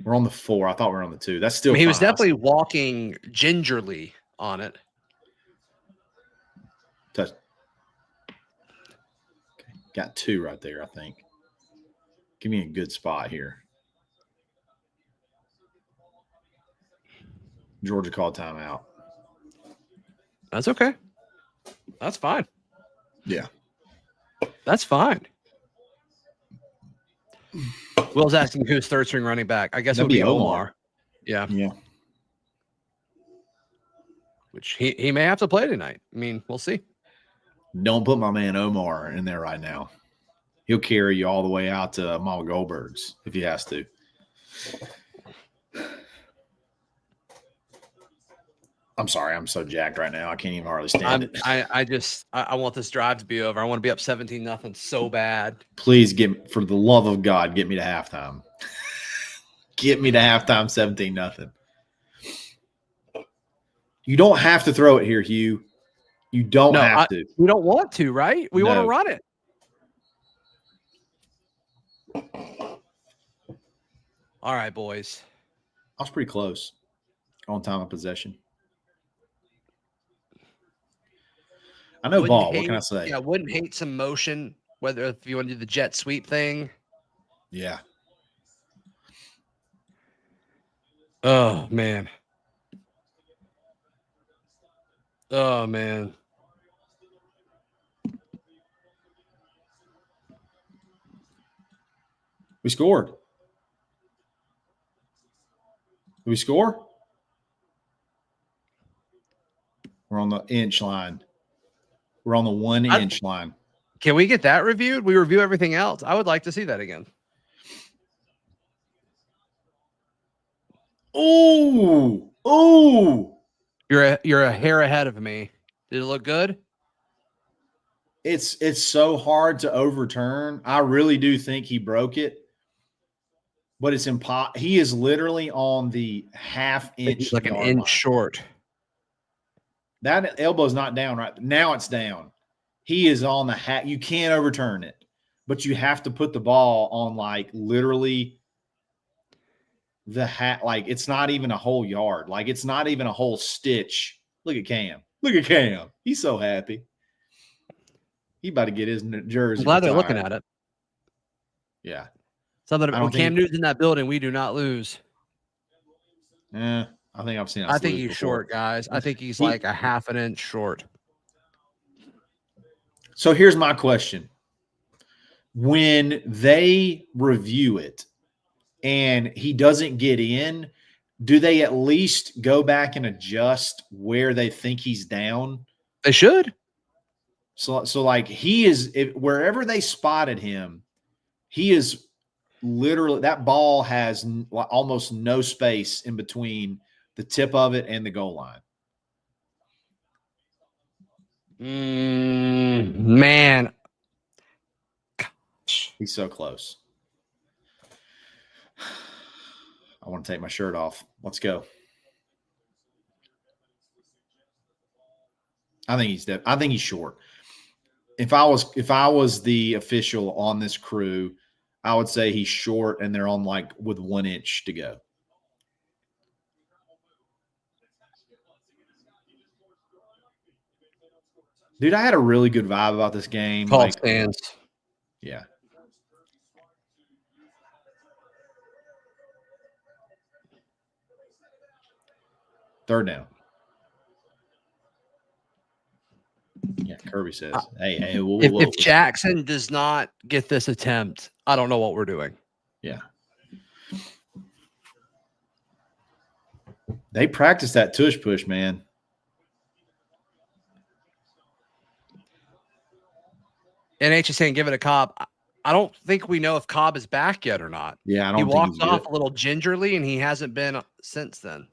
We're on the 4. I thought we were on the 2. That's still he was definitely walking gingerly on it. Touch. Okay. Got 2 right there, I think. Give me a good spot here. Georgia called timeout. That's okay. That's fine. Yeah. That's fine. Will's asking who's third string running back. I guess it would be Omar. Yeah. Yeah. Which he may have to play tonight. I mean, we'll see. Don't put my man Omar in there right now. He'll carry you all the way out to Mama Goldberg's if he has to. I'm sorry. I'm so jacked right now. I can't even hardly stand it. I want this drive to be over. I want to be up 17-0 so bad. Please for the love of God, get me to halftime. Get me to halftime 17-0. You don't have to throw it here, Hugh. You don't have to. We don't want to, right? We want to run it. All right, boys. I was pretty close on time of possession. I know ball. What can I say? Yeah, wouldn't hate some motion, whether if you want to do the jet sweep thing. Yeah. Oh, man. Oh, man. We scored. Did we score? We're on the inch line. We're on the 1 inch line. Can we get that reviewed? We review everything else. I would like to see that again. Oh, oh. You're a hair ahead of me. Did it look good? It's so hard to overturn. I really do think he broke it. But it's impossible. He is literally on the half-inch. He's like an inch short. That elbow's not down right now. It's down. He is on the hat. You can't overturn it, but you have to put the ball on like literally the hat. Like it's not even a whole yard. Like it's not even a whole stitch. Look at Cam. Look at Cam. He's so happy. He about to get his jersey. I'm glad they're looking at it. Yeah. Something when Cam Newton's in that building, we do not lose. Yeah, I think I've seen. I think he's short, guys. I think he's like a half an inch short. So here's my question. When they review it and he doesn't get in, do they at least go back and adjust where they think he's down? They should. So like he is wherever they spotted him, he is literally that ball has almost no space in between the tip of it and the goal line. Man. Gosh. He's so close. I want to take my shirt off. Let's go. I think he's short. If I was the official on this crew, I would say he's short and they're on like with 1 inch to go. Dude, I had a really good vibe about this game. Call stands. Yeah. Third down. Yeah, Kirby says, hey, whoa. If Jackson does not get this attempt, I don't know what we're doing. Yeah. They practice that tush push, man. NH is saying give it a Cobb. I don't think we know if Cobb is back yet or not. Yeah, I don't think he walked off a little gingerly, and he hasn't been since then.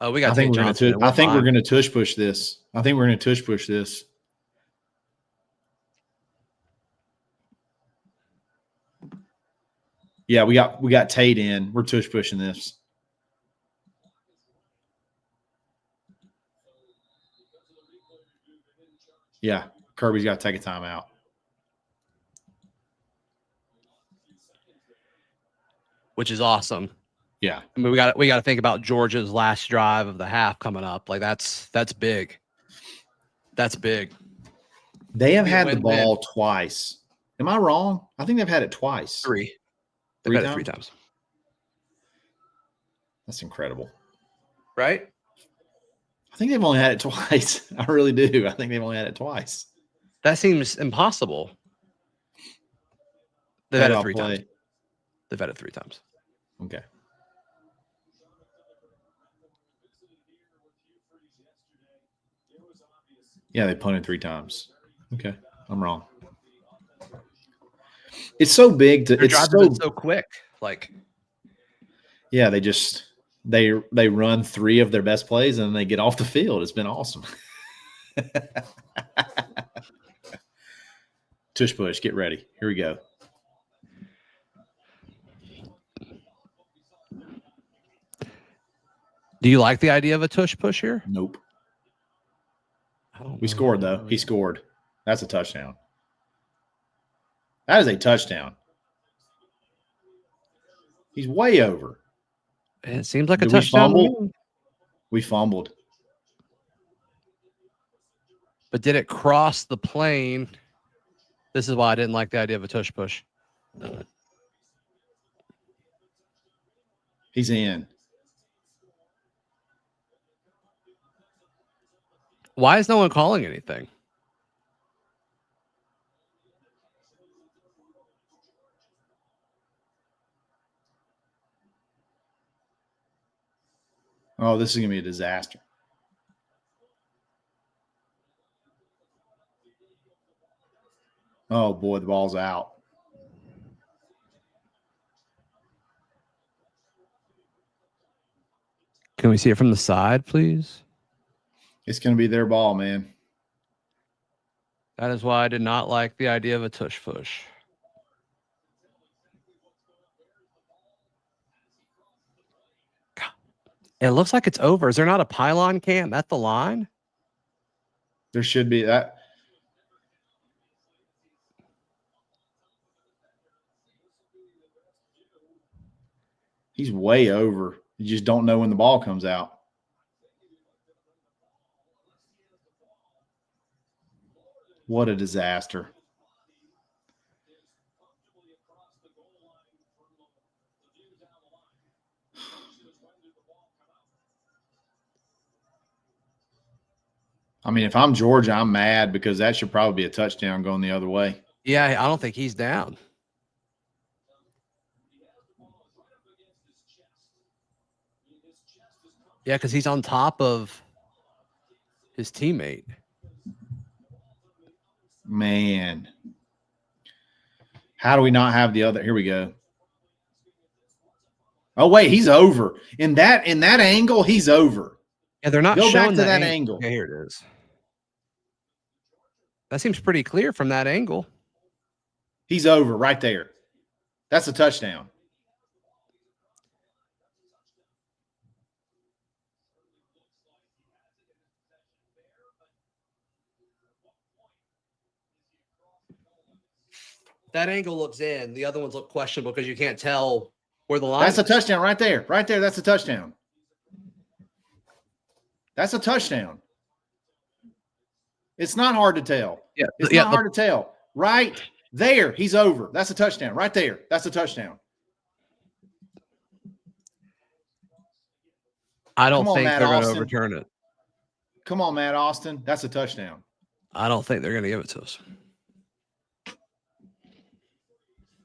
Oh, we got. I think we're going to tush push this. Yeah, we got Tate in. We're tush pushing this. Yeah, Kirby's got to take a timeout. Which is awesome. Yeah. I mean, we got to think about Georgia's last drive of the half coming up. Like that's big. That's big. They have had the ball twice. Am I wrong? I think they've had it twice. They've had it 3 times. That's incredible. right? I think they've only had it twice. I really do. I think they've only had it twice. That seems impossible. They've had it 3 times. They've had it 3 times. Okay. Yeah, they punted 3 times. Okay, I'm wrong. It's so big to. Their It's drives have been so quick. Like, yeah, they run 3 of their best plays and then they get off the field. It's been awesome. Tush push, get ready. Here we go. do you like the idea of a tush push here? Nope. Oh, We scored though. He scored. That's a touchdown. That is a touchdown. He's way over. It seems like a Did we touchdown. fumble? We fumbled. But did it cross the plane? This is why I didn't like the idea of a tush push. He's in. Why is no one calling anything? Oh, this is going to be a disaster. Oh, boy, the ball's out. Can we see it from the side, please? It's going to be their ball, man. That is why I did not like the idea of a tush push. God. It looks like it's over. Is there not a pylon cam at the line? There should be that. He's way over. You just don't know when the ball comes out. What a disaster. I mean, if I'm Georgia, I'm mad because that should probably be a touchdown going the other way. Yeah, I don't think he's down. Yeah, because he's on top of his teammate. Man. How do we not have the other? Here we go. Oh, wait, he's over. In that angle, he's over. Yeah, they're not Go showing back to that angle. Okay, here it is. That seems pretty clear from that angle. He's over right there. That's a touchdown. That angle looks in. The other ones look questionable because you can't tell where the line That's a is. touchdown right there. Right there. That's a touchdown. That's a touchdown. It's not hard to tell. Yeah, It's not hard to tell. Right there. He's over. That's a touchdown. Right there. That's a touchdown. I don't Come on, think Matt they're going to Austin. overturn it. Come on, Matt Austin. That's a touchdown. I don't think they're going to give it to us.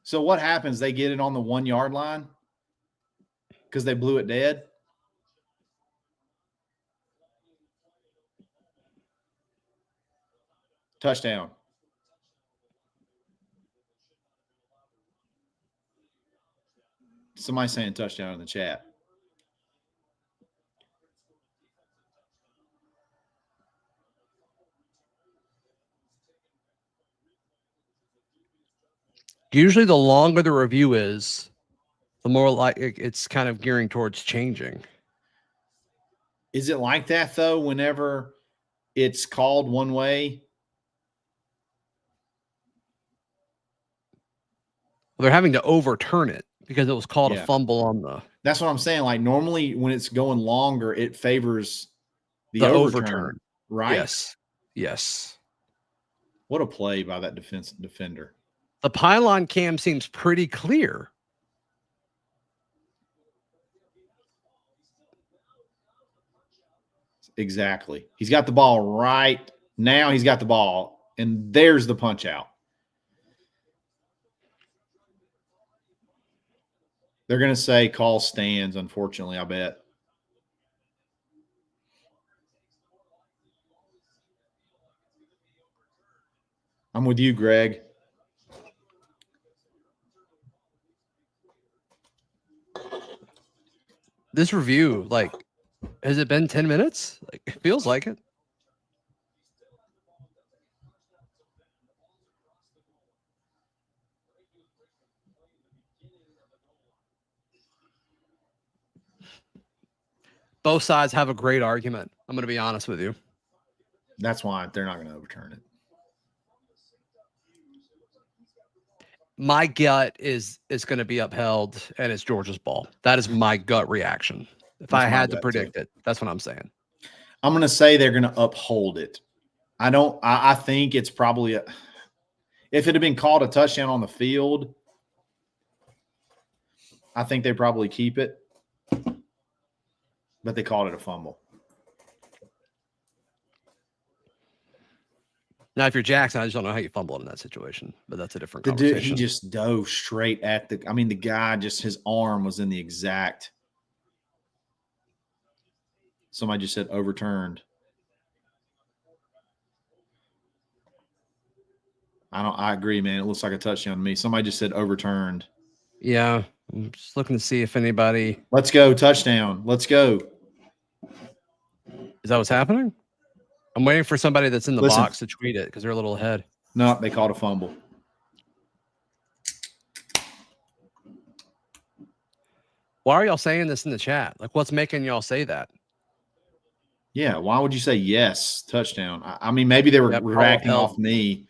So what happens? They get it on the 1 yard line because they blew it dead. Touchdown. Somebody saying touchdown in the chat. Usually the longer the review is, the more like it's kind of gearing towards changing. Is it like that, though, whenever it's called one way? Well, they're having to overturn it because it was called Yeah. a fumble on the That's what I'm saying. Like normally when it's going longer, it favors the overturn, right? Yes. Yes. What a play by that defender. The pylon cam seems pretty clear. Exactly. He's got the ball right now. He's got the ball, and there's the punch out. They're going to say call stands, unfortunately, I bet. I'm with you, Greg. This review, like, has it been 10 minutes? Like, it feels like it. Both sides have a great argument. I'm going to be honest with you. That's why they're not going to overturn it. My gut is going to be upheld, and it's Georgia's ball. That is my gut reaction. If I had to predict it, that's what I'm saying. I'm going to say they're going to uphold it. I think it's probably if it had been called a touchdown on the field, I think they probably keep it. But they called it a fumble. Now, if you're Jackson, I just don't know how you fumbled in that situation, but that's a different The conversation. dude, he just dove straight at the guy, just his arm was in the exact. Somebody just said overturned. I agree, man. It looks like a touchdown to me. Somebody just said overturned. Yeah. I'm just looking to see if anybody. Let's go. Touchdown. Let's go. Is that what's happening? I'm waiting for somebody that's in the box to tweet it because they're a little ahead. No, they called a fumble. Why are y'all saying this in the chat? Like, what's making y'all say that? Yeah. Why would you say yes, touchdown? I mean, maybe they were reacting off me,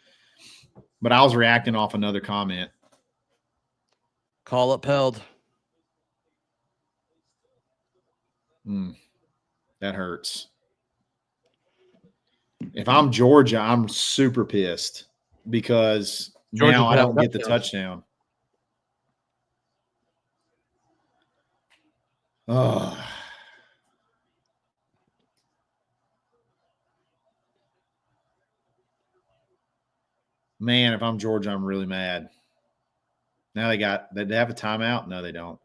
but I was reacting off another comment. Call upheld. That hurts. If I'm Georgia, I'm super pissed because now I don't get the touchdown. Oh. Man, if I'm Georgia, I'm really mad. Now they have a timeout? No, they don't.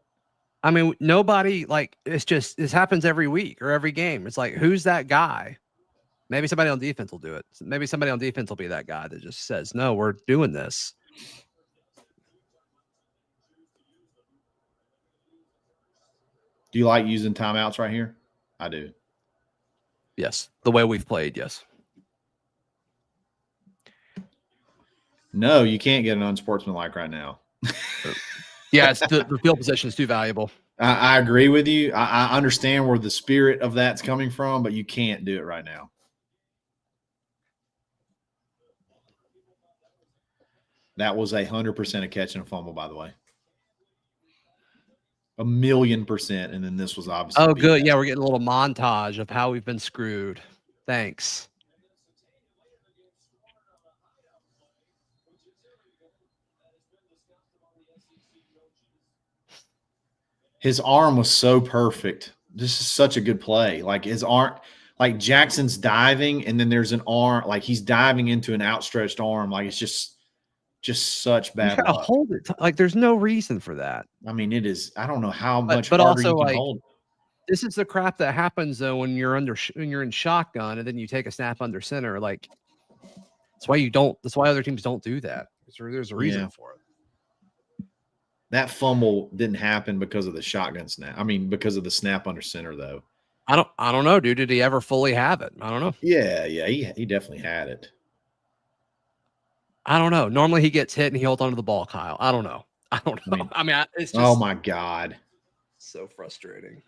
I mean, nobody, like, it's just, this happens every week or every game. It's like, who's that guy? Maybe somebody on defense will do it. Maybe somebody on defense will be that guy that just says, no, we're doing this. Do you like using timeouts right here? I do. Yes. The way we've played, yes. No, you can't get an unsportsmanlike right now. Yeah, the field position is too valuable. I agree with you. I understand where the spirit of that's coming from, but you can't do it right now. That was 100% a catch and a fumble, by the way. 1,000,000%. And then this was obviously. Oh, good. Yeah, we're getting a little montage of how we've been screwed. Thanks. His arm was so perfect. This is such a good play. Like his arm, like Jackson's diving, and then there's an arm, like he's diving into an outstretched arm. Like it's just such bad luck. Hold it. Like there's no reason for that. I mean, it is. I don't know how much but harder also, you can like, hold. This is the crap that happens though when you're in shotgun and then you take a snap under center. Like that's why other teams don't do that. There's a reason for it. That fumble didn't happen because of the shotgun snap. I mean, because of the snap under center, though. I don't know, dude. Did he ever fully have it? I don't know. Yeah, he definitely had it. I don't know. Normally he gets hit and he holds onto the ball, Kyle. I don't know. I mean, it's just, oh my God, so frustrating.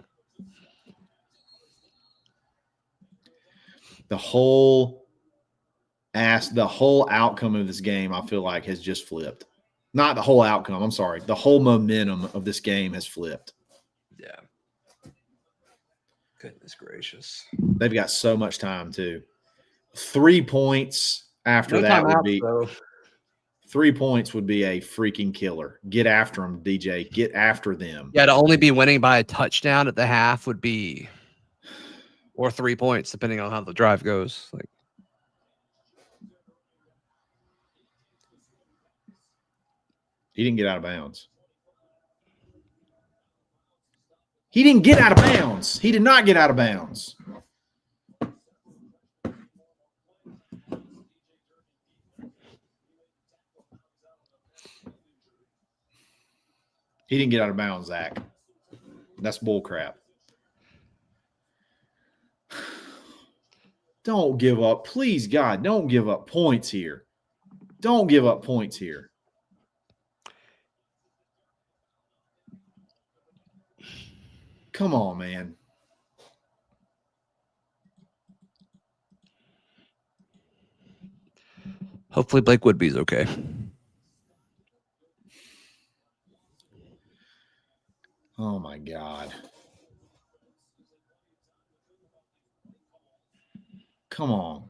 The whole outcome of this game, I feel like, has just flipped. Not the whole outcome. I'm sorry. The whole momentum of this game has flipped. Yeah. Goodness gracious. They've got so much time too. 3 points after that would be 3 points would be a freaking killer. Get after them, DJ. Get after them. Yeah, to only be winning by a touchdown at the half would be or 3 points, depending on how the drive goes. Like, he didn't get out of bounds. He didn't get out of bounds. He did not get out of bounds. He didn't get out of bounds, Zach. That's bull crap. Don't give up. Please, God, don't give up points here. Don't give up points here. Come on, man. hopefully Blake Woodby's okay. Oh, my God. Come on.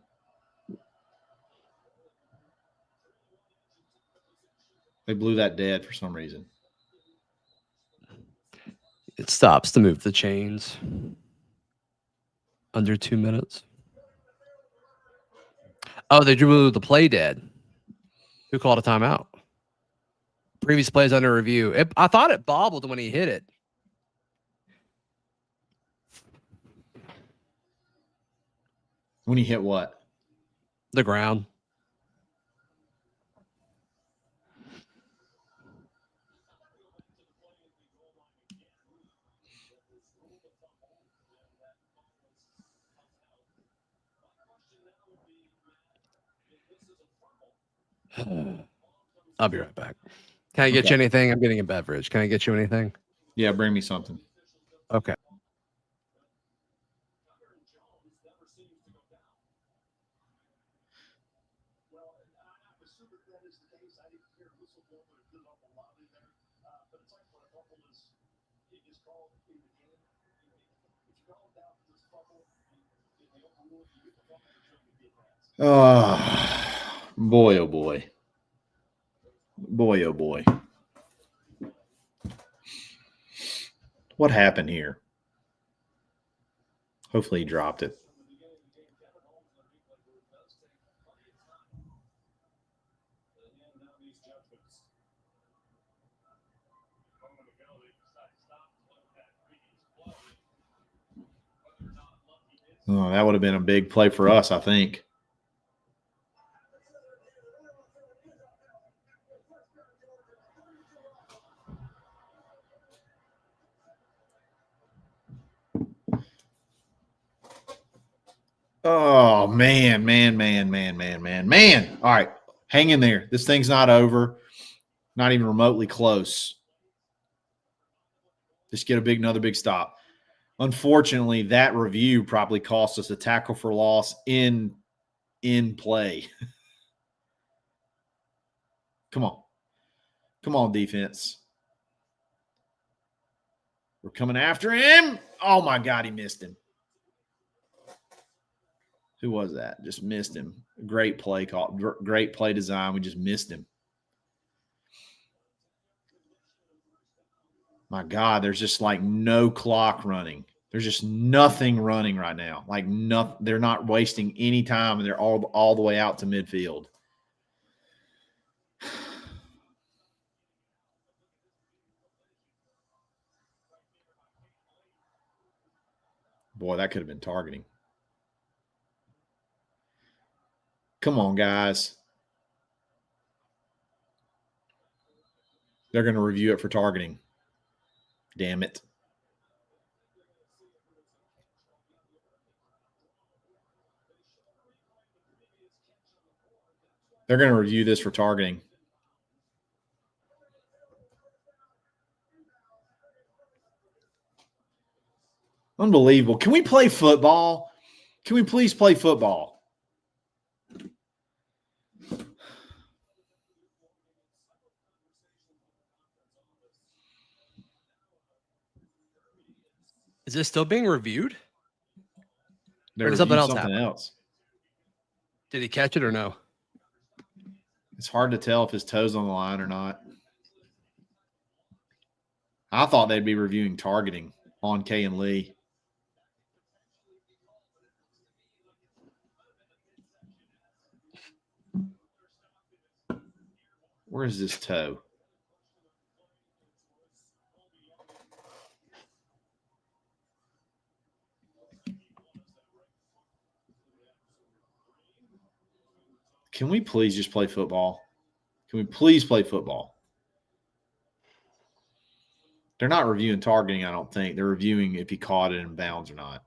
They blew that dead for some reason. It stops to move the chains. Under 2 minutes. Oh, they drew the play dead. Who called a timeout? Previous plays under review. I thought it bobbled when he hit it. When he hit what? The ground. I'll be right back. Can I get you anything? I'm getting a beverage. Can I get you anything? Yeah, bring me something. Okay. Oh, boy, oh, boy. Boy, oh, boy. What happened here? Hopefully he dropped it. Oh, that would have been a big play for us, I think. Oh, man. All right, hang in there. This thing's not over. Not even remotely close. Just get another big stop. Unfortunately, that review probably cost us a tackle for loss in play. Come on, defense. We're coming after him. Oh, my God, he missed him. Who was that? Just missed him. Great play call. Great play design. We just missed him. My God, there's just like no clock running. There's just nothing running right now. Like nothing. They're not wasting any time, and they're all the way out to midfield. Boy, that could have been targeting. Come on, guys. They're going to review it for targeting. Damn it. They're going to review this for targeting. Unbelievable. Can we play football? Can we please play football? Is this still being reviewed? Or did something else? Did he catch it or no? It's hard to tell if his toe's on the line or not. I thought they'd be reviewing targeting on K and Lee. Where is this toe? Can we please just play football? Can we please play football? They're not reviewing targeting, I don't think. They're reviewing if he caught it in bounds or not.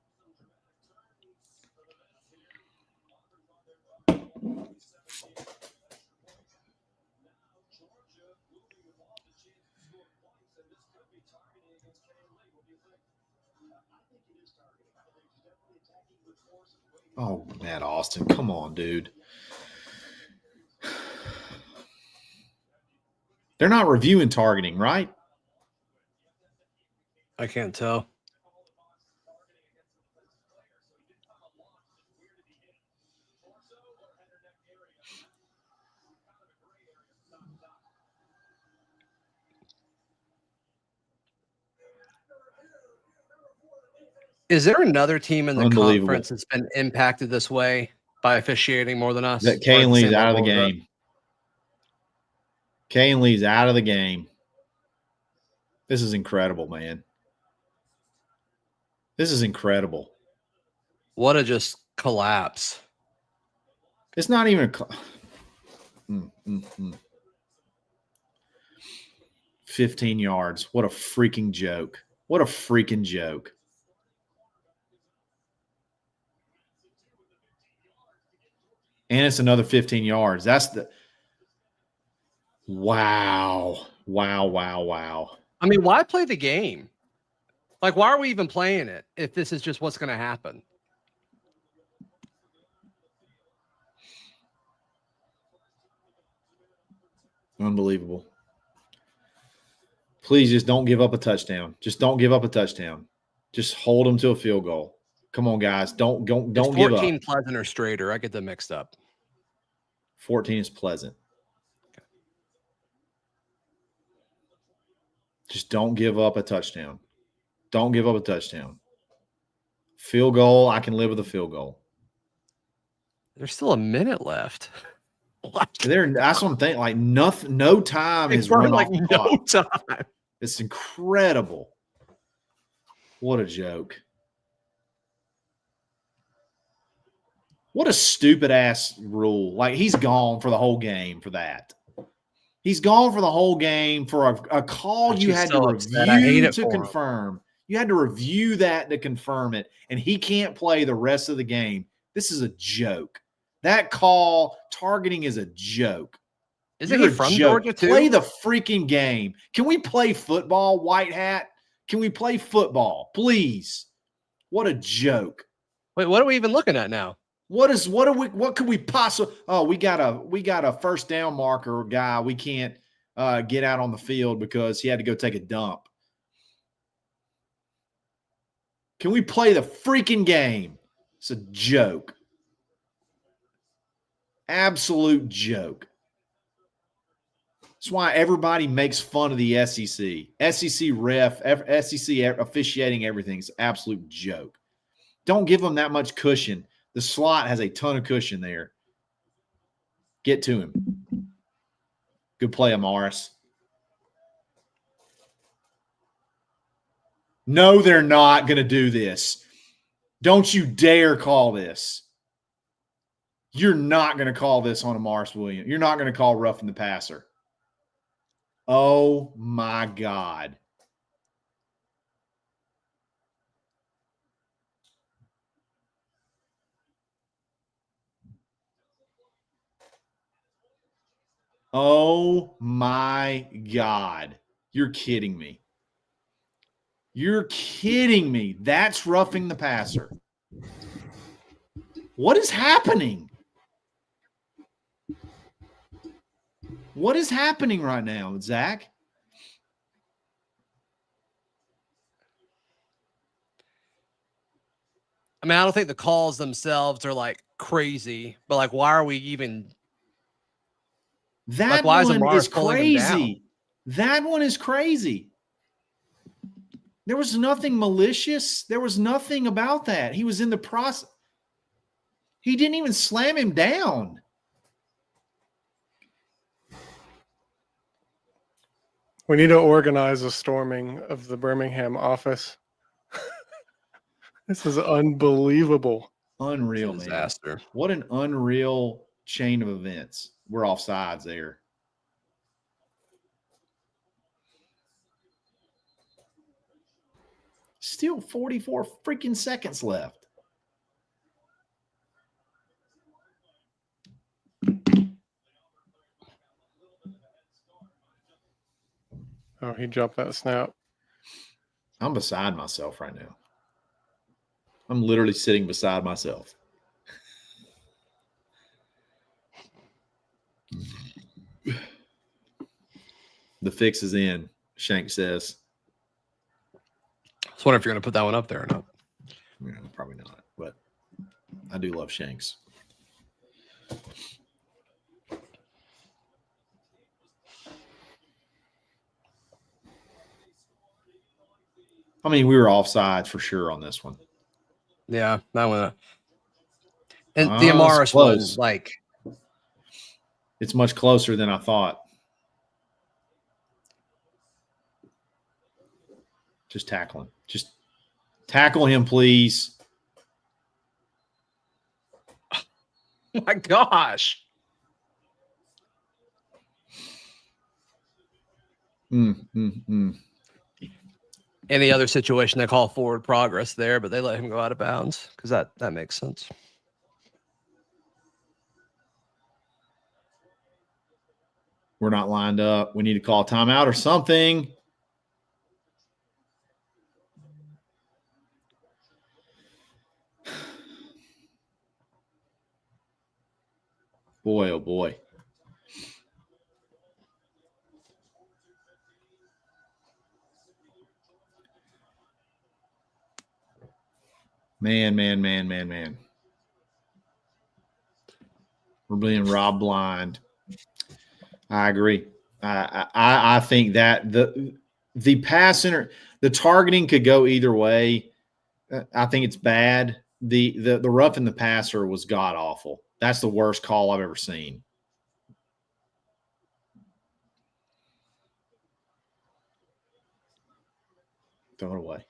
Oh, Matt Austin, come on, dude. They're not reviewing targeting, right? I can't tell. Is there another team in the Unbelievable. conference that's been impacted this way by officiating more than us? That Kane Lee's out of the game. Kane Lee's out of the game. This is incredible, man. This is incredible. What a just collapse. It's not even a 15 yards. What a freaking joke. What a freaking joke. And it's another 15 yards. That's the wow. I mean, why play the game? Like, why are we even playing it if this is just what's going to happen? Unbelievable. Please just don't give up a touchdown. Just don't give up a touchdown. Just hold them to a field goal. Come on, guys. Don't give up. 14 Pleasant or Strader. I get them mixed up. 14 is Pleasant. Okay. Just don't give up a touchdown. Don't give up a touchdown. Field goal, I can live with a field goal. There's still a minute left. That's what I'm thinking. Like nothing, no time has run off the clock. No time. It's incredible. What a joke. What a stupid ass rule. Like he's gone for the whole game for that. He's gone for the whole game for a call you had to review to confirm. You had to review that to confirm it, and he can't play the rest of the game. This is a joke. That call targeting is a joke. Isn't he from Georgia too? Play the freaking game. Can we play football, White Hat? Can we play football, please? What a joke. Wait, what are we even looking at now? What could we possibly? Oh, we got a first down marker guy. We can't get out on the field because he had to go take a dump. Can we play the freaking game? It's a joke. Absolute joke. That's why everybody makes fun of the SEC. SEC ref, SEC officiating, everything's absolute joke. Don't give them that much cushion. The slot has a ton of cushion there. Get to him. Good play, Amaris. No, they're not going to do this. Don't you dare call this. You're not going to call this on Amaris Williams. You're not going to call roughing the passer. Oh, my God. Oh, my God. You're kidding me. You're kidding me. That's roughing the passer. What is happening? What is happening right now, Zach? I mean, I don't think the calls themselves are like crazy, but like, why are we even? That like, one is crazy. That one is crazy. There was nothing malicious. There was nothing about that. He was in the process. He didn't even slam him down. We need to organize a storming of the Birmingham office. This is unbelievable. Unreal, man. Disaster. What an unreal chain of events. We're off sides there. Still 44 freaking seconds left. Oh, he dropped that snap. I'm beside myself right now. I'm literally sitting beside myself. The fix is in, Shank says. I was wondering if you're going to put that one up there or not. Yeah, probably not, but I do love Shanks. I mean, we were offsides for sure on this one. Yeah, that one. And the It's Amaris close. one, like, It's much closer than I thought. Just tackle him. Just tackle him, please. oh my gosh. Any other situation, they call forward progress there, but they let him go out of bounds because that makes sense. We're not lined up. We need to call a timeout or something. Boy, oh boy. Man. We're being robbed blind. I agree. I think that the pass center, the targeting could go either way. I think it's bad. The roughing the passer was god awful. That's the worst call I've ever seen. Throw it away.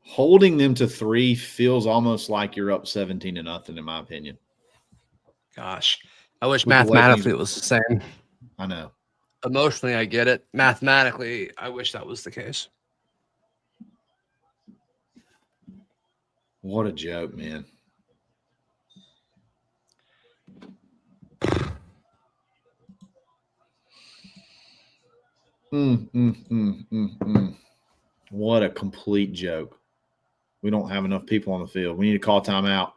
Holding them to 3 feels almost like you're up 17-0, in my opinion. Gosh, I wish With the way mathematically things- it was the same. I know. Emotionally, I get it. Mathematically, I wish that was the case. What a joke, man. What a complete joke. We don't have enough people on the field. We need to call timeout.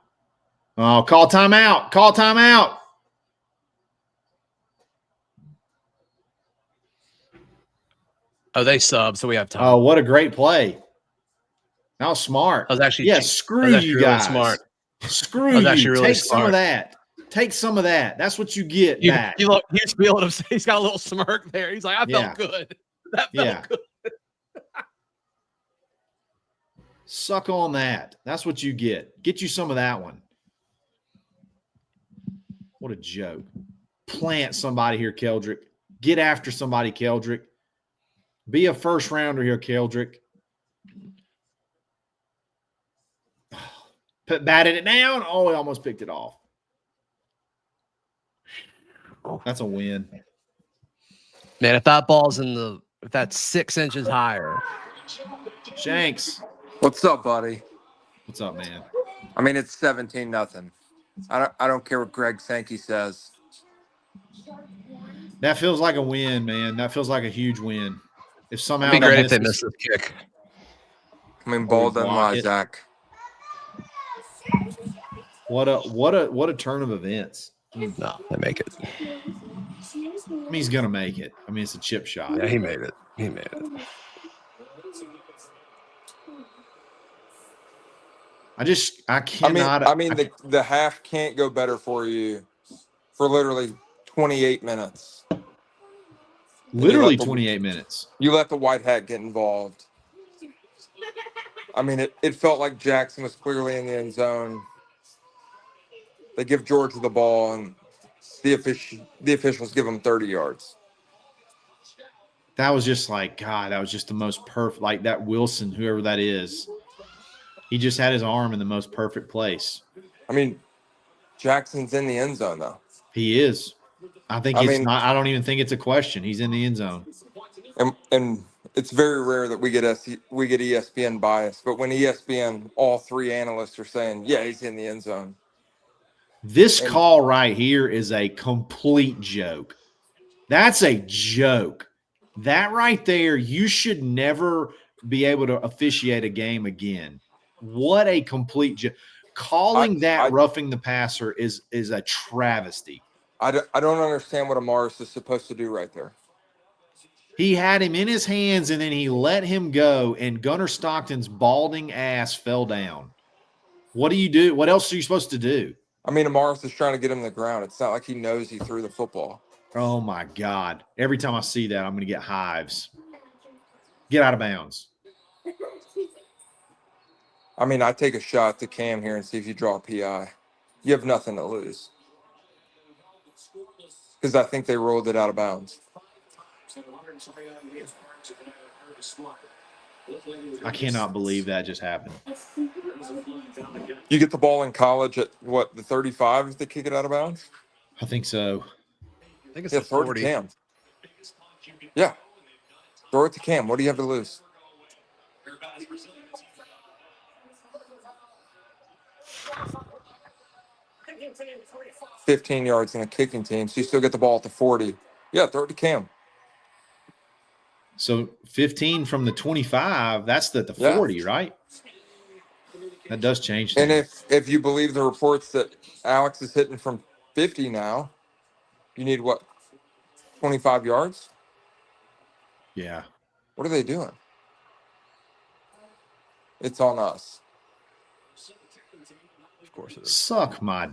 Oh, call timeout. Call timeout. Oh, they sub, so we have time. Oh, what a great play. That was smart. I was actually screw you really guys. smart. Screw was you. actually really Take some of smart. that. Take some of that. That's what you get back. You look, he's feeling him. He's got a little smirk there. He's like, I Yeah. felt good. That felt good. Suck on that. That's what you get. Get you some of that one. What a joke. Plant somebody here, Keldrick. Get after somebody, Keldrick. Be a first rounder here, Keldrick. Batted it down. Oh, he almost picked it off. That's a win. Man, if that ball's if that's 6 inches higher. Shanks. What's up, buddy? What's up, man? I mean, it's 17-0. I don't care what Greg Sankey says. That feels like a win, man. That feels like a huge win. If somehow It'd be great if they miss missed this kick. I mean, ball doesn't lie, Zach. What a turn of events. No, they make it. I mean, he's gonna make it. I mean, it's a chip shot. Yeah, he made it. He made it. I cannot. I mean, the half can't go better for you for literally 28 minutes. Literally 28 minutes. You let the white hat get involved. I mean, it felt like Jackson was clearly in the end zone. They give Georgia the ball, and the officials give him 30 yards. That was just like, God, that was just the most perfect. Like that Wilson, whoever that is, he just had his arm in the most perfect place. I mean, Jackson's in the end zone, though. He is. I think it's not. I don't even think it's a question. He's in the end zone. And it's very rare that we get ESPN bias, but when ESPN, all three analysts are saying, yeah, he's in the end zone. This call right here is a complete joke. That's a joke. That right there, you should never be able to officiate a game again. What a complete joke. Calling that roughing the passer is a travesty. I don't understand what Amaris is supposed to do right there. He had him in his hands, and then he let him go, and Gunnar Stockton's balding ass fell down. What do you do? What else are you supposed to do? I mean, Amaris is trying to get him to the ground. It's not like he knows he threw the football. Oh, my God. Every time I see that, I'm going to get hives. Get out of bounds. I mean, I take a shot to Cam here and see if you draw a PI. You have nothing to lose. Because I think they rolled it out of bounds. I cannot believe that just happened. You get the ball in college at, what, the 35 if they kick it out of bounds? I think so. I think it's Yeah, the throw it 40. to Cam. Yeah. Throw it to Cam. What do you have to lose? $15 yards in a kicking team, so you still get the ball at the 40. Yeah, throw it to Cam. So 15 from the 25, that's the 40, right? That does change things. And if you believe the reports that Alex is hitting from 50 now, you need what, 25 yards? Yeah. What are they doing? It's on us. Of course it is. Suck my.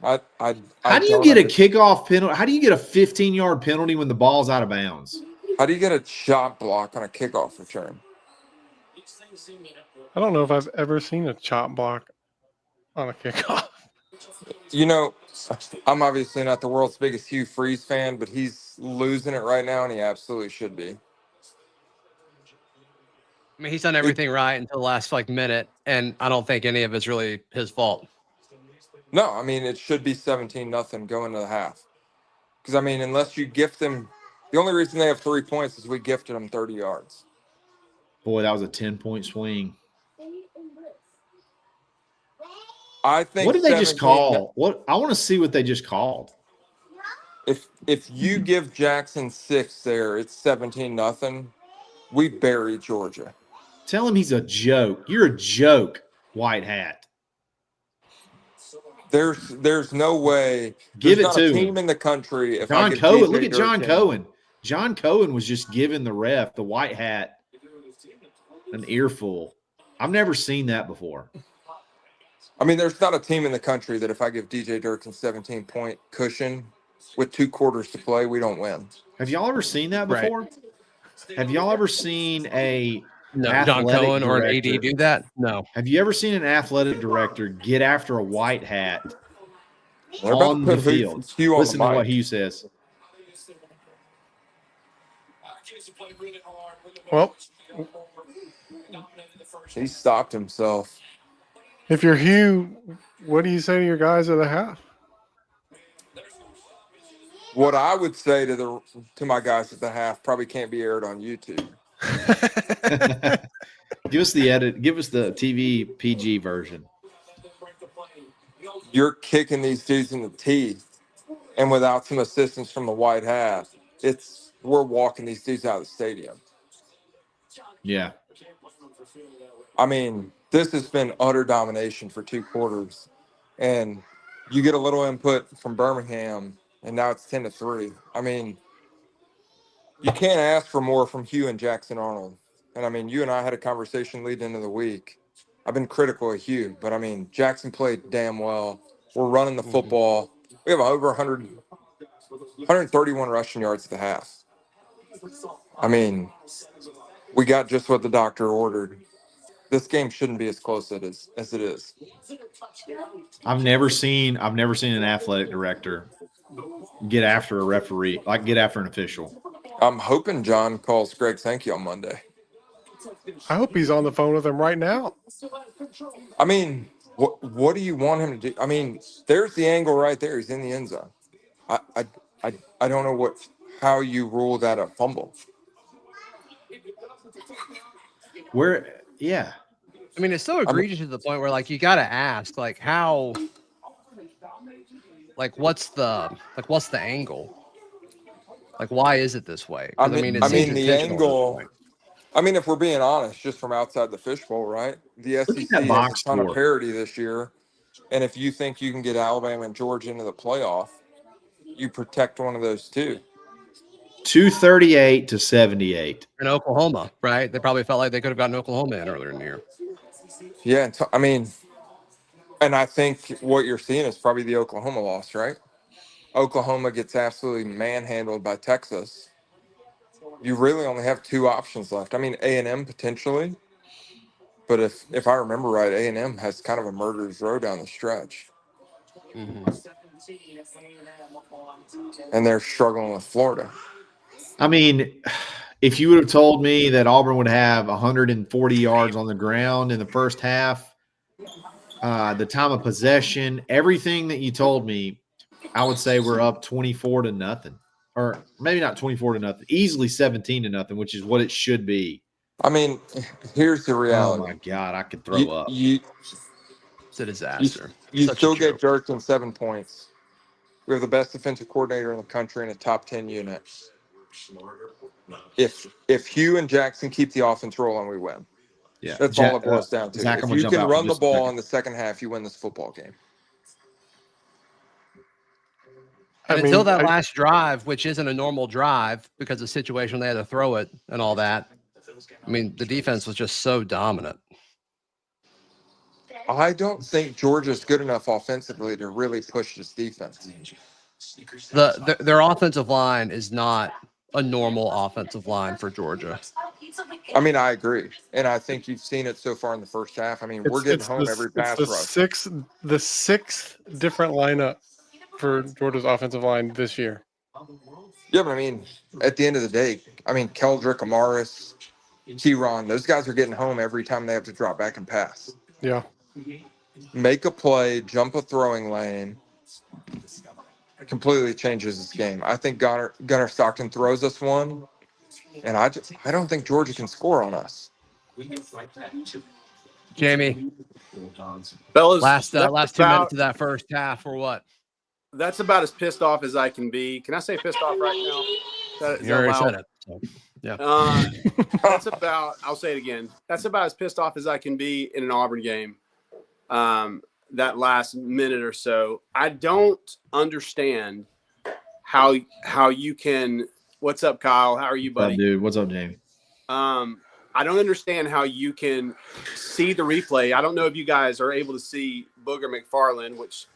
How do you get a kickoff penalty? How do you get a 15-yard penalty when the ball's out of bounds? How do you get a chop block on a kickoff return? I don't know if I've ever seen a chop block on a kickoff. You know, I'm obviously not the world's biggest Hugh Freeze fan, but he's losing it right now, and he absolutely should be. I mean, he's done everything right until the last minute, and I don't think any of it's really his fault. No, I mean, it should be 17-0 going to the half. Because, I mean, unless you gift them, the only reason they have 3 points is we gifted them 30 yards. Boy, that was a 10-point swing. I think. What did they just call? What I want to see what they just called. If you give Jackson 6 there, it's 17-0. We bury Georgia. Tell him he's a joke. You're a joke, white hat. There's no way. Give There's it not to a team him. in the country. If John I give Cohen. DJ Look at John Durkin- Cohen. John Cohen was just giving the ref, the white hat, an earful. I've never seen that before. I mean, there's not a team in the country that if I give DJ Durkin 17-point cushion with 2 quarters to play, we don't win. Have y'all ever seen that Right. before? Have y'all ever seen a John Cohen or an director? AD do that? No. Have you ever seen an athletic director get after a white hat They're about on to the put field? Hugh on Listen the to what mic. Hugh says. Well, He stopped himself. if you're Hugh, what do you say to your guys at the half? What I would say to my guys at the half probably can't be aired on YouTube. Give us the edit. Give us the TV PG version. You're kicking these dudes in the teeth, and without some assistance from the white hat, we're walking these dudes out of the stadium. Yeah. I mean, this has been utter domination for 2 quarters, and you get a little input from Birmingham, and now it's 10-3. I mean, you can't ask for more from Hugh and Jackson Arnold. And I mean, you and I had a conversation leading into the week. I've been critical of Hugh, but I mean, Jackson played damn well. We're running the football. We have over 131 rushing yards at the half. I mean, we got just what the doctor ordered. this game shouldn't be as close as it is. I've never seen an athletic director get after a referee, like get after an official. I'm hoping John calls Greg Sankey on Monday. I hope he's on the phone with him right now. I mean, what do you want him to do? I mean, there's the angle right there. He's in the end zone. I don't know how you rule that a fumble. Yeah. I mean, it's so egregious to the point where, like, you got to ask, like, how, like, what's the angle? Like, why is it this way? I 'Cause, mean, it seems the intentional at this angle. point. I mean, if we're being honest, just from outside the fishbowl, right? The at SEC that has box a ton score. of parity this year, and if you think you can get Alabama and Georgia into the playoff, you protect one of those two. 238 to 78. In Oklahoma, right? They probably felt like they could have gotten Oklahoma in earlier in the year. Yeah, I mean, and I think what you're seeing is probably the Oklahoma loss, right? Oklahoma gets absolutely manhandled by Texas. You really only have two options left. I mean, A&M potentially, but if I remember right, A&M has kind of a murderer's row down the stretch, and they're struggling with Florida. I mean, if you would have told me that Auburn would have 140 yards on the ground in the first half, the time of possession, everything that you told me, I would say we're up 24 to nothing, or maybe not 24 to nothing, easily 17 to nothing, which is what it should be. I mean, here's the reality. Oh my God, I could throw up. It's a disaster. You Such still a get joke. jerked in 7 points. We have the best defensive coordinator in the country and a top 10 unit. If Hugh and Jackson keep the offense rolling, we win. Yeah, That's all it boils down to. Zach, I'm If gonna you jump can out for run the just a ball second. in the second half, you win this football game. And until that last drive, which isn't a normal drive because of the situation they had to throw it and all that, I mean, the defense was just so dominant. I don't think Georgia's good enough offensively to really push this defense. Their offensive line is not a normal offensive line for Georgia. I mean, I agree, and I think you've seen it so far in the first half. I mean, we're getting home every pass rush. The sixth different lineup for Georgia's offensive line this year. Yeah, but I mean, at the end of the day, I mean, Keldrick, Amaris, Keyron, those guys are getting home every time they have to drop back and pass. Yeah. Make a play, jump a throwing lane. It completely changes this game. I think Gunnar Stockton throws us one, and I don't think Georgia can score on us. Jamie, Fellas, last 2 minutes of that first half or what? That's about as pissed off as I can be. Can I say pissed off right now? You already said it. So, yeah. I'll say it again. That's about as pissed off as I can be in an Auburn game. That last minute or so. I don't understand how you can. What's up, Kyle? How are you, buddy? What's up, dude? What's up, Jamie? I don't understand how you can see the replay. I don't know if you guys are able to see Booger McFarland, which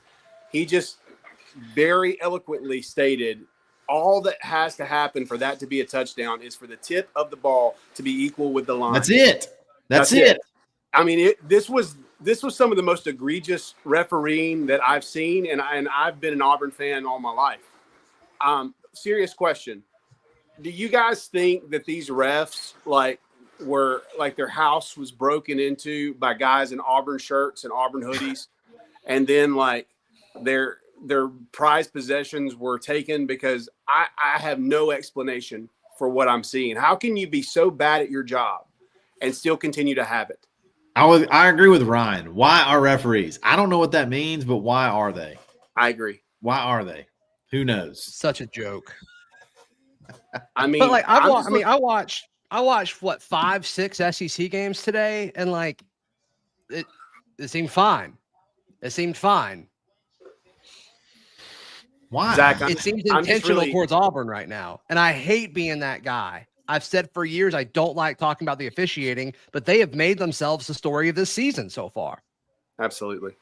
he just very eloquently stated all that has to happen for that to be a touchdown is for the tip of the ball to be equal with the line. That's it. That's it. I mean, this was some of the most egregious refereeing that I've seen, and I've been an Auburn fan all my life. Serious question. Do you guys think that these refs were their house was broken into by guys in Auburn shirts and Auburn hoodies, and then their prized possessions were taken? Because I have no explanation for what I'm seeing. How can you be so bad at your job and still continue to have it? I agree with Ryan. Why are referees? I don't know what that means, but why are they? I agree. Why are they? Who knows? Such a joke. I mean, but I watched what 5-6 SEC games today, and it seemed fine. It seemed fine. Why? Zach, it seems intentional towards Auburn right now, and I hate being that guy. I've said for years I don't like talking about the officiating, but they have made themselves the story of this season so far. Absolutely.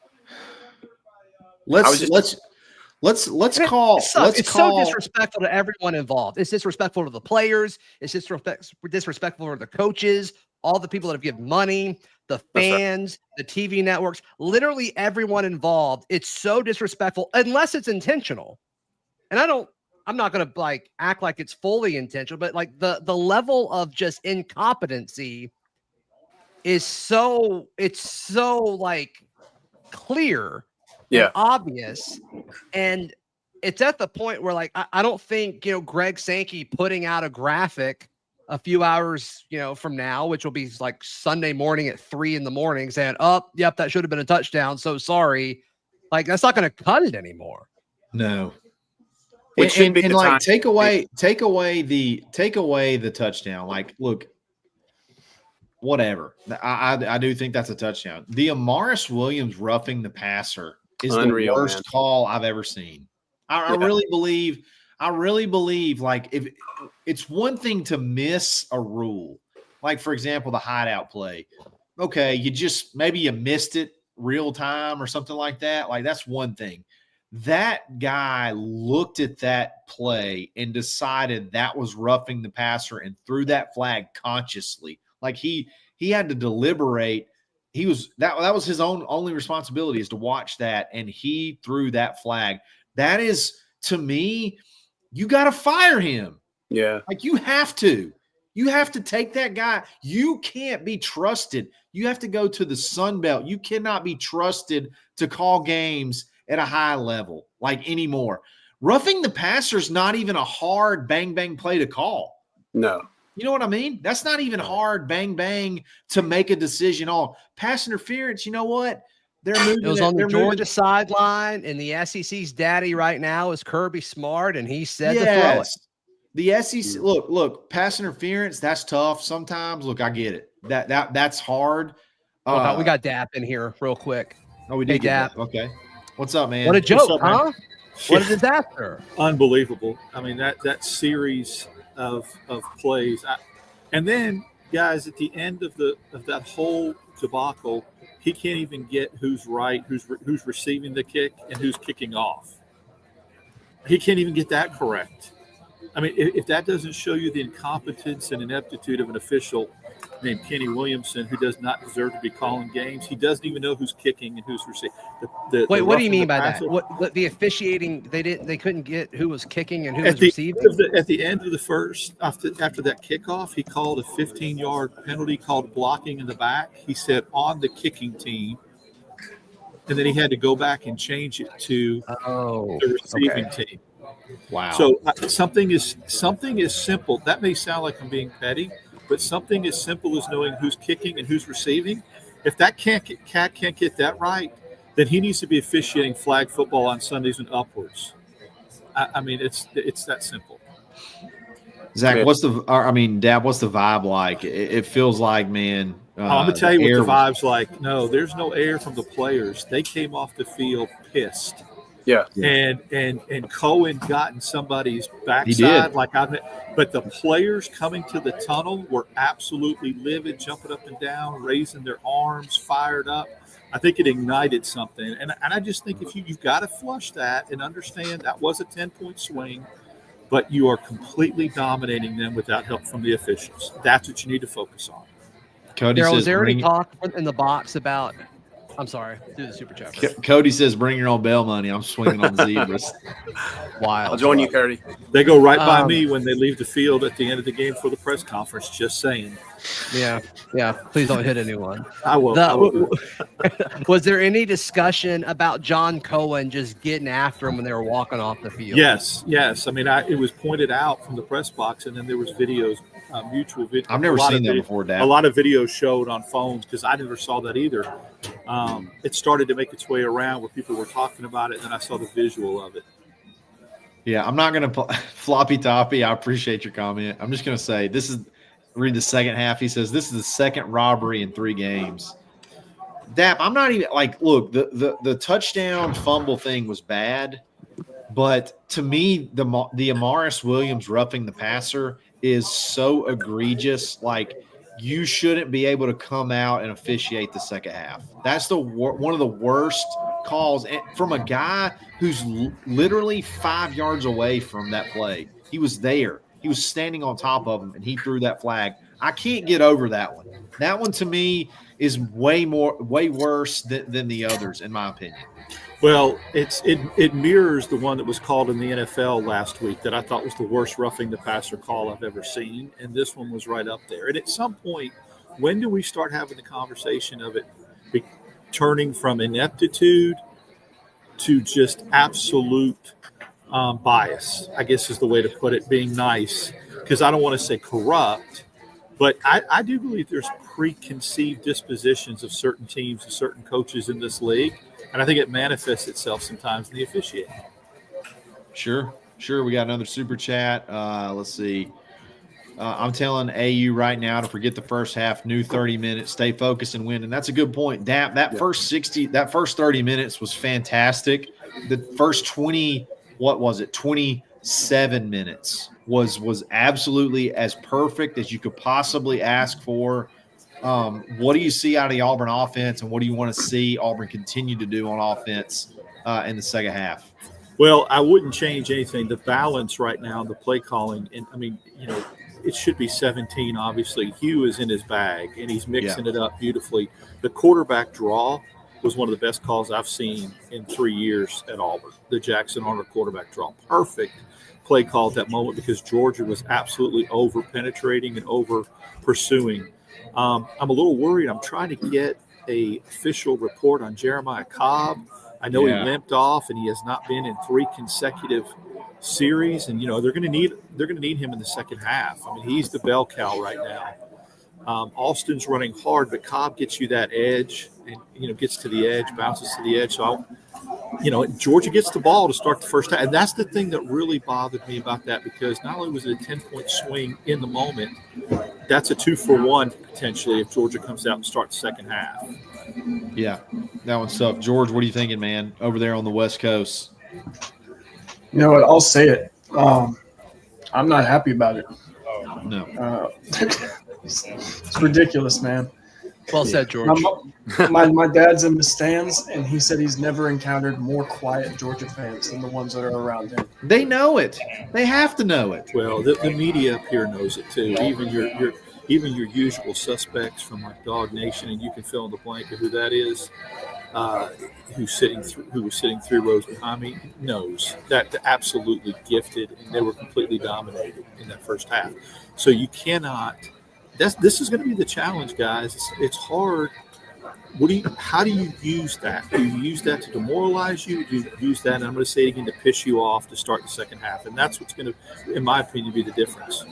Let's call. It's so disrespectful to everyone involved. It's disrespectful to the players. It's disrespectful to the coaches, all the people that have given money, the That's right. fans, the TV networks, literally everyone involved. It's so disrespectful unless it's intentional. And I'm not going to like act like it's fully intentional, but like the level of just incompetency is it's so like clear and obvious. And it's at the point where like, I don't think, Greg Sankey putting out a graphic a few hours, from now, which will be like Sunday morning at 3 a.m. saying, oh, yep, that should have been a touchdown. So sorry. Like, that's not going to cut it anymore. No. And like take away the touchdown. Like, look, whatever. I do think that's a touchdown. The Amaris Williams roughing the passer is Unreal, the worst man. call I've ever seen. I really believe like if it's one thing to miss a rule, like for example, the hideout play. Okay, maybe you missed it real time or something like that. Like that's one thing. That guy looked at that play and decided that was roughing the passer and threw that flag consciously. Like he had to deliberate. That was his only responsibility is to watch that, and he threw that flag. That is, to me, you got to fire him. Yeah. Like you have to. You have to take that guy. You can't be trusted. You have to go to the Sun Belt. You cannot be trusted to call games at a high level like anymore. Roughing the passer is not even a hard bang bang play to call. No. You know what I mean? That's not even hard bang bang to make a decision on. Pass interference, you know what? They're moving. It was on the Georgia sideline, and the SEC's daddy right now is Kirby Smart, and he said to throw it. The SEC, look, pass interference, that's tough sometimes. Look, I get it. That's hard. We got Dap in here real quick. Oh, we did get Dap. Okay. What's up, man? What a joke, up, huh? What a disaster. Unbelievable. I mean, that series of plays. And then, guys, at the end of that whole debacle, he can't even get who's right, who's receiving the kick, and who's kicking off. He can't even get that correct. I mean, if that doesn't show you the incompetence and ineptitude of an official named Kenny Williamson, who does not deserve to be calling games, he doesn't even know who's kicking and who's receiving. Wait, what do you mean by that? What the officiating? They couldn't get who was kicking and who was receiving. At the end of the first, after that kickoff, he called a 15-yard penalty called blocking in the back. He said on the kicking team, and then he had to go back and change it to the receiving team. Wow. So something is simple. That may sound like I'm being petty, but something as simple as knowing who's kicking and who's receiving. If that cat can't get that right, then he needs to be officiating flag football on Sundays and upwards. I mean, it's that simple. Zach, Dab, what's the vibe like? It feels like, man. I'm gonna tell you what the vibe's like. No, there's no air from the players. They came off the field pissed. Yeah. And Cohen got in somebody's backside but the players coming to the tunnel were absolutely livid, jumping up and down, raising their arms, fired up. I think it ignited something. And I just think if you've got to flush that and understand that was a 10-point swing, but you are completely dominating them without help from the officials. That's what you need to focus on. Cody says, was there any talk in the box about – I'm sorry. Do the super chat. Cody says, bring your own bail money. I'm swinging on zebras. Wild. I'll join you, Cody. They go right by me when they leave the field at the end of the game for the press conference. Just saying. Yeah. Please don't hit anyone. I will. Was there any discussion about John Cohen just getting after him when they were walking off the field? Yes. I mean, it was pointed out from the press box, and then there was videos, mutual video. I've never seen that before, Dad. A lot of videos showed on phones because I never saw that either. It started to make its way around where people were talking about it, and then I saw the visual of it. Yeah, I'm not going to floppy toppy. I appreciate your comment. I'm just going to say read the second half. He says this is the second robbery in 3 games. Dap, I'm not even look, the touchdown fumble thing was bad, but to me, the Amaris Williams roughing the passer is so egregious. Like, you shouldn't be able to come out and officiate the second half. That's one of the worst calls from a guy who's literally 5 yards away from that play. He was there. He was standing on top of him, and he threw that flag I can't get over that one. That one to me is way worse than the others, in my opinion. Well, it mirrors the one that was called in the NFL last week that I thought was the worst roughing the passer call I've ever seen, and this one was right up there. And at some point, when do we start having the conversation of it turning from ineptitude to just absolute bias, I guess is the way to put it, being nice, because I don't want to say corrupt, but I do believe there's preconceived dispositions of certain teams and certain coaches in this league, and I think it manifests itself sometimes in the officiating. Sure. We got another super chat. Let's see. I'm telling AU right now to forget the first half, new 30 minutes, stay focused and win. And that's a good point. That first 30 minutes was fantastic. The first 27 minutes was absolutely as perfect as you could possibly ask for. What do you see out of the Auburn offense, and what do you want to see Auburn continue to do on offense in the second half? Well, I wouldn't change anything. The balance right now, the play calling, and I mean, it should be 17, obviously. Hugh is in his bag, and he's mixing it up beautifully. The quarterback draw was one of the best calls I've seen in 3 years at Auburn. The Jackson Arnold quarterback draw. Perfect play call at that moment because Georgia was absolutely over-penetrating and over-pursuing. I'm a little worried. I'm trying to get a official report on Jeremiah Cobb. I know he limped off, and he has not been in 3 consecutive series, and they're going to need him in the second half. I mean, he's the bell cow right now. Austin's running hard, but Cobb gets you that edge, and gets to the edge, bounces to the edge. So, Georgia gets the ball to start the first half, and that's the thing that really bothered me about that, because not only was it a 10-point swing in the moment, that's a 2-for-1 potentially if Georgia comes out and starts the second half. Yeah, that one's tough. George, what are you thinking, man, over there on the West Coast? You know what? I'll say it. I'm not happy about it. No. It's ridiculous, man. Well said, George. My dad's in the stands, and he said he's never encountered more quiet Georgia fans than the ones that are around him. They know it. They have to know it. Well, the media up here knows it too. Even your usual suspects from like Dog Nation, and you can fill in the blank of who that is. Who was sitting 3 rows behind me knows that they're absolutely gifted, and they were completely dominated in that first half. So you cannot. This is going to be the challenge, guys. It's hard. How do you use that? Do you use that to demoralize you? Do you use that, and I'm going to say it again, to piss you off to start the second half? And that's what's going to, in my opinion, be the difference.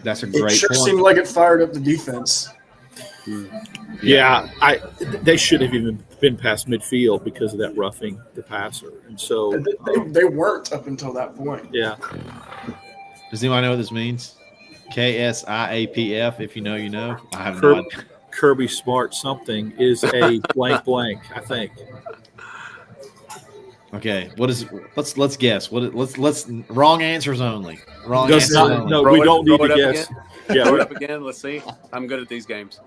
That's a great point. It sure seemed like it fired up the defense. Yeah, they should have even been past midfield because of that roughing the passer, and so they weren't up until that point. Yeah. Does anyone know what this means? KSIAPF. If you know, you know. I have no idea. Kirby Smart something is a blank blank. I think. Okay, what is? Let's guess. Let's wrong answers only. Wrong answers only. No, we don't need to guess. Yeah, throw it up again. Let's see. I'm good at these games.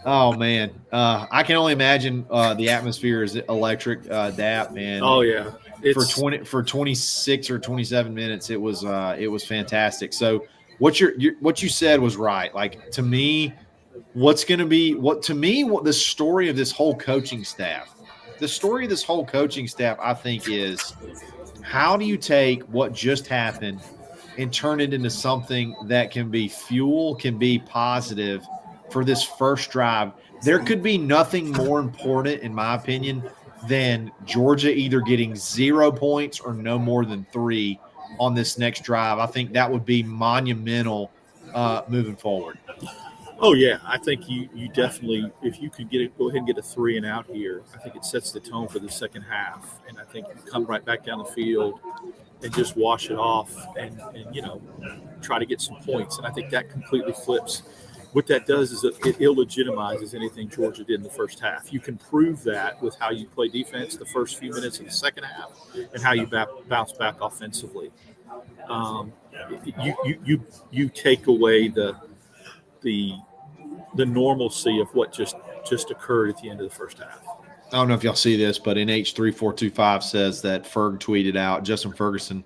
Oh man, I can only imagine the atmosphere is electric. DAP, man. Oh yeah, for 26 or 27 minutes, it was fantastic. So what you said was right. Like, to me, what the story of this whole coaching staff. The story of this whole coaching staff, I think, is how do you take what just happened and turn it into something that can be fuel, can be positive for this first drive. There could be nothing more important, in my opinion, than Georgia either getting 0 points or no more than 3 on this next drive. I think that would be monumental moving forward. Oh yeah, I think you definitely, if you could go ahead and get a 3 and out here, I think it sets the tone for the second half, and I think you come right back down the field and just wash it off and try to get some points. And I think that completely flips. What that does is it illegitimizes anything Georgia did in the first half. You can prove that with how you play defense the first few minutes of the second half and how you bounce back offensively. You take away the normalcy of what just occurred at the end of the first half. I don't know if y'all see this, but NH3425 says that Ferg tweeted out, Justin Ferguson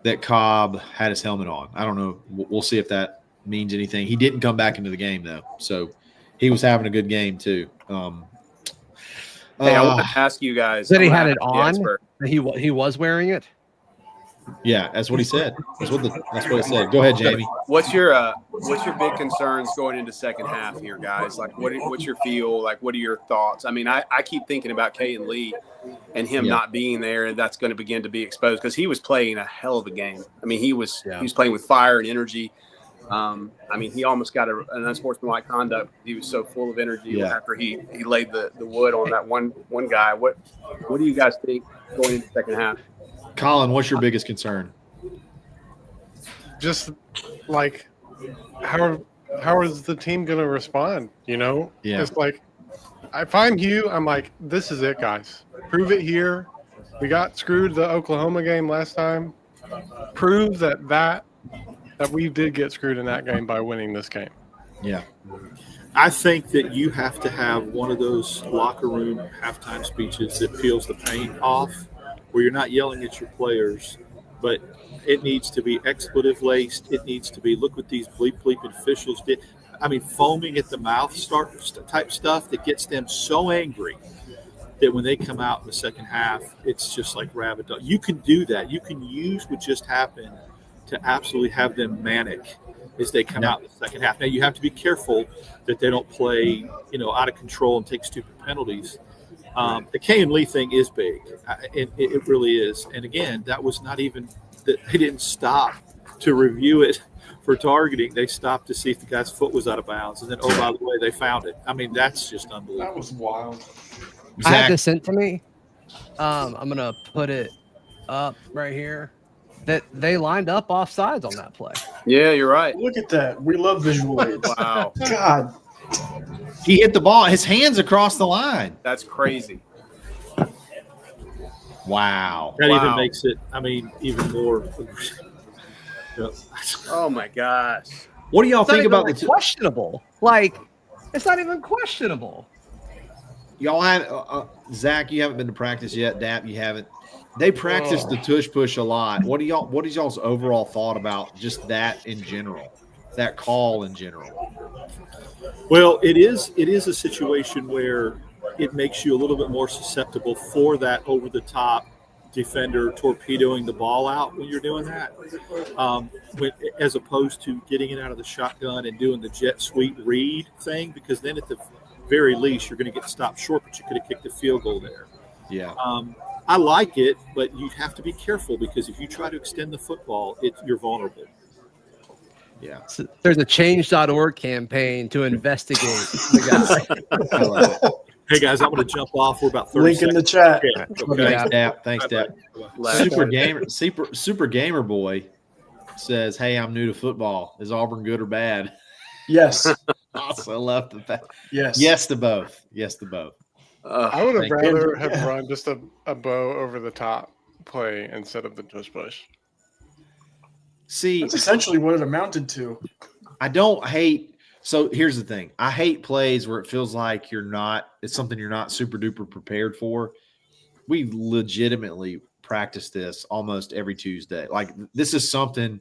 that Cobb had his helmet on. I don't know. We'll see if that means anything. He didn't come back into the game though, so he was having a good game too. Hey, I want to ask you guys. That he I'm had gonna it ask the on. expert. He was wearing it. Yeah, that's what he said. That's what it said. Go ahead, Jamie. What's your big concerns going into second half here, guys? Like, what's your feel? Like, what are your thoughts? I mean, I keep thinking about Kay and Lee and him not being there, and that's going to begin to be exposed because he was playing a hell of a game. I mean, he was playing with fire and energy. I mean, he almost got an unsportsmanlike conduct. He was so full of energy after he laid the wood on that one guy. What do you guys think going into the second half? Colin, what's your biggest concern? Just like how is the team going to respond? You know, it's like if I'm Hugh, I'm like, this is it, guys. Prove it here. We got screwed the Oklahoma game last time. Prove that we did get screwed in that game by winning this game. Yeah. I think that you have to have one of those locker room halftime speeches that peels the paint off, where you're not yelling at your players, but it needs to be expletive laced. It needs to be, look what these bleep officials did. I mean, foaming at the mouth type stuff that gets them so angry that when they come out in the second half, it's just like rabid dog. You can do that. You can use what just happened to absolutely have them manic as they come out in the second half. Now, you have to be careful that they don't play, out of control and take stupid penalties. The Kay and Lee thing is big. It really is. And again, that was not even that they didn't stop to review it for targeting. They stopped to see if the guy's foot was out of bounds. And then, oh, by the way, they found it. I mean, that's just unbelievable. That was wild. I had this sent to me. I'm going to put it up right here. That they lined up offsides on that play. Yeah, you're right. Look at that. We love visual aids. Wow. God. He hit the ball. His hands across the line. That's crazy. Wow. That even makes it, even more. Oh, my gosh. What do y'all think about the questionable? Like, it's not even questionable. Y'all have Zach, you haven't been to practice yet. Dap, you haven't. They practice the tush push a lot. What is y'all's overall thought about just that in general? That call in general? Well, it is a situation where it makes you a little bit more susceptible for that over the top defender torpedoing the ball out when you're doing that, as opposed to getting it out of the shotgun and doing the jet sweep read thing, because then at the very least you're going to get stopped short, but you could have kicked a field goal there. Yeah. I like it, but you have to be careful because if you try to extend the football, you're vulnerable. Yeah. So there's a change.org campaign to investigate the guy. I love it. Hey, guys, I'm going to jump off. We're about 30 Link in the chat. Okay. Thanks, Dap. Bye-bye. Super Gamer Boy says, "Hey, I'm new to football. Is Auburn good or bad?" Yes. Also love the fact. Yes. Yes to both. Yes to both. I would have Thank rather have run just a bow over the top play instead of the tush push. See, that's essentially what it amounted to. I don't hate. So here's the thing. I hate plays where it feels like it's something you're not super duper prepared for. We legitimately practice this almost every Tuesday. Like, this is something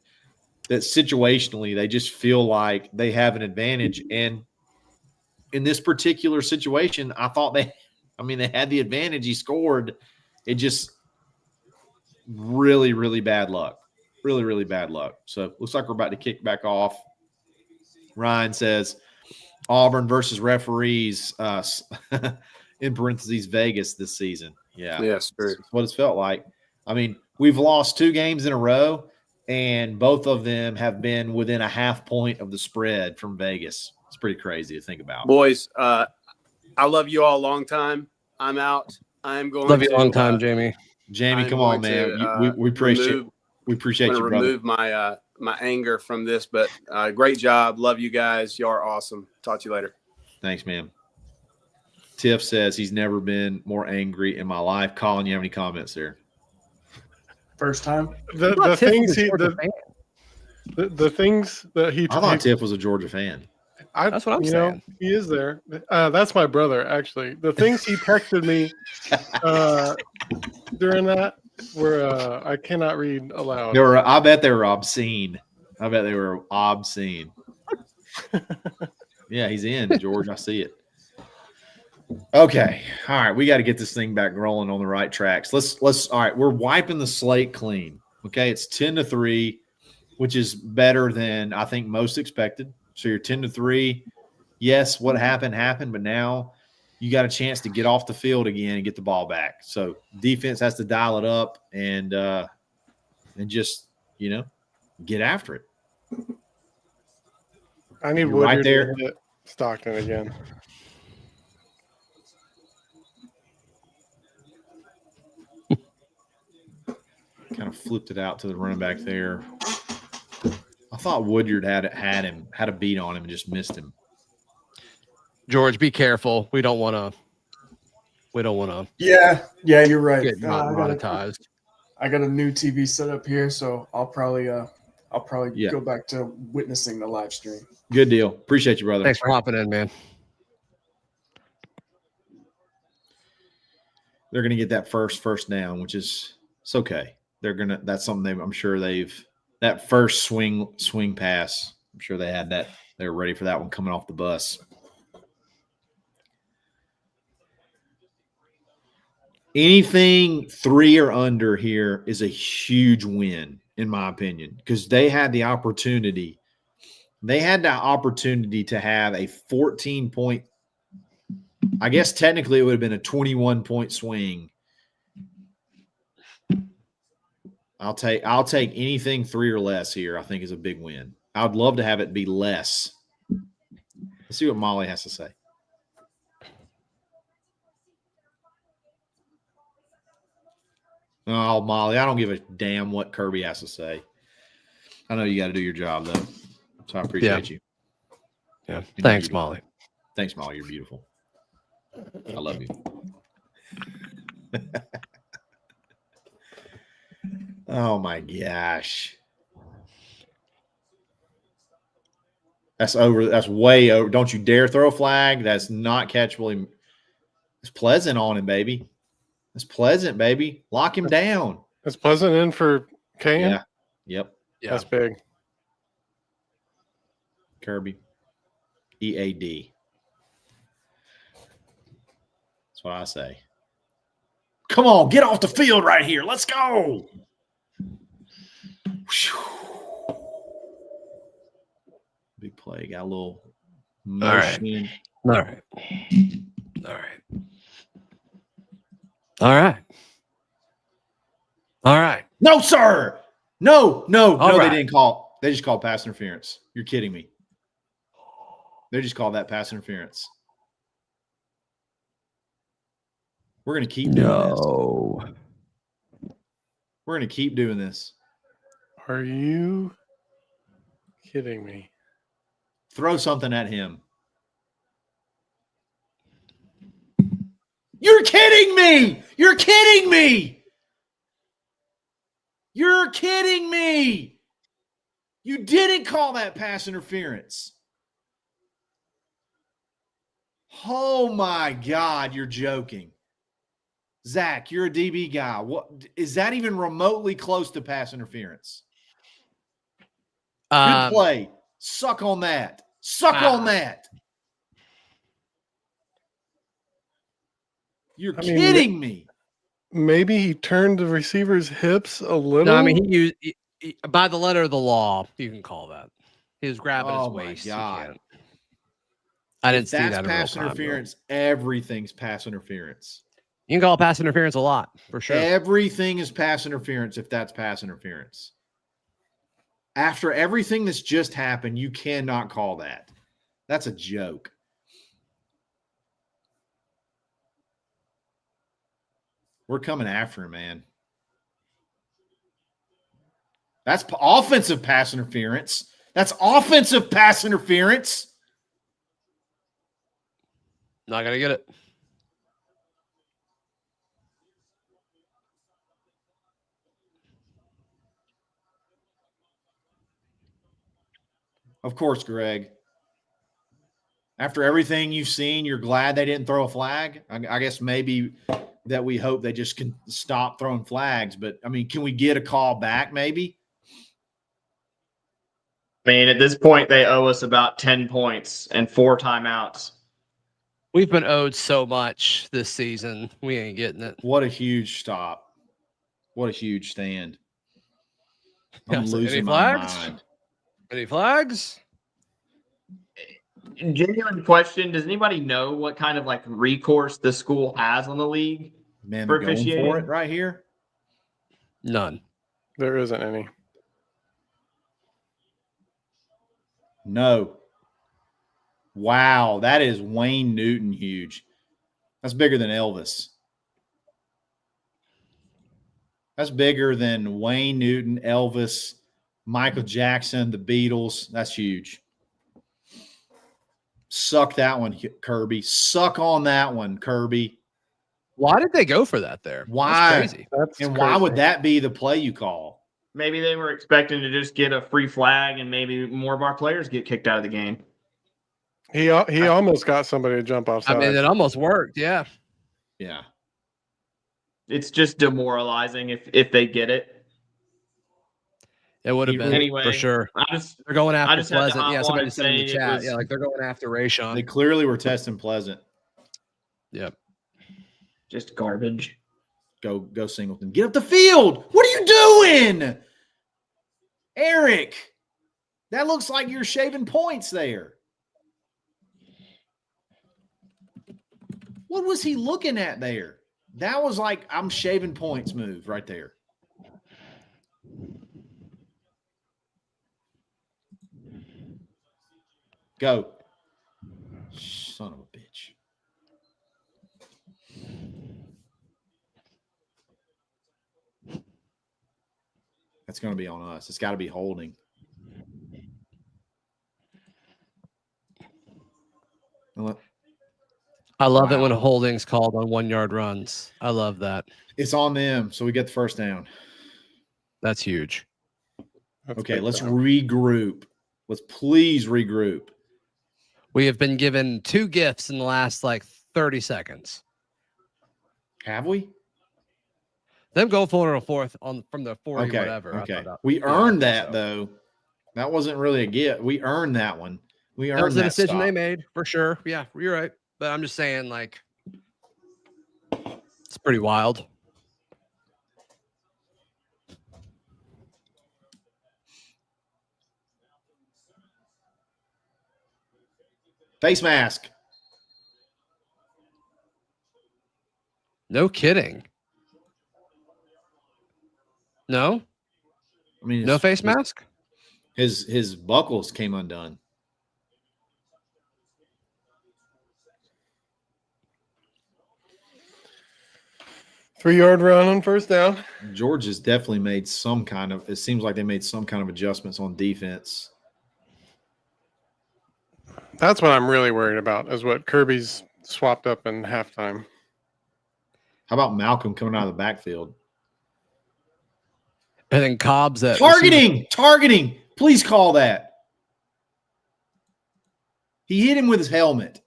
that situationally they just feel like they have an advantage. And in this particular situation, I thought they had the advantage. He scored. It just really, really bad luck. Really, really bad luck. So looks like we're about to kick back off. Ryan says Auburn versus referees, in parentheses, Vegas this season. Yeah. Yes, true. That's what it's felt like. I mean, we've lost 2 games in a row, and both of them have been within a half point of the spread from Vegas. It's pretty crazy to think about. Boys, I love you all a long time. I'm out. I'm going love you to a long time, Jamie. Jamie, come on, man. We appreciate we appreciate you, brother. Remove my anger from this, but great job. Love you guys. You are awesome. Talk to you later. Thanks, man. Tiff says he's never been more angry in my life. Colin, you have any comments there? First time. The things that he. I thought Tiff was a Georgia fan. That's what I'm saying. He is there. That's my brother, actually. The things he texted me during that, I cannot read aloud. I bet they were obscene. I bet they were obscene. Yeah, he's in, George. I see it. Okay. All right. We got to get this thing back rolling on the right tracks. Let's all right. We're wiping the slate clean. Okay. It's 10-3, which is better than I think most expected. So you're 10-3. Yes, what happened, but now you got a chance to get off the field again and get the ball back. So defense has to dial it up and just, get after it. I need You're Woodyard right there. to hit Stockton again. Kind of flipped it out to the running back there. I thought Woodyard had a beat on him and just missed him. George, be careful. We don't want to. Yeah, you're right. Get monetized. I got a new TV set up here, so I'll probably go back to witnessing the live stream. Good deal. Appreciate you, brother. Thanks for hopping in, man. They're going to get that first down, which is it's okay. That's something I'm sure that first swing pass. I'm sure they had that. They were ready for that one coming off the bus. Anything 3 or under here is a huge win, in my opinion, because they had the opportunity. They had the opportunity to have a 14-point. I guess technically it would have been a 21-point swing. I'll take anything 3 or less here. I think is a big win. I would love to have it be less. Let's see what Molly has to say. Oh, Molly, I don't give a damn what Kirby has to say. I know you got to do your job, though. So I appreciate you. Yeah. Thanks, Molly. Thanks, Molly. You're beautiful. I love you. Oh, my gosh. That's over. That's way over. Don't you dare throw a flag. That's not catchable. It's Pleasant on him, baby. It's Pleasant, baby. Lock him down. Is Pleasant in for Kane? Yeah. Yep. Yeah. That's big. Kirby. EAD. That's what I say. Come on, get off the field right here. Let's go. Big play. Got a little motion. All right. No, sir. No, All right. they didn't call. They just called pass interference. You're kidding me. They just called that pass interference. We're going to keep doing this. We're going to keep doing this. Are you kidding me? Throw something at him. You're kidding me. You're kidding me. You're kidding me. You didn't call that pass interference. Oh, my God. You're joking. Zach, you're a DB guy. What is that even remotely close to pass interference? Good play. Suck on that. Suck on that. You're kidding me. Maybe he turned the receiver's hips a little. No, I mean, he by the letter of the law, you can call that. He was grabbing his waist. My God. I didn't see that. That's pass interference. Everything's pass interference. You can call it pass interference a lot, for sure. Everything is pass interference if that's pass interference. After everything that's just happened, you cannot call that. That's a joke. We're coming after him, man. That's offensive pass interference. That's offensive pass interference. Not going to get it. Of course, Greg. After everything you've seen, you're glad they didn't throw a flag? I guess maybe that we hope they just can stop throwing flags. But, I mean, can we get a call back maybe? I mean, at this point, they owe us about 10 points and 4 timeouts. We've been owed so much this season. We ain't getting it. What a huge stop. What a huge stand. I'm Yeah, so losing any my flags? mind. Any flags? Genuine question. Does anybody know what kind of like recourse the school has on the league? Man, For they're going for officiating? it right here. None. There isn't any. No. Wow, that is Wayne Newton huge. That's bigger than Elvis. That's bigger than Wayne Newton, Elvis, Michael Jackson, the Beatles. That's huge. Suck that one, Kirby. Suck on that one, Kirby. Why did they go for that there? Why? That's crazy. And why would that be the play you call? Maybe they were expecting to just get a free flag and maybe more of our players get kicked out of the game. He almost got somebody to jump off I mean, sides. it almost worked. Yeah. Yeah. It's just demoralizing if they get it. It would have been Anyway, for sure. They're going I after just had to Pleasant. hop Yeah, on somebody and said in the say it chat. was- Yeah, like they're going after Rayshon. They clearly were testing Pleasant. Yep. Just garbage. Go Singleton. Get up the field. What are you doing? Eric, that looks like you're shaving points there. What was he looking at there? That was like I'm shaving points move right there. Go. Son of a bitch. That's going to be on us. It's got to be holding. I love it when a holding's called on 1 yard runs. I love that. It's on them, so we get the first down. That's huge. Okay, let's regroup. Let's please regroup. We have been given 2 gifts in the last like 30 seconds. Have we? Them go for a fourth from the 40, Okay, whatever. okay. We earned that, though. That wasn't really a gift. We earned that one. We earned that was the decision stop. they made, for sure. Yeah, you're right. But I'm just saying, like, it's pretty wild. Face mask. No kidding. No? I mean, no face mask? His buckles came undone. Three-yard run on first down. George has definitely made some kind of – it seems like they made some kind of adjustments on defense. That's what I'm really worried about is what Kirby's swapped up in halftime. How about Malcolm coming out of the backfield? And then Cobb's at Targeting. Please call that. He hit him with his helmet.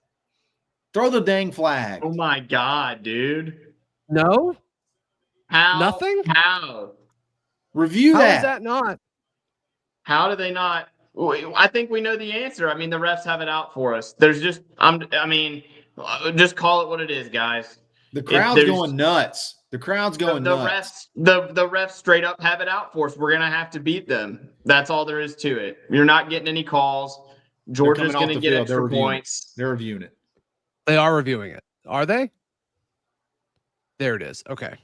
Throw the dang flag. Oh, my God, dude. No? How? Nothing? How? Review How that. is that not? How do they not? I think we know the answer. I mean, the refs have it out for us. There's just, just call it what it is, guys. The crowd's going nuts. The crowd's going nuts. The refs straight up have it out for us. We're gonna have to beat them. That's all there is to it. You're not getting any calls. Georgia's gonna get extra points. They're reviewing it. They are reviewing it. Are they? There it is. Okay.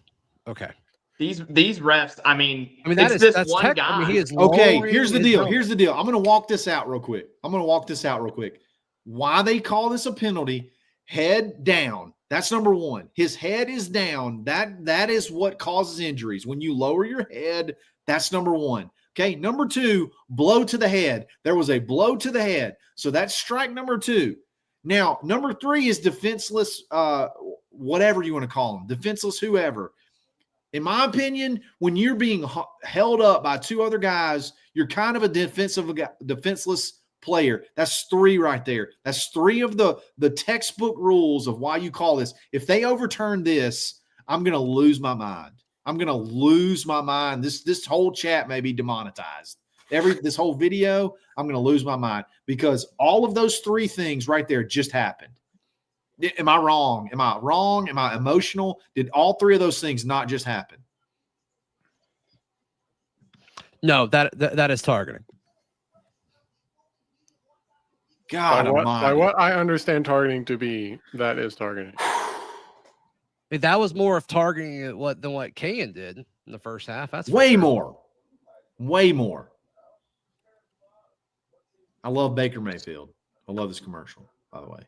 These refs, I mean that's this one guy. I mean, he is okay, here's the deal. Here's the deal. I'm going to walk this out real quick. Why they call this a penalty, head down. That's number one. His head is down. That is what causes injuries. When you lower your head, that's number one. Okay, number two, blow to the head. There was a blow to the head. So that's strike number 2. Now, number 3 is defenseless, whatever you want to call them, defenseless whoever. In my opinion, when you're being held up by 2 other guys, you're kind of a defenseless player. That's 3 right there. That's 3 of the textbook rules of why you call this. If they overturn this, I'm going to lose my mind. I'm going to lose my mind. This whole chat may be demonetized. This whole video, I'm going to lose my mind because all of those three things right there just happened. Am I wrong? Am I wrong? Am I emotional? Did all three of those things not just happen? No, that is targeting. God by what I understand targeting to be, that is targeting. I mean, that was more of targeting than what Kayan did in the first half. That's way more. Way more. I love Baker Mayfield. I love this commercial, by the way.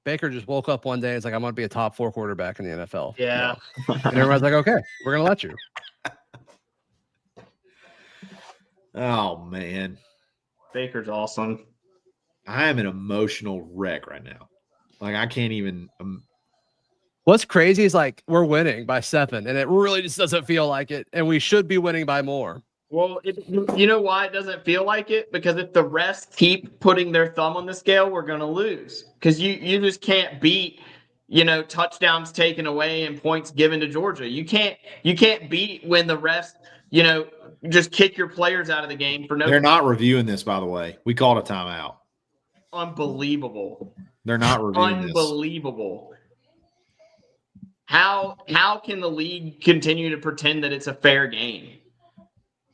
Baker just woke up one day and it's like, I'm going to be a top 4 quarterback in the NFL. Yeah. No. And everyone's like, okay, we're going to let you. Oh, man. Baker's awesome. I am an emotional wreck right now. Like, I can't even. What's crazy is like we're winning by 7, and it really just doesn't feel like it. And we should be winning by more. Well, you know why it doesn't feel like it? Because if the refs keep putting their thumb on the scale, we're going to lose. Because you just can't beat, touchdowns taken away and points given to Georgia. You can't beat when the refs, just kick your players out of the game for no. They're not reviewing this, by the way. We called a timeout. Unbelievable. They're not reviewing this. Unbelievable. How can the league continue to pretend that it's a fair game?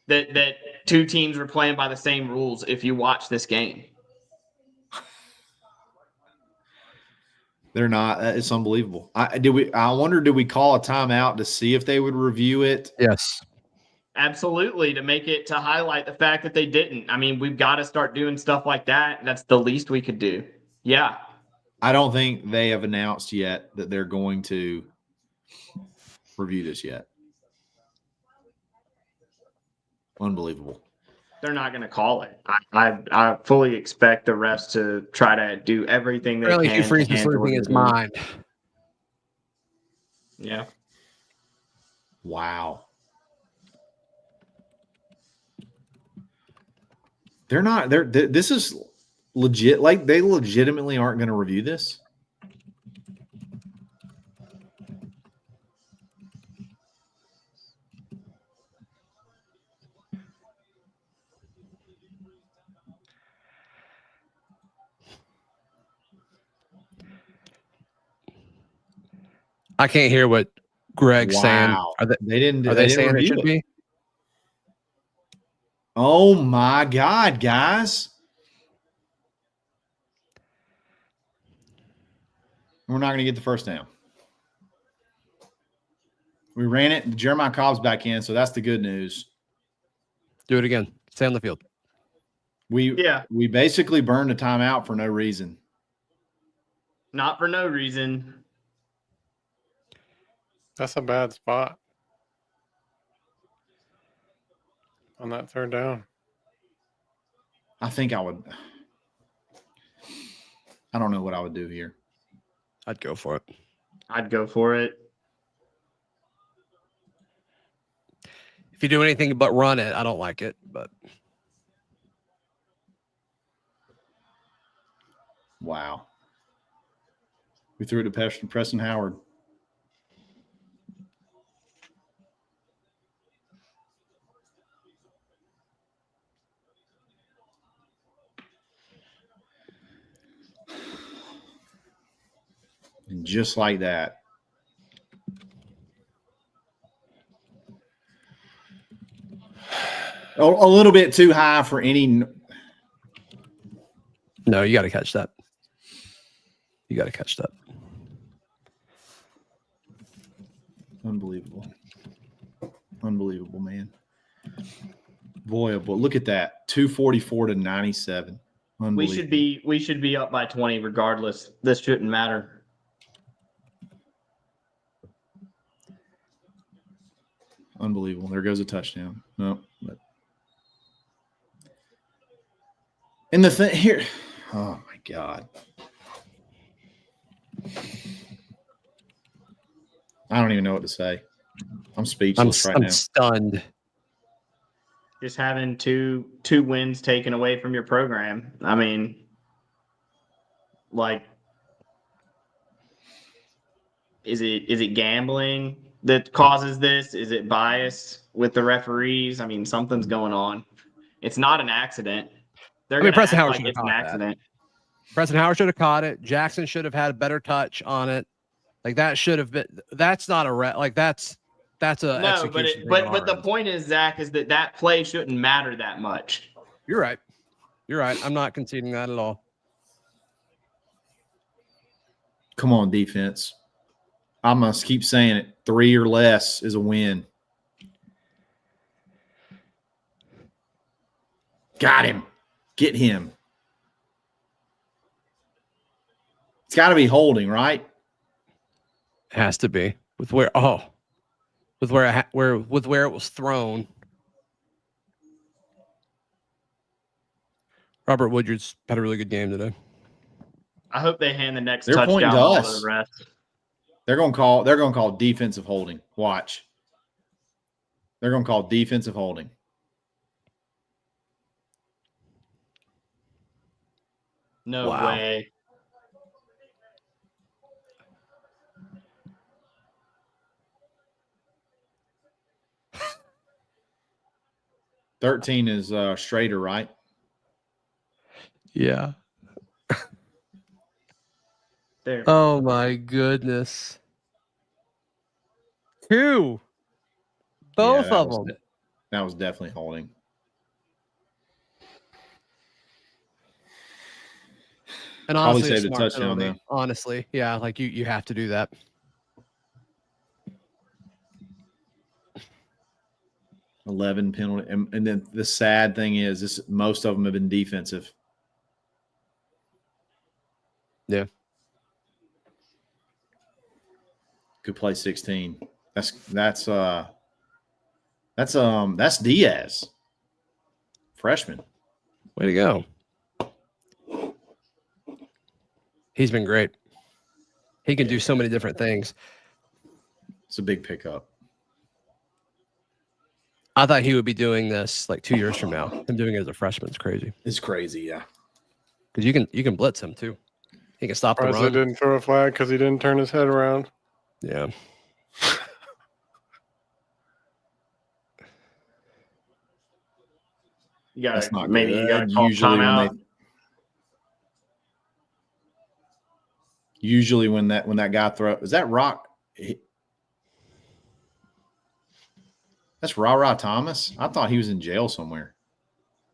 That two teams are playing by the same rules if you watch this game. They're not. It's unbelievable. I wonder, did we call a timeout to see if they would review it? Yes. Absolutely, to highlight the fact that they didn't. I mean, we've got to start doing stuff like that. That's the least we could do. Yeah. I don't think they have announced yet that they're going to review this yet. Unbelievable. They're not going to call it. I fully expect the refs to try to do everything they can. Hugh Freeze is losing his mind. Yeah. Wow. They're not. This is legit. Like, they legitimately aren't going to review this. I can't hear what Greg's saying. Are they saying it should be? Oh my God, guys. We're not going to get the first down. We ran it. Jeremiah Cobb's back in, so that's the good news. Do it again. Stay on the field. We basically burned a timeout for no reason. Not for no reason. That's a bad spot on that third down. I think I would. I don't know what I would do here. I'd go for it. I'd go for it. If you do anything but run it, I don't like it. But wow, we threw it to Preston Howard. And just like that. A little bit too high for any. No, you got to catch that. You got to catch that. Unbelievable. Unbelievable, man. Boy, oh boy, look at that. 244 to 97. We should be up by 20 regardless. This shouldn't matter. Unbelievable. There goes a touchdown. No, but and the thing here, oh my God. I don't even know what to say. I'm speechless right now. I'm stunned. Just having two wins taken away from your program. I mean, like, Is it gambling that causes this? Is it bias with the referees? I mean, something's going on. It's not an accident. They're going to Preston act Howard like should have it's an caught that. accident. Preston Howard should have caught it. Jackson should have had a better touch on it. Like that should have been. That's not a like that's a No, execution. but the point is, Zach, is that play shouldn't matter that much. You're right. You're right. I'm not conceding that at all. Come on, defense. I must keep saying it. 3 or less is a win. Got him. Get him. It's got to be holding, right? It has to be with where it was thrown. Robert Woodyard's had a really good game today. I hope they hand the next They're touchdown pointing to ball us. to the rest. They're going to call defensive holding. Watch. They're going to call defensive holding. No Wow. way. $13 is Schrader, right? Yeah. There. Oh my goodness. 2. Both Yeah, of them. That was definitely holding. And Probably honestly, saved a smart touchdown, penalty. though. Honestly, yeah, like you have to do that. $11 penalty. And then the sad thing is most of them have been defensive. Yeah. Good play 16. That's Diaz. Freshman. Way to go. He's been great. He can do so many different things. It's a big pickup. I thought he would be doing this like 2 years from now. Him doing it as a freshman is crazy. It's crazy, yeah. Because you can blitz him too. He can stop the President run. didn't throw a flag because he didn't turn his head around. Yeah. That's not maybe good. you got to call timeout. Usually when that guy throws, is that Rock? That's Ra Thomas. I thought he was in jail somewhere.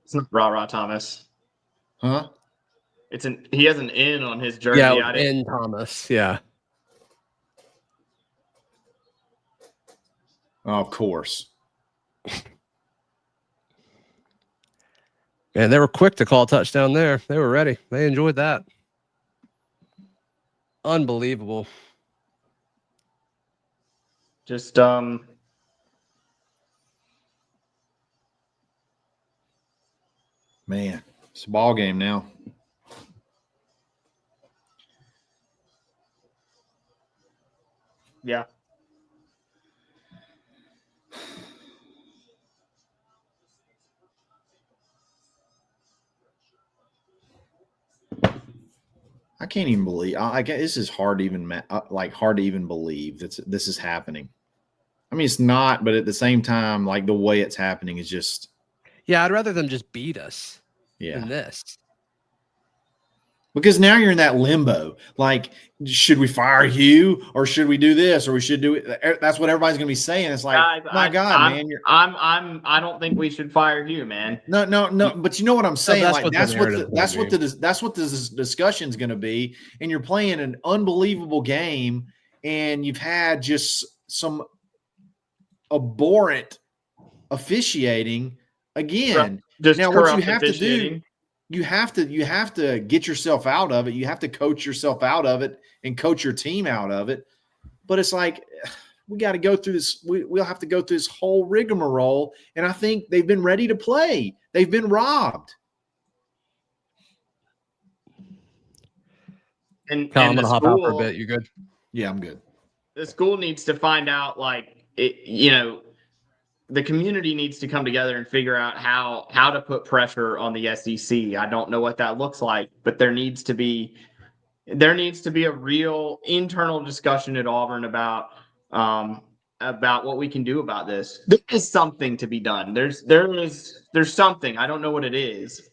It's not Ra Thomas. Huh? He has an N on his jersey. Yeah, N Thomas. Yeah. Oh, of course. Man, they were quick to call a touchdown there. They were ready. They enjoyed that. Unbelievable. Just Man, it's a ball game now. yeah. I can't even believe. I guess this is hard to even believe that this is happening. I mean, it's not, but at the same time, like the way it's happening is just. Yeah, I'd rather them just beat us Yeah. than this. Because now you're in that limbo. Like, should we fire you, or should we do this, or we should do it? That's what everybody's going to be saying. It's like, Guys, my God, man! I don't think we should fire you, man. No. But you know what I'm saying? that's like what that's what the discussion is going to be. And you're playing an unbelievable game, and you've had just some abhorrent officiating again. Just now, what you have to officiating. do. You have to get yourself out of it. You have to coach yourself out of it and coach your team out of it. But it's like we got to go through this. We'll have to go through this whole rigmarole. And I think they've been ready to play. They've been robbed. And Kyle, I'm the gonna hop out for a school- bit. You good? Yeah, I'm good. The school needs to find out, like, the community needs to come together and figure out how to put pressure on the SEC. I don't know what that looks like, but there needs to be there needs to be a real internal discussion at Auburn about what we can do about this. There is something to be done. There's something. I don't know what it is.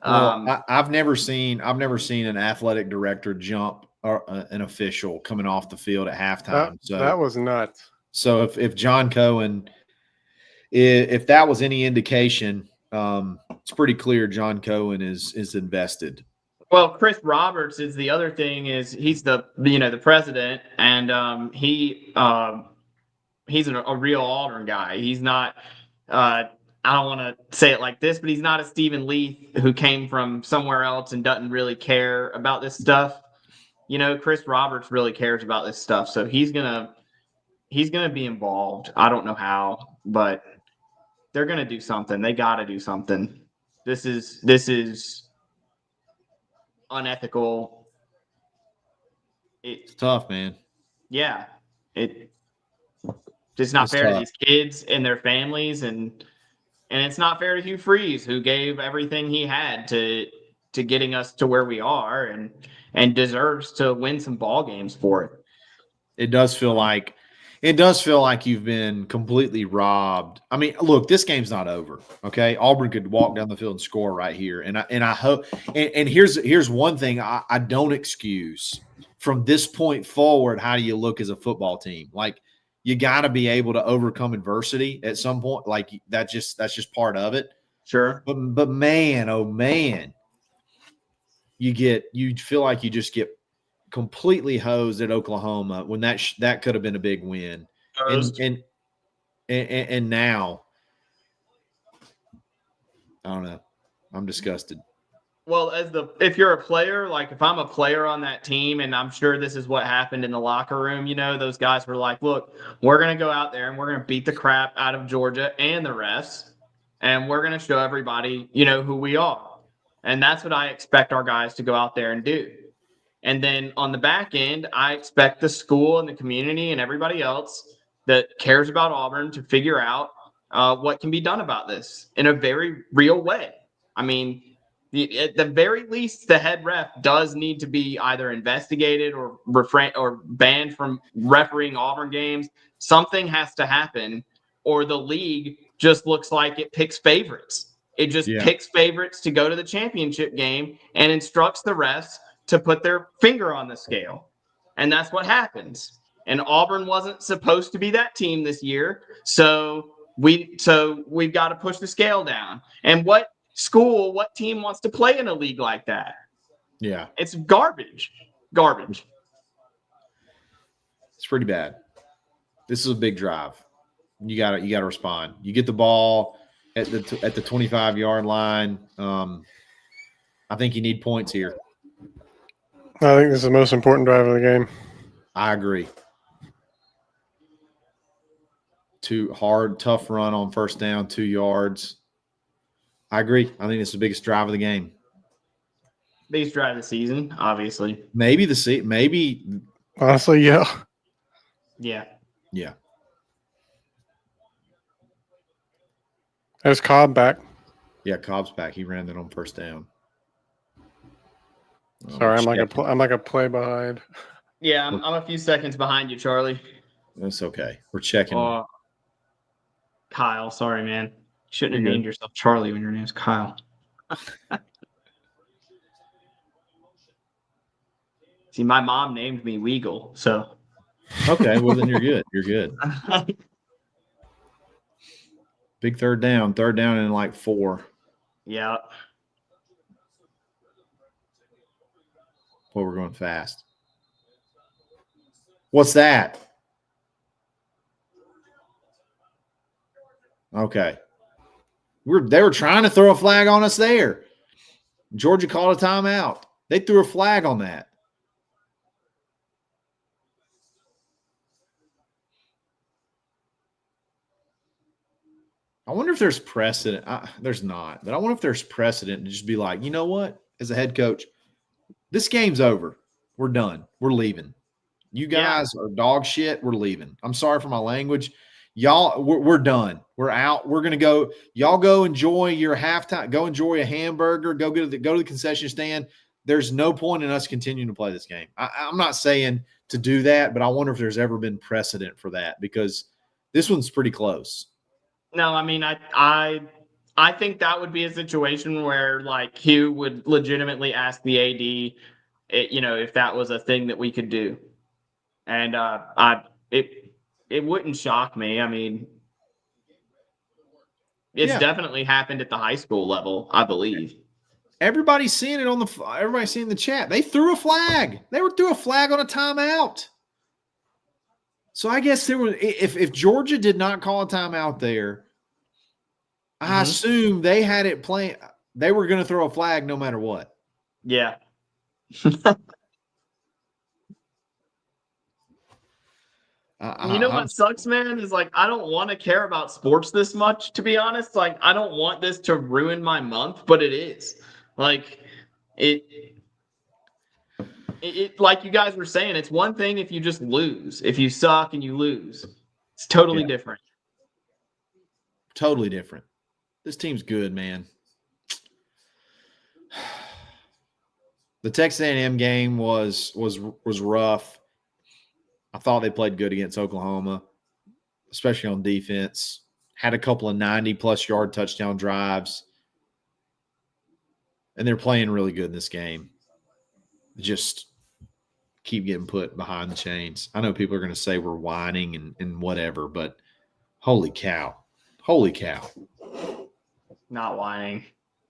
Well, I've never seen an athletic director jump an official coming off the field at halftime. That was nuts. So if John Cohen, if that was any indication, it's pretty clear John Cohen is invested. Well, Chris Roberts is the other thing. Is he's the president, and he's a real Auburn guy. He's not. I don't want to say it like this, but he's not a Stephen Leith who came from somewhere else and doesn't really care about this stuff. Chris Roberts really cares about this stuff, so he's gonna be involved. I don't know how, but they're gonna do something. They got to do something. This is unethical. It's tough, man. Yeah, it's not fair to these kids and their families, and it's not fair to Hugh Freeze, who gave everything he had to getting us to where we are, and deserves to win some ball games for it. It does feel like you've been completely robbed. I mean, look, this game's not over. Okay, Auburn could walk down the field and score right here, and I hope. And here's one thing I don't excuse from this point forward. How do you look as a football team? Like, you got to be able to overcome adversity at some point. Like that's just part of it. Sure. But man, oh man, you feel like you just get completely hosed at Oklahoma when that could have been a big win. And now, I don't know. I'm disgusted. Well, if you're a player, like if I'm a player on that team, and I'm sure this is what happened in the locker room, those guys were like, look, we're going to go out there and we're going to beat the crap out of Georgia and the refs, and we're going to show everybody, who we are. And that's what I expect our guys to go out there and do. And then on the back end, I expect the school and the community and everybody else that cares about Auburn to figure out what can be done about this in a very real way. I mean, at the very least, the head ref does need to be either investigated or banned from refereeing Auburn games. Something has to happen, or the league just looks like it picks favorites. It just picks favorites to go to the championship game and instructs the refs to put their finger on the scale. And that's what happens. And Auburn wasn't supposed to be that team this year. So we've got to push the scale down. And what team wants to play in a league like that? Yeah. It's garbage. Garbage. It's pretty bad. This is a big drive. You got to respond. You get the ball at the 25-yard line. I think you need points here. I think this is the most important drive of the game. I agree. Tough run on first down, 2 yards. I agree. I think it's the biggest drive of the game. Biggest drive of the season, obviously. Maybe honestly, yeah. Yeah. Yeah. There's Cobb back. Yeah, Cobb's back. He ran that on first down. Sorry, I'm like a play behind. Yeah, I'm a few seconds behind you, Charlie. That's okay. We're checking. Kyle, sorry, man. You shouldn't have named yourself Charlie when your name's Kyle. See, my mom named me Weagle, so. Okay, well then you're good. You're good. Big third down in like 4. Yeah. Well, we're going fast. What's that? Okay. They were trying to throw a flag on us there. Georgia called a timeout. They threw a flag on that. I wonder if there's precedent. There's not, but I wonder if there's precedent to just be like, you know what? As a head coach, this game's over. We're done. We're leaving. You guys are dog shit. We're leaving. I'm sorry for my language. Y'all, we're done. We're out. We're gonna go. Y'all go enjoy your halftime. Go enjoy a hamburger. Go to the concession stand. there's no point in us continuing to play this game. I'm not saying to do that, but I wonder if there's ever been precedent for that because this one's pretty close. No, I mean, I think that would be a situation where like Hugh would legitimately ask the AD, if that was a thing that we could do, and it wouldn't shock me. I mean, it's definitely happened at the high school level, I believe. Everybody's seeing it everybody's seeing the chat. They threw a flag. They threw a flag on a timeout. So I guess there was if Georgia did not call a timeout there, I assume they had it playing. They were going to throw a flag no matter what. Yeah. You know what sucks, man, is like I don't want to care about sports this much, to be honest. Like I don't want this to ruin my month, but it is. Like it like you guys were saying, it's one thing if you just lose. If you suck and you lose, it's totally different. Totally different. This team's good, man. The Texas A&M game was rough. I thought they played good against Oklahoma, especially on defense. Had a couple of 90-plus yard touchdown drives. And they're playing really good in this game. Just keep getting put behind the chains. I know people are going to say we're whining and whatever, but holy cow. Holy cow. Not whining.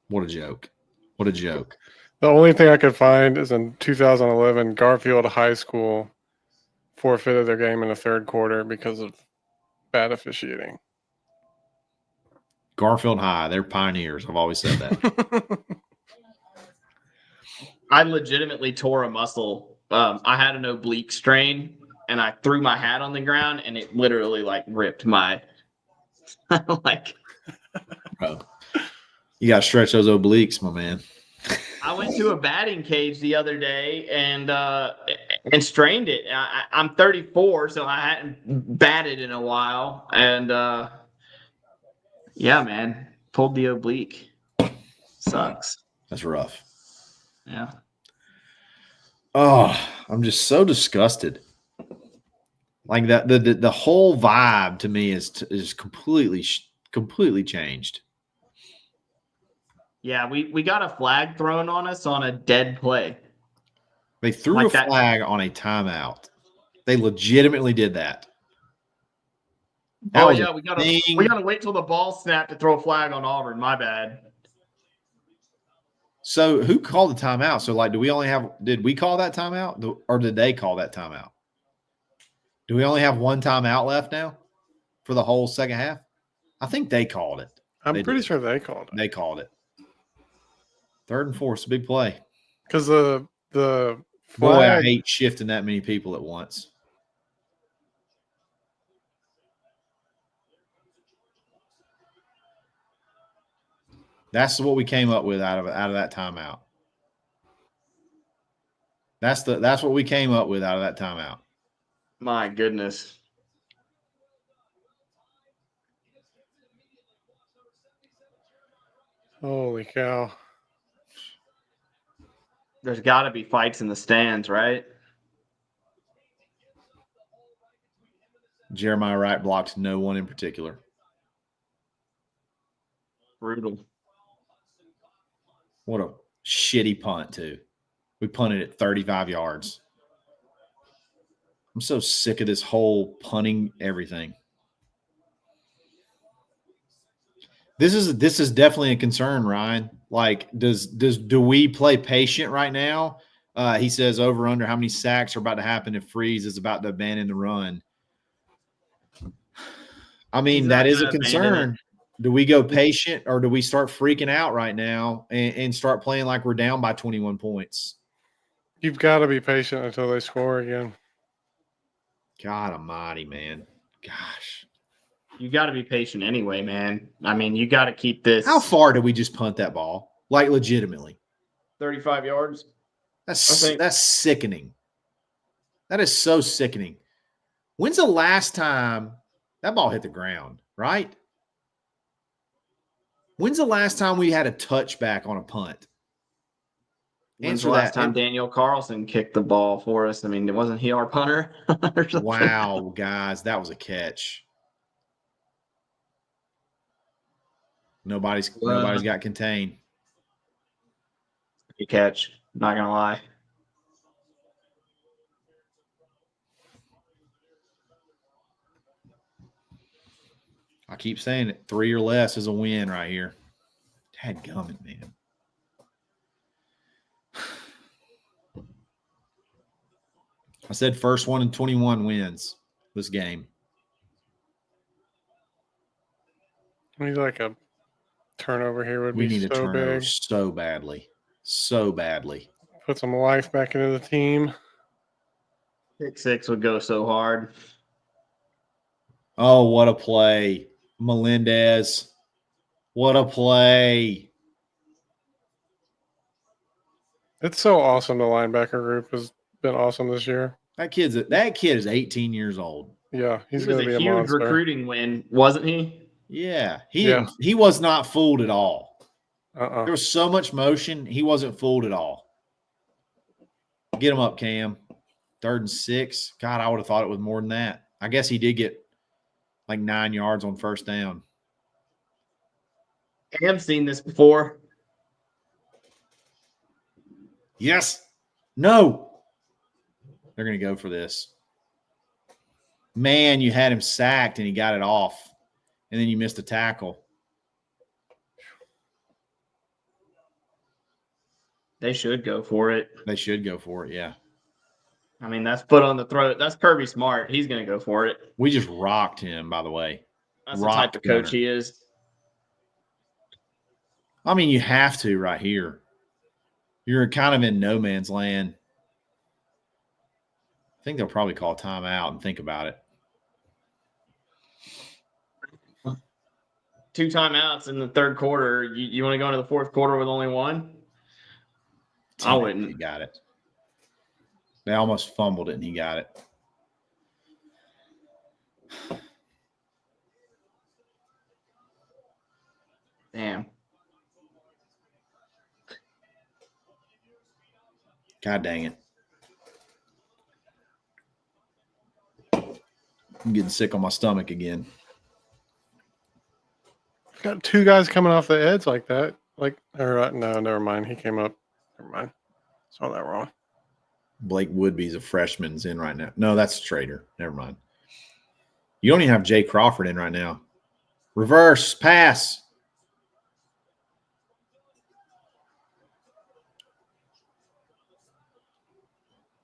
What a joke. What a joke. The only thing I could find is in 2011, Garfield High School forfeited their game in the third quarter because of bad officiating. Garfield High, they're pioneers. I've always said that. I legitimately tore a muscle. I had an oblique strain, and I threw my hat on the ground, and it literally like ripped my like. Bro, you got to stretch those obliques, my man. I went to a batting cage the other day and strained it. I'm 34, so I hadn't batted in a while, and yeah, man, pulled the oblique. Sucks. That's rough. Yeah. Oh, I'm just so disgusted. Like that, the whole vibe to me is completely changed. Yeah, we got a flag thrown on us on a dead play. They threw a flag on a timeout. They legitimately did that. Oh yeah, we gotta wait till the ball snapped to throw a flag on Auburn. My bad. So who called the timeout? So like, did we call that timeout or did they call that timeout? Do we only have one timeout left now for the whole second half? I think they called it. I'm pretty sure they called it. They called it. 3rd and 4, it's a big play. Because the flag, boy, I hate shifting that many people at once. That's what we came up with out of that timeout. That's what we came up with out of that timeout. My goodness. Holy cow. There's got to be fights in the stands, right? Jeremiah Wright blocks no one in particular. Brutal. What a shitty punt, too. We punted at 35 yards. I'm so sick of this whole punting everything. This is definitely a concern, Ryan. Like, do we play patient right now? He says over under how many sacks are about to happen if Freeze is about to abandon the run. I mean, that is a concern. Do we go patient or do we start freaking out right now and start playing like we're down by 21 points? You've got to be patient until they score again. God almighty, man. Gosh. You got to be patient anyway, man. I mean, you got to keep this. How far did we just punt that ball? Like, legitimately. 35 yards. That's sickening. That is so sickening. When's the last time that ball hit the ground, right? When's the last time we had a touchback on a punt? When's the last time Daniel Carlson kicked the ball for us? I mean, wasn't he our punter? Or something? Wow, guys, that was a catch. Nobody's got contained. Good catch. Not gonna lie. I keep saying it. 3 or less is a win right here. Dadgummit, man. I said first one in 21 wins this game. I mean, like a turnover here would We be need a so turnover big. so badly. So badly. Put some life back into the team. Pick 6 would go so hard. Oh, what a play. Melendez. What a play. It's so awesome. The linebacker group has been awesome this year. That kid is 18 years old. Yeah, he's He was going to be a a huge monster. recruiting win, wasn't he? Yeah. Yeah. He was not fooled at all. Uh-uh. There was so much motion, he wasn't fooled at all. Get him up, Cam. 3rd and 6. God, I would have thought it was more than that. I guess he did get like 9 yards on first down. I have seen this before. Yes. No. They're going to go for this. Man, you had him sacked and he got it off. And then you missed a tackle. They should go for it. They should go for it, yeah. I mean, that's foot on the throat. That's Kirby Smart. He's going to go for it. We just rocked him, by the way. That's the type of coach he is. I mean, you have to right here. You're kind of in no man's land. I think they'll probably call timeout and think about it. 2 timeouts in the 3rd quarter. You want to go into the 4th quarter with only 1? I wouldn't. He got it. They almost fumbled it, and he got it. Damn. God dang it. I'm getting sick on my stomach again. Got 2 guys coming off the edge like that. No, never mind. He came up. Never mind. Saw that wrong. Blake Woodby's a freshman's in right now. No, that's Trader. Never mind. You don't even have Jay Crawford in right now. Reverse pass.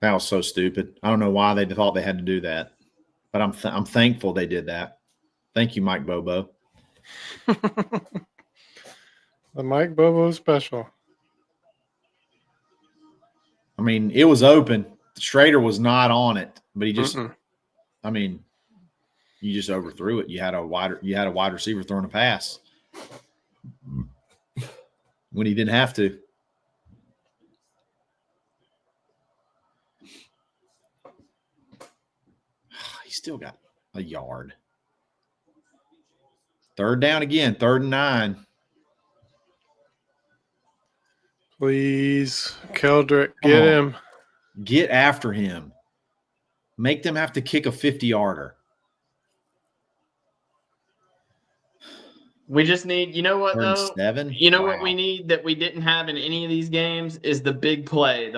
That was so stupid. I don't know why they thought they had to do that, but I'm thankful they did that. Thank you, Mike Bobo. The Mike Bobo special. I mean, it was open. Schrader was not on it, but he just, I mean, you just overthrew it. You had a wide receiver throwing a pass when he didn't have to. He still got a yard. 3rd down again, 3rd and 9. Please, Keldrick, get him. Get after him. Make them have to kick a 50-yarder. We just need, you know what, 3rd though? and 7. You know what we need that we didn't have in any of these games is the big play.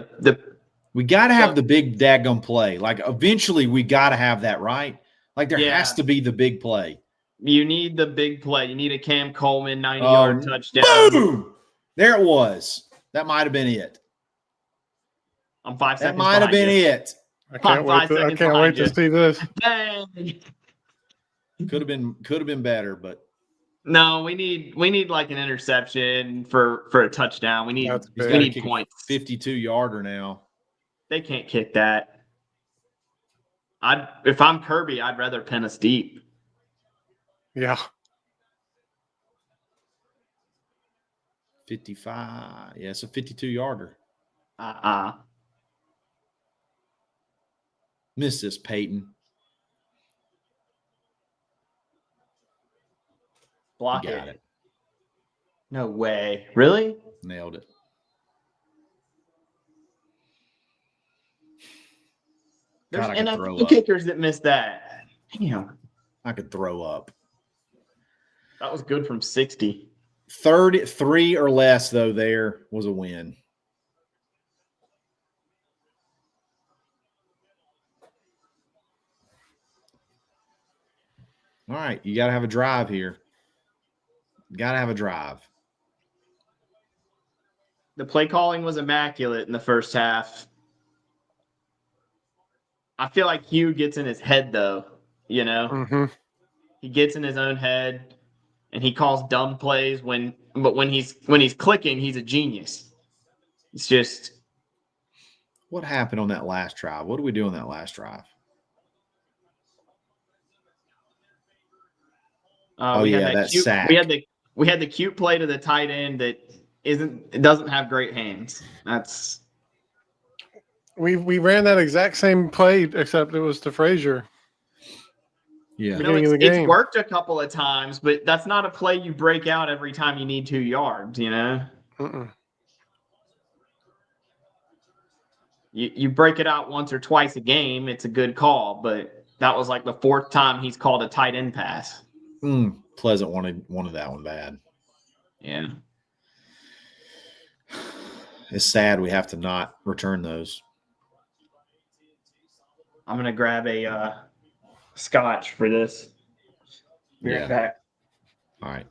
We got to have the big daggum play. Like, eventually, we got to have that, right? Like, there has to be the big play. You need the big play. You need a Cam Coleman 90-yard touchdown. Boom! There it was. That might have been it. I'm 5 seconds. That might have been it. I can't wait to see this. Dang. Could have been better, but no, we need like an interception for a touchdown. We need points. 52-yarder now. They can't kick that. If I'm Kirby, I'd rather pin us deep. Yeah. 55. Yeah, it's a 52-yarder. Miss this, Peyton. Block Got it. No way. Really? Nailed it. There's God, I could throw NFL up. kickers that missed that. Damn. I could throw up. That was good from 60. 33 or less, though, there was a win. All right, you got to have a drive here. Got to have a drive. The play calling was immaculate in the first half. I feel like Hugh gets in his head, though. You know, Mm-hmm. he gets in his own head, and he calls dumb plays. But when he's clicking, he's a genius. It's just What happened on that last drive? What did we do on that last drive? we had that cute, sack. We had the cute play to the tight end that doesn't have great hands. That's We ran that exact same play, except it was to Frazier. Yeah. Beginning of the game. It's worked a couple of times, but that's not a play you break out every time you need 2 yards. You know, you break it out once or twice a game, it's a good call. But that was like the 4th time he's called a tight end pass. Pleasant wanted that one bad. Yeah. It's sad we have to not return those. I'm going to grab a scotch for this. Be right back. All right.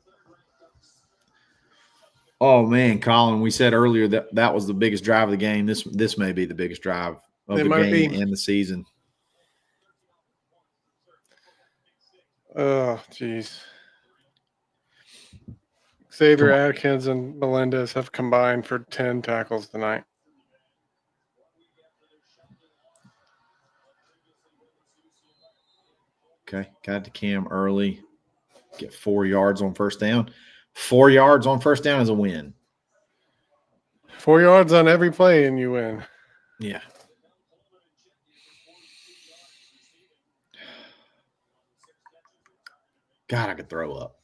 Oh, man, Colin, we said earlier that was the biggest drive of the game. This may be the biggest drive of the game and the season. Oh, jeez. Xavier Atkins and Melendez have combined for 10 tackles tonight. Okay, got to Cam early. Get 4 yards on first down. 4 yards on first down is a win. 4 yards on every play and you win. Yeah. God, I could throw up.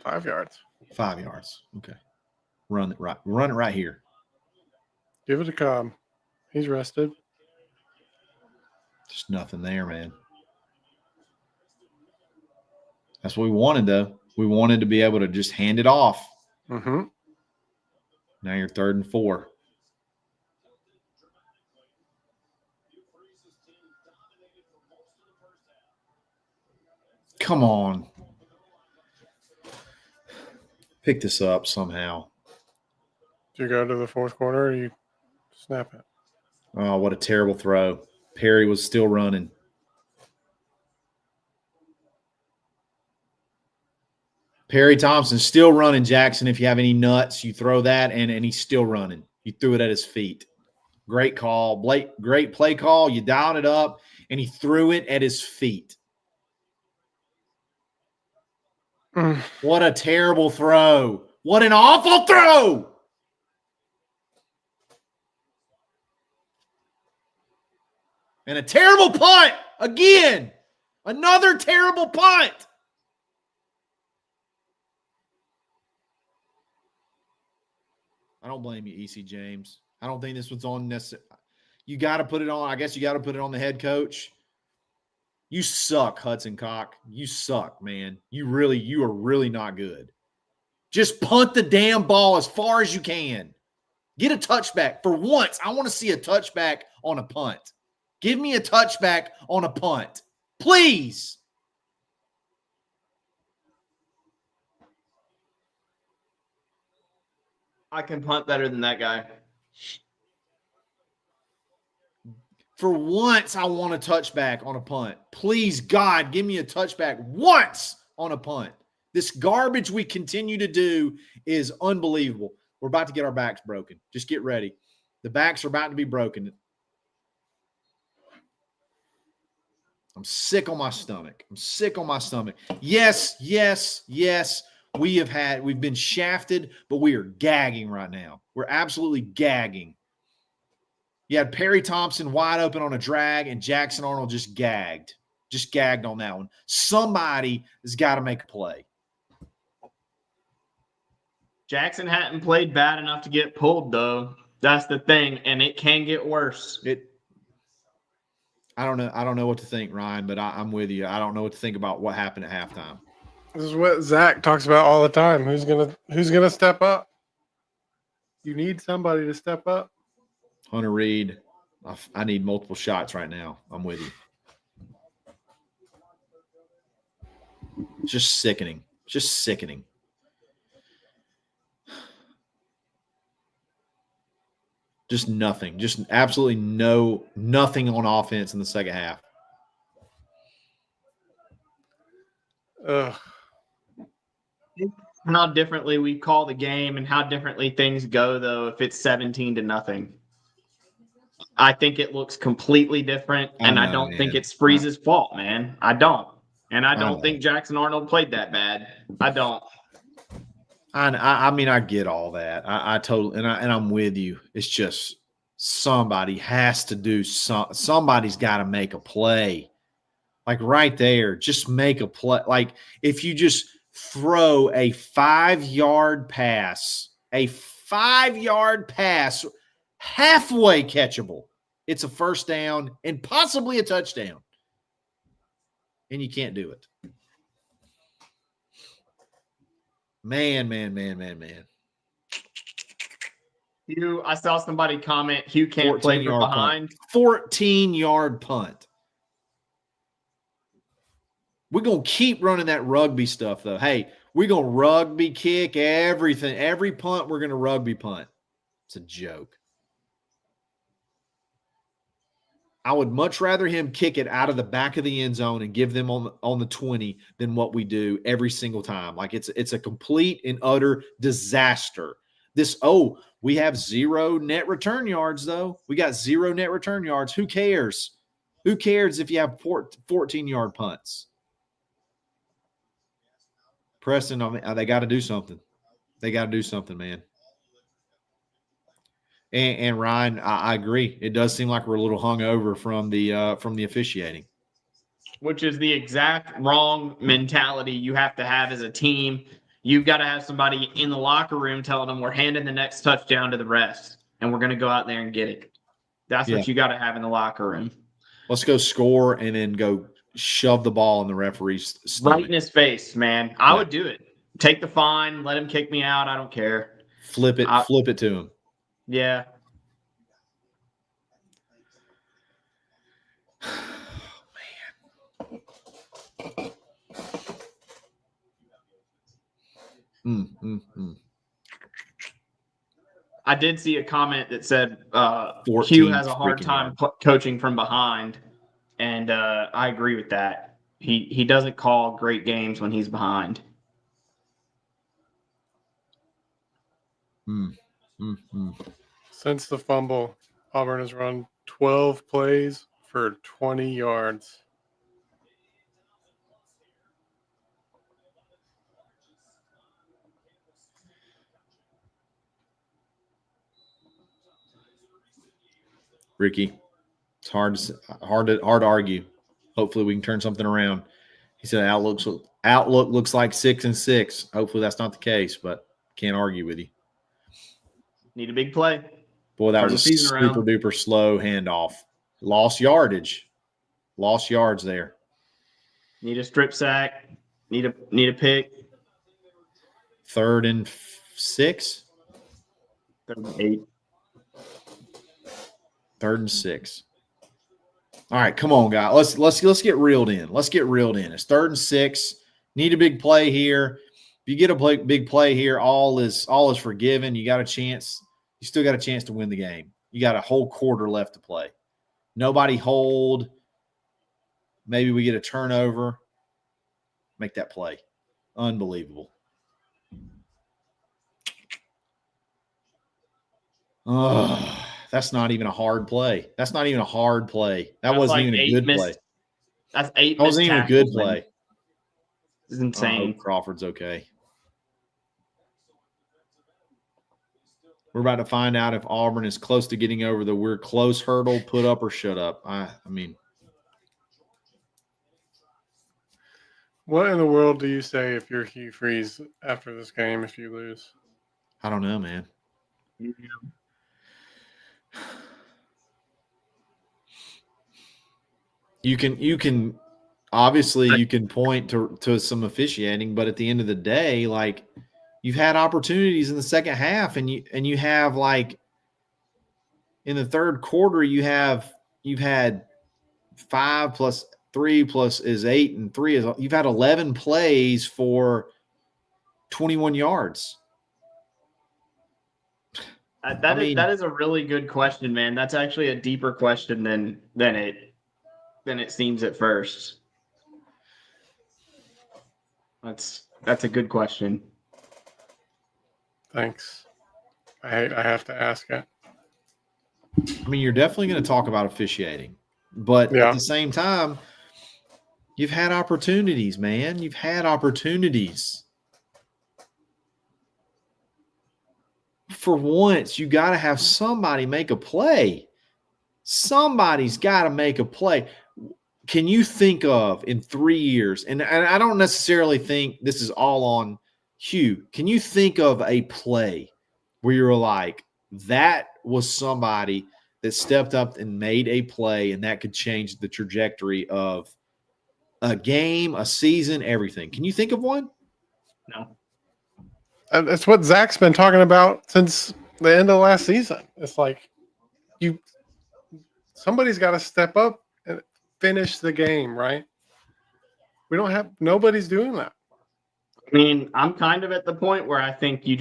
$5 yards. 5 yards. Okay. Run it right here. Give it to Cobb. He's rested. Just nothing there, man. That's what we wanted, though. We wanted to be able to just hand it off. Mm-hmm. Now you're 3rd and 4. Come on. Pick this up somehow. Do you go to the 4th quarter or you snap it? Oh, what a terrible throw. Perry was still running. Perry Thompson still running, Jackson. If you have any nuts, you throw that, and he's still running. You threw it at his feet. Great call. Great play call. You dialed it up, and he threw it at his feet. What a terrible throw. What an awful throw. And a terrible punt. Again. Another terrible punt. I don't blame you, E.C. James. I don't think this one's on necessary. You got to put it on. I guess you got to put it on the head coach. You suck, Hudson Cock. You suck, man. You are really not good. Just punt the damn ball as far as you can. Get a touchback. For once, I want to see a touchback on a punt. Give me a touchback on a punt. Please. I can punt better than that guy. For once, I want a touchback on a punt. Please, God, give me a touchback once on a punt. This garbage we continue to do is unbelievable. We're about to get our backs broken. Just get ready. The backs are about to be broken. I'm sick on my stomach. Yes. We've been shafted, but we are gagging right now. We're absolutely gagging. You had Perry Thompson wide open on a drag, and Jackson Arnold just gagged. Just gagged on that one. Somebody has got to make a play. Jackson hadn't played bad enough to get pulled, though. That's the thing, and it can get worse. I don't know what to think, Ryan, but I'm with you. I don't know what to think about what happened at halftime. This is what Zach talks about all the time. Who's gonna step up? You need somebody to step up. Hunter Reed, I need multiple shots right now. I'm with you. Just sickening. Just sickening. Just nothing. Just absolutely nothing on offense in the second half. How differently we call the game and how differently things go, though, if it's 17-0. I think it looks completely different, and I don't think it's Freeze's fault, man. I don't. And I don't think Jackson Arnold played that bad. I don't. I mean, I get all that. I totally, and I'm with you. It's just somebody has to do somebody's got to make a play. Like right there, just make a play. Like if you just throw a 5-yard pass, halfway catchable, it's a first down and possibly a touchdown. And you can't do it. Man. Hugh, I saw somebody comment, Hugh can't play from behind. 14-yard punt. We're going to keep running that rugby stuff, though. Hey, we're going to rugby kick everything. Every punt, we're going to rugby punt. It's a joke. I would much rather him kick it out of the back of the end zone and give them on the 20 than what we do every single time. Like it's a complete and utter disaster. We have 0 net return yards, though. We got 0 net return yards. Who cares? Who cares if you have 14-yard punts? Preston, they got to do something. They got to do something, man. And Ryan, I agree. It does seem like we're a little hungover from the officiating, which is the exact wrong mentality you have to have as a team. You've got to have somebody in the locker room telling them we're handing the next touchdown to the rest, and we're going to go out there and get it. That's what you got to have in the locker room. Let's go score and then go shove the ball in the referee's stomach. Right in his face, man. I would do it. Take the fine. Let him kick me out. I don't care. Flip it to him. Yeah. I did see a comment that said Hugh has a hard time coaching from behind, and I agree with that. He doesn't call great games when he's behind. Since the fumble, Auburn has run 12 plays for 20 yards. Ricky, it's hard to argue. Hopefully we can turn something around. He said outlook looks like 6-6. Hopefully that's not the case, but can't argue with you. Need a big play. Boy, that was a super duper slow handoff. Lost yardage. Lost yards there. Need a strip sack. Need a pick. 3rd and 6. 3rd and 8. 3rd and 6. All right, come on, guys. Let's get reeled in. Let's get reeled in. It's 3rd and 6. Need a big play here. If you get a big play here, all is forgiven. You got a chance. You still got a chance to win the game. You got a whole quarter left to play. Nobody hold. Maybe we get a turnover. Make that play. Unbelievable. Oh, that's not even a hard play. That's not even a hard play. That wasn't even a good play. That's 8. That wasn't even a good play. This is insane. I hope Crawford's okay. We're about to find out if Auburn is close to getting over the we're close hurdle, put up or shut up. I mean. What in the world do you say if you're Hugh Freeze after this game if you lose? I don't know, man. You can obviously you can point to some officiating, but at the end of the day, like you've had opportunities in the second half, and you have like in the third quarter you've had 5 plus 3 plus is 8 and 3 is you've had 11 plays for 21 yards. That is a really good question, man. That's actually a deeper question than it seems at first. That's a good question. Thanks. I have to ask it. I mean, you're definitely going to talk about officiating, but at the same time, you've had opportunities, man. You've had opportunities. For once, you got to have somebody make a play. Somebody's got to make a play. Can you think of in 3 years, and I don't necessarily think this is all on Hugh, can you think of a play where you're like, that was somebody that stepped up and made a play, and that could change the trajectory of a game, a season, everything? Can you think of one? No. That's what Zach's been talking about since the end of last season. It's like somebody's got to step up and finish the game, right? Nobody's doing that. I mean, I'm kind of at the point where I think you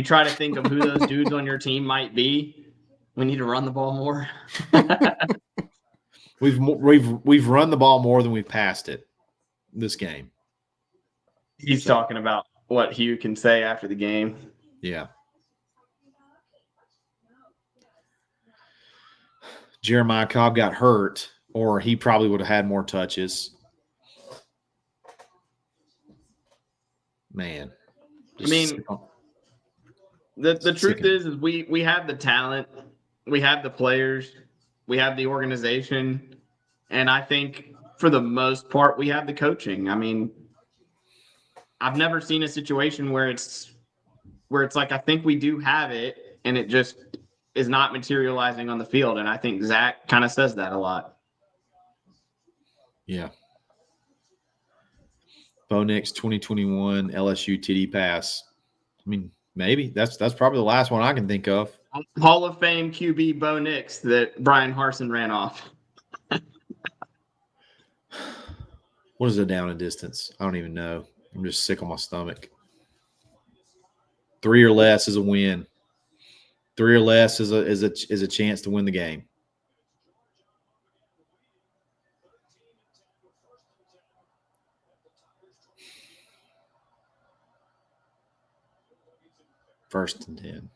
try to think of who those dudes on your team might be. We need to run the ball more. We've run the ball more than we've passed it this game. He's talking about what Hugh can say after the game. Yeah. Jeremiah Cobb got hurt, or he probably would have had more touches. Man. I mean, the truth is we have the talent, we have the players, we have the organization, and I think for the most part we have the coaching. I mean, I've never seen a situation where it's like I think we do have it and it just is not materializing on the field, and I think Zach kind of says that a lot. Yeah. Bo Nix 2021 LSU TD pass. I mean, maybe that's probably the last one I can think of. Hall of Fame QB Bo Nix that Brian Harsin ran off. What is a down and distance? I don't even know. I'm just sick on my stomach. 3 or less is a win. 3 or less is a chance to win the game. First and 10.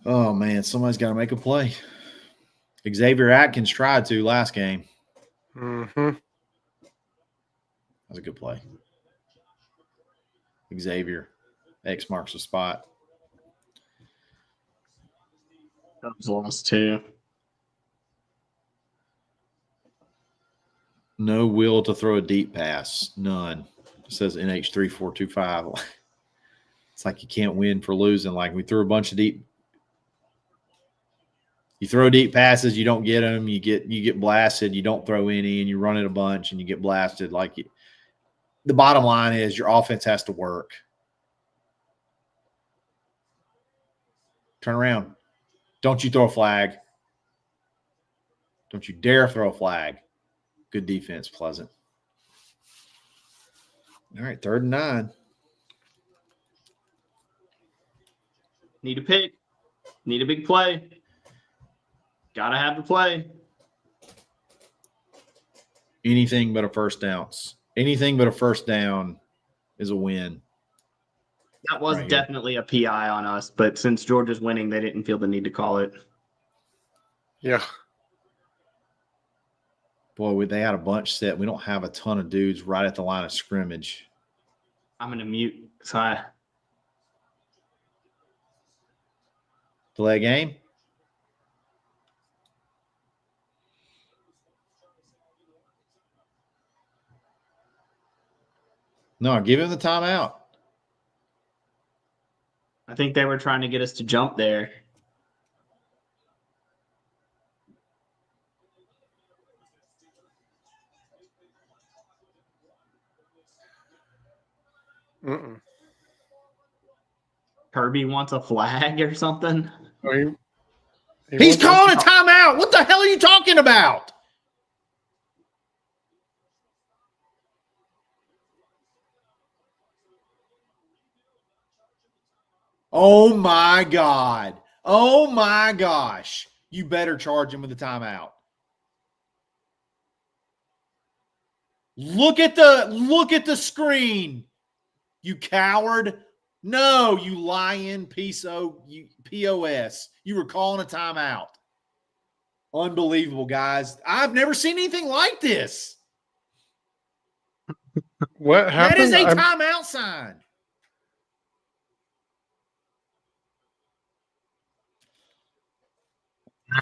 Oh, man, somebody's got to make a play. Xavier Atkins tried to last game. Mm-hmm. That was a good play. Xavier. X marks the spot. That was lost too. No will to throw a deep pass. None. It says NH3425. It's like you can't win for losing. Like we threw a bunch of deep. You throw deep passes, you don't get them. You get blasted. You don't throw any, and you run it a bunch, and you get blasted. The bottom line is your offense has to work. Turn around. Don't you throw a flag. Don't you dare throw a flag. Good defense, Pleasant. All right, 3rd and 9. Need a pick. Need a big play. Gotta have the play. Anything but a first down. Anything but a first down is a win. That was definitely a PI on us, but since Georgia's winning, they didn't feel the need to call it. Yeah. Boy, they had a bunch set. We don't have a ton of dudes right at the line of scrimmage. I'm going to mute. So Delay game? No, give him the timeout. I think they were trying to get us to jump there. Mm-mm. Kirby wants a flag or something. He's calling a timeout. What the hell are you talking about? Oh my God. Oh my gosh. You better charge him with a timeout. Look at the screen. You coward. No, you lying piece of POS. You were calling a timeout. Unbelievable, guys. I've never seen anything like this. What happened? That is a timeout sign.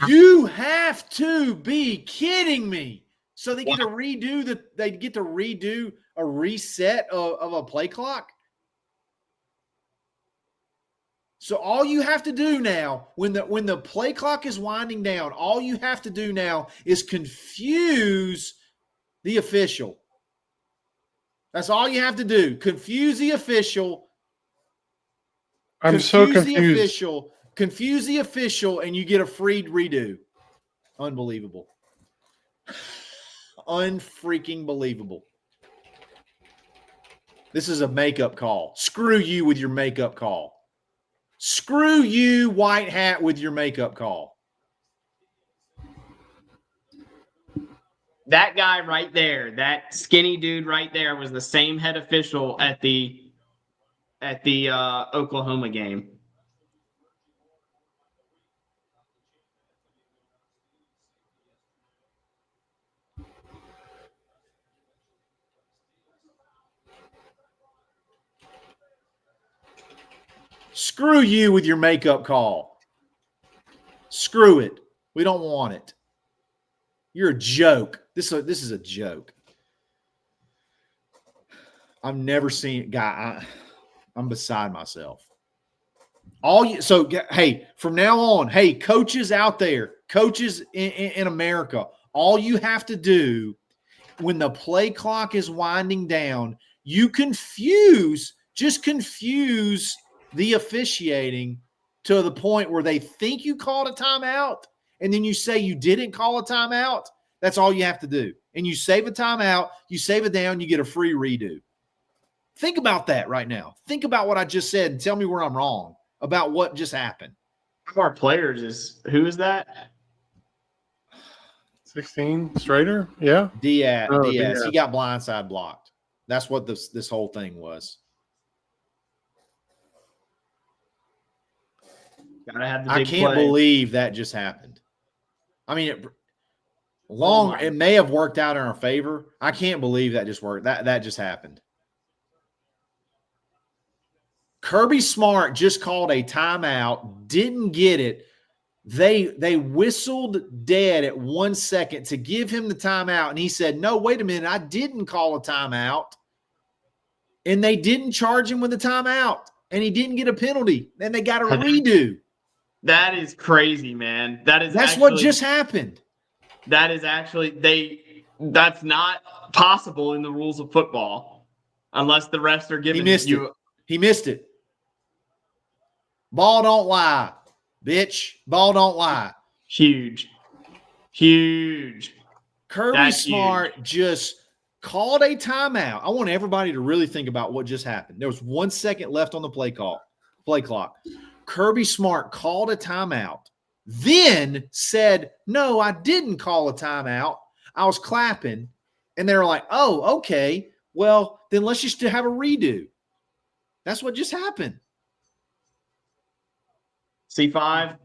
You have to be kidding me. So they get to redo a reset of a play clock. So all you have to do now, when the play clock is winding down, all you have to do now is confuse the official. That's all you have to do. Confuse the official. I'm so confused. Confuse the official, and you get a free redo. Unbelievable. Unfreaking believable. This is a makeup call. Screw you with your makeup call. Screw you, white hat, with your makeup call. That guy right there, that skinny dude right there, was the same head official at the Oklahoma game. Screw you with your makeup call. Screw it. We don't want it. You're a joke. This is a joke. I've never seen it, guy. I'm beside myself. Hey, from now on, hey, coaches out there, coaches in America, all you have to do when the play clock is winding down, just confuse the officiating to the point where they think you called a timeout, and then you say you didn't call a timeout. That's all you have to do. And you save a timeout, you save it down, you get a free redo. Think about that right now. Think about what I just said and tell me where I'm wrong about what just happened. One of our players who is that? 16 Strader? Yeah. Diaz. Diaz. He got blindside blocked. That's what this whole thing was. Gotta have the I big can't play. believe that just happened. I mean, it may have worked out in our favor. I can't believe that just worked. That just happened. Kirby Smart just called a timeout, didn't get it. They whistled dead at 1 second to give him the timeout, and he said, "No, wait a minute, I didn't call a timeout." And they didn't charge him with a timeout, and he didn't get a penalty. Then they got a redo. That is crazy, man. That's what just happened. That is actually that's not possible in the rules of football unless the refs are giving you. He missed it. Ball don't lie, bitch. Ball don't lie. Huge. Kirby Smart just called a timeout. I want everybody to really think about what just happened. There was 1 second left on the play clock. Kirby Smart called a timeout, then said, "No, I didn't call a timeout. I was clapping." And they were like, "Oh, okay. Well, then let's just have a redo." That's what just happened. C5.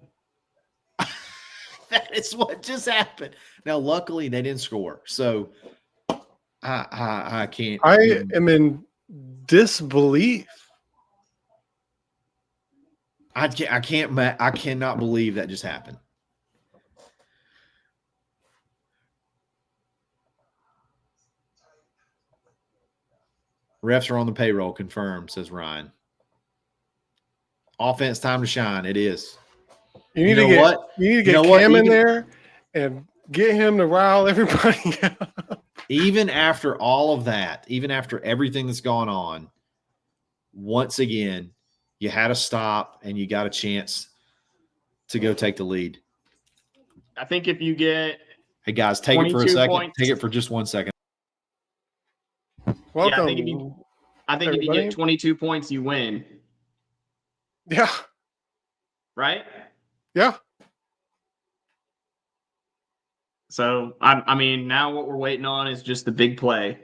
That is what just happened. Now, luckily, they didn't score. So I can't. I am in disbelief. I cannot believe that just happened. Refs are on the payroll, confirmed, says Ryan. Offense time to shine. It is. You need know to get what? you need to You get know what? Cam in Even- there and get him to rile everybody up. Even after all of that, even after everything that's gone on, once again, you had a stop and you got a chance to go take the lead. I think if you get Hey guys, take it for a 22 second. points. Take it for just 1 second. Welcome. I think if you everybody. get 22 points, you win, Yeah. right? Yeah. So I mean, now what we're waiting on is just the big play.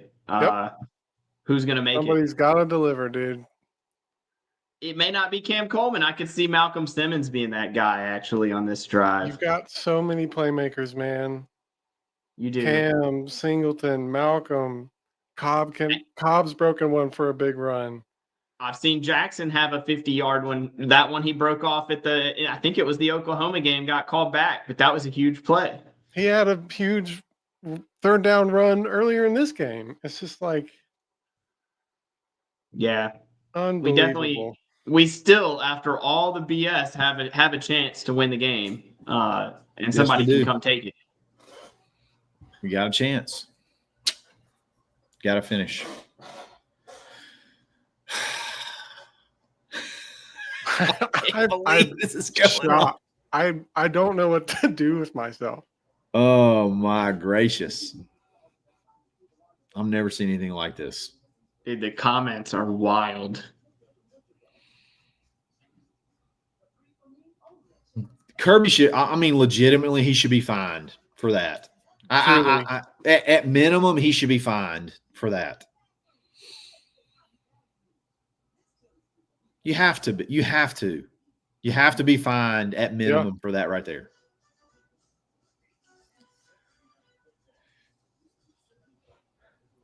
Who's gonna make Somebody's it? got to deliver, dude. It may not be Cam Coleman. I could see Malcolm Simmons being that guy actually on this drive. You've got so many playmakers, man. You do. Cam, Singleton, Malcolm, Cobb's broken one for a big run. I've seen Jackson have a 50-yard one. That one he broke off at I think it was the Oklahoma game, got called back, but that was a huge play. He had a huge third down run earlier in this game. It's just like Yeah. unbelievable. We still, after all the BS, have a chance to win the game. And Yes, somebody we do. can come take it. We got a chance. Got to finish. This is going on. I don't know what to do with myself. Oh my gracious. I've never seen anything like this. Dude, the comments are wild. Kirby should, I mean, legitimately, he should be fined for that. At minimum, he should be fined for that. You have to be. You have to. You have to be fined at minimum for that right there.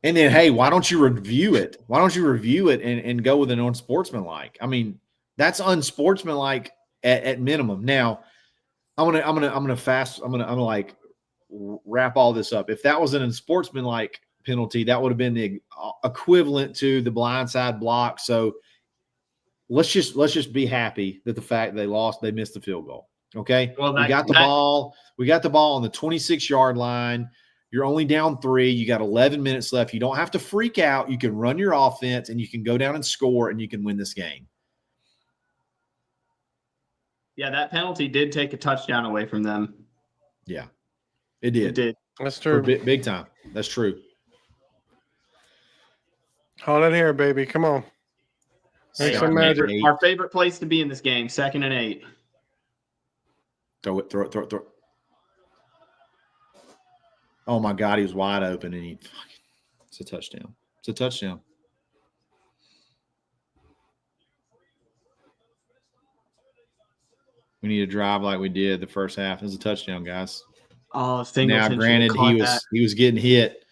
And then, hey, why don't you review it? Why don't you review it and go with an unsportsmanlike? I mean, that's unsportsmanlike at minimum. Now, I'm gonna like wrap all this up. If that was an unsportsmanlike penalty, that would have been the equivalent to the blindside block. So let's just be happy that the fact they missed the field goal. Okay. Well, we got the ball on the 26-yard line. You're only down 3. You got 11 minutes left. You don't have to freak out. You can run your offense and you can go down and score and you can win this game. Yeah, that penalty did take a touchdown away from them. Yeah, it did. It did. That's true. Big time. That's true. Hold it here, baby. Come on. Make some magic. Our favorite place to be in this game, 2nd and 8. Throw it. Oh my God, he was wide open and it's a touchdown. It's a touchdown. We need to drive like we did the first half. It was a touchdown, guys. Oh, now, granted, he was getting hit,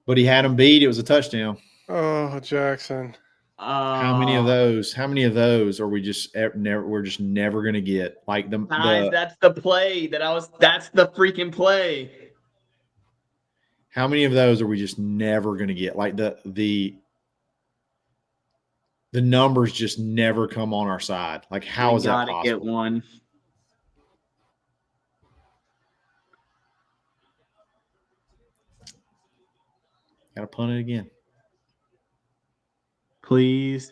but he had him beat. It was a touchdown. Oh, Jackson. How many of those? How many of those are we just never? We're just never going to get like the. That's the play That's the freaking play. How many of those are we just never going to get? Like the numbers just never come on our side. Like how is that possible? Get one. Got to punt it again. Please.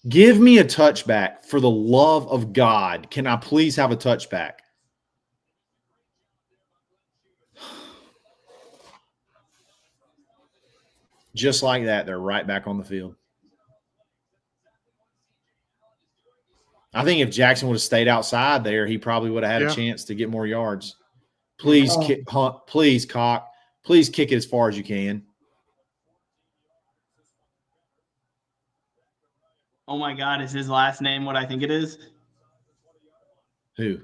Give me a touchback for the love of God. Can I please have a touchback? Just like that, they're right back on the field. I think if Jackson would have stayed outside there, he probably would have had a chance to get more yards. Please, please, Cock. Please kick it as far as you can. Oh my God, is his last name what I think it is? Who?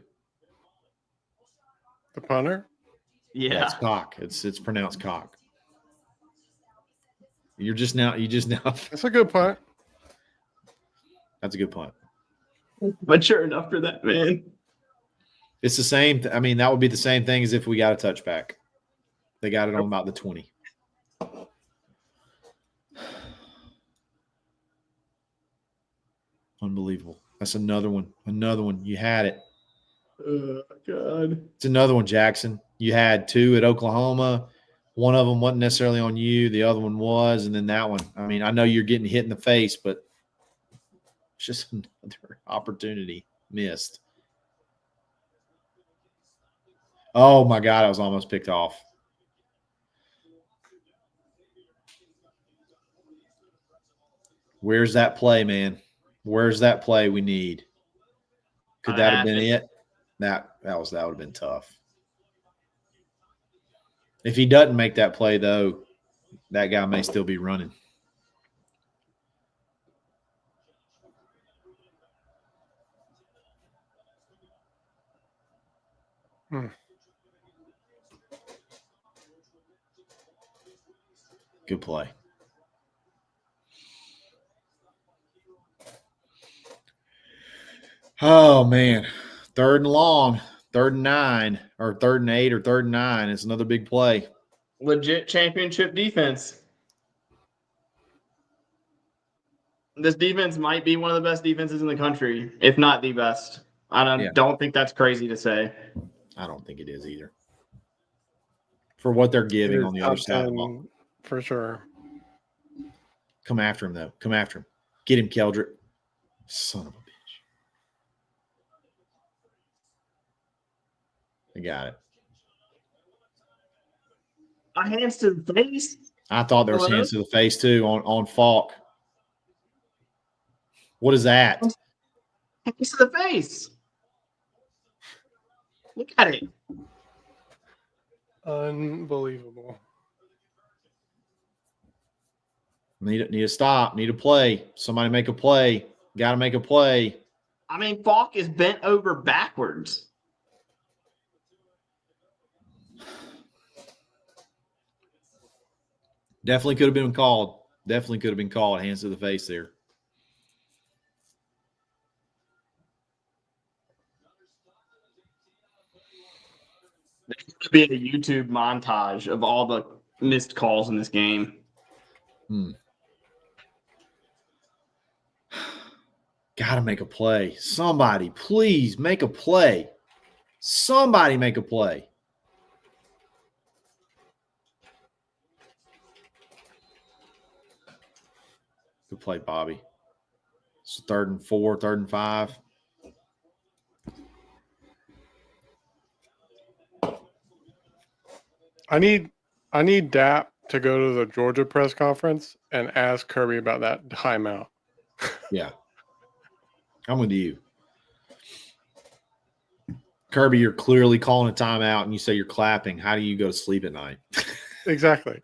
The punter? Yeah. It's Cock. It's pronounced Cock. You just now. That's a good punt. That's a good punt. Mature enough for that, man. It's the same. I mean, that would be the same thing as if we got a touchback. They got it on about the 20. Unbelievable. That's another one. Another one. You had it. Oh, God. It's another one, Jackson. You had 2 at Oklahoma. One of them wasn't necessarily on you. The other one was. And then that one. I mean, I know you're getting hit in the face, but it's just another opportunity missed. Oh, my God. I was almost picked off. Where's that play, man? Where's that play we need? Could that have been it? That would have been tough. If he doesn't make that play, though, that guy may still be running. Good play. Oh, man. 3rd and long, 3rd and 9, or 3rd and 8, or 3rd and 9. It's another big play. Legit championship defense. This defense might be one of the best defenses in the country, if not the best. I don't think that's crazy to say. I don't think it is either. For what they're giving on the other side of the ball. For sure. Come after him, though. Come after him. Get him, Keldrick. Son of a bitch. I got it. Hands to the face. I thought there was hands to the face, too, on Falk. What is that? Hands to the face. Look at it. Unbelievable. Need to stop. Need a play. Somebody make a play. Got to make a play. I mean, Falk is bent over backwards. Definitely could have been called. Definitely could have been called. Hands to the face there. There should be a YouTube montage of all the missed calls in this game. Gotta make a play. Somebody, please make a play. Somebody make a play. Good play, Bobby. It's 3rd and 4, 3rd and 5. I need Dap to go to the Georgia press conference and ask Kirby about that timeout. Yeah. I'm with you. Kirby, you're clearly calling a timeout and you say you're clapping. How do you go to sleep at night? Exactly.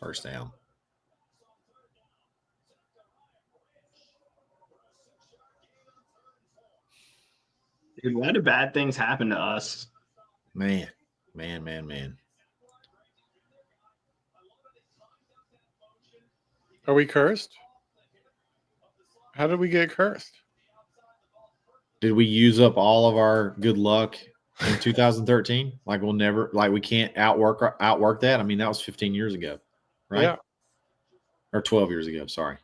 First down. Dude, why do bad things happen to us? Man. Are we cursed? How did we get cursed? Did we use up all of our good luck in 2013? Like we can't outwork that? I mean, that was 15 years ago, right? Yeah. Or 12 years ago, sorry.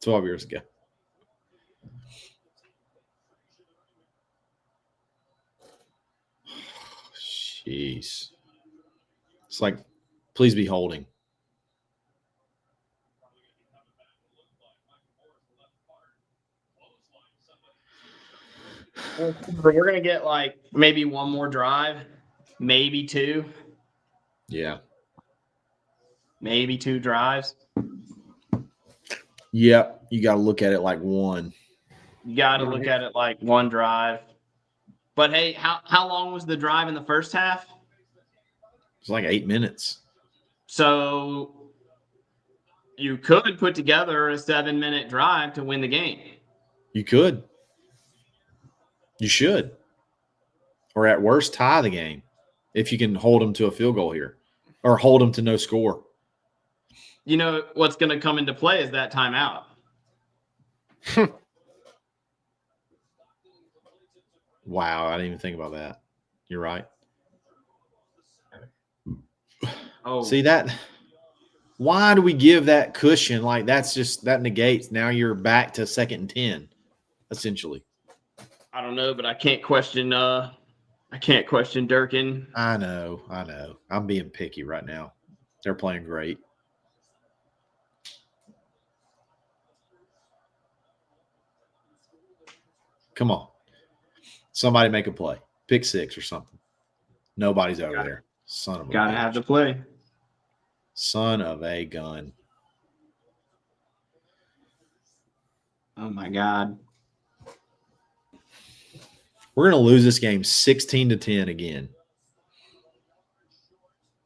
12 years ago. Jeez. It's like, please be holding. We're going to get like maybe one more drive, maybe 2. Yeah. Maybe 2 drives. Yep. You got to look at it like one. You got to look at it like one drive. But hey, how long was the drive in the first half? It's like 8 minutes. So you could put together a 7-minute drive to win the game. You could. You should. Or at worst, tie the game if you can hold them to a field goal here or hold them to no score. You know, what's going to come into play is that timeout. Wow, I didn't even think about that. You're right. Oh, See that? Why do we give that cushion? Like that negates. Now you're back to 2nd and 10, essentially. I don't know, but I can't question Durkin. I know. I'm being picky right now. They're playing great. Come on. Somebody make a play. Pick 6 or something. Nobody's over there. Son of a Gotta bitch. have the play. Son of a gun. Oh my God. We're going to lose this game 16-10 again.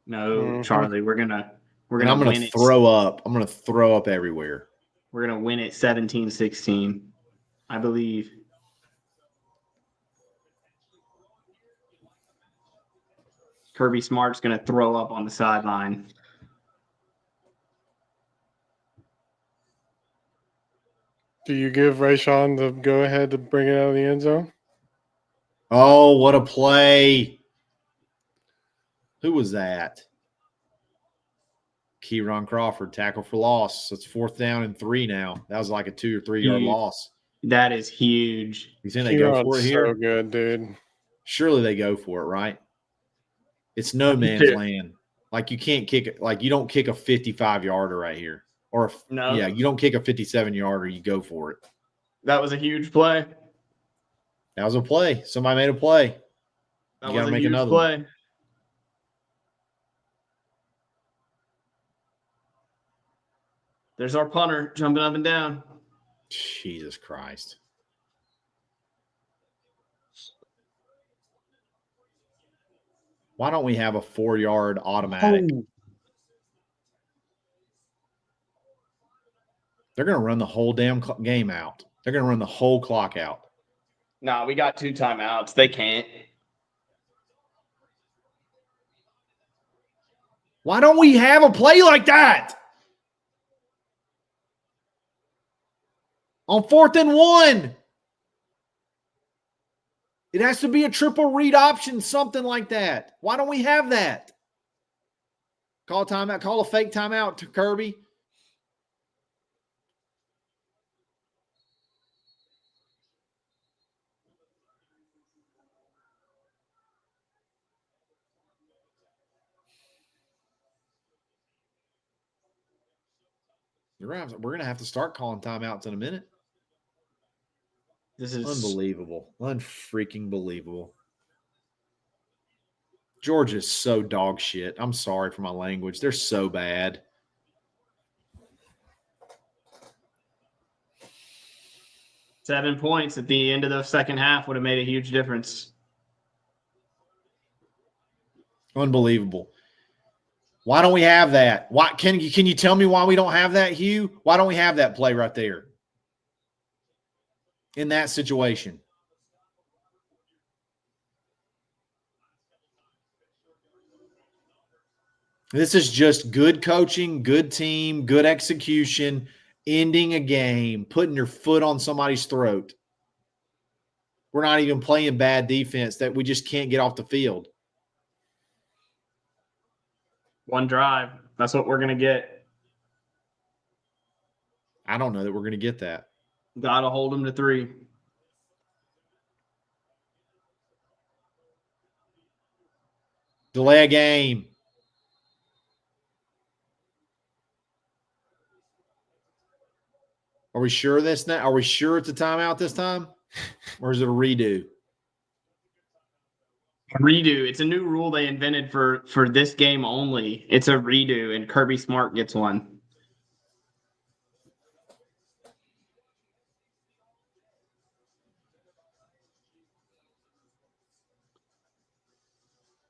No, Charlie, we're gonna And I'm going to throw up. I'm going to throw up everywhere. We're gonna win it 17-16, I believe. Kirby Smart's gonna throw up on the sideline. Do you give Rayshawn the go ahead to bring it out of the end zone? Oh, what a play. Who was that? Keyron Crawford, tackle for loss. So it's 4th down and 3 now. That was like a 2 or 3 yard loss. That is huge. You think they go for it here? So good, dude. Surely they go for it, right? It's no man's land. Like you can't kick it. Like you don't kick a 55-yarder right here. Or No. Yeah, you don't kick a 57-yarder. You go for it. That was a huge play. That was a play. Somebody made a play. That You was gotta a make huge another play. one. There's our punter jumping up and down. Jesus Christ. Why don't we have a 4-yard automatic? Oh. They're going to run the whole damn game out. They're going to run the whole clock out. Nah, we got 2 timeouts. They can't. Why don't we have a play like that? On 4th and 1. It has to be a triple read option, something like that. Why don't we have that? Call a timeout. Call a fake timeout to Kirby. We're going to have to start calling timeouts in a minute. This is unbelievable. Unfreaking believable. Georgia's so dog shit. I'm sorry for my language. They're so bad. Seven points at the end of the second half would have made a huge difference. Unbelievable. Why don't we have that? Why can you tell me why we don't have that, Hugh? Why don't we have that play right there? In that situation. This is just good coaching, good team, good execution, ending a game, putting your foot on somebody's throat. We're not even playing bad defense that we just can't get off the field. One drive. That's what we're going to get. I don't know that we're going to get that. Got to hold them to 3. Delay a game. Are we sure this now? Are we sure it's a timeout this time? Or is it a redo? Redo. It's a new rule they invented for this game only. It's a redo, and Kirby Smart gets one.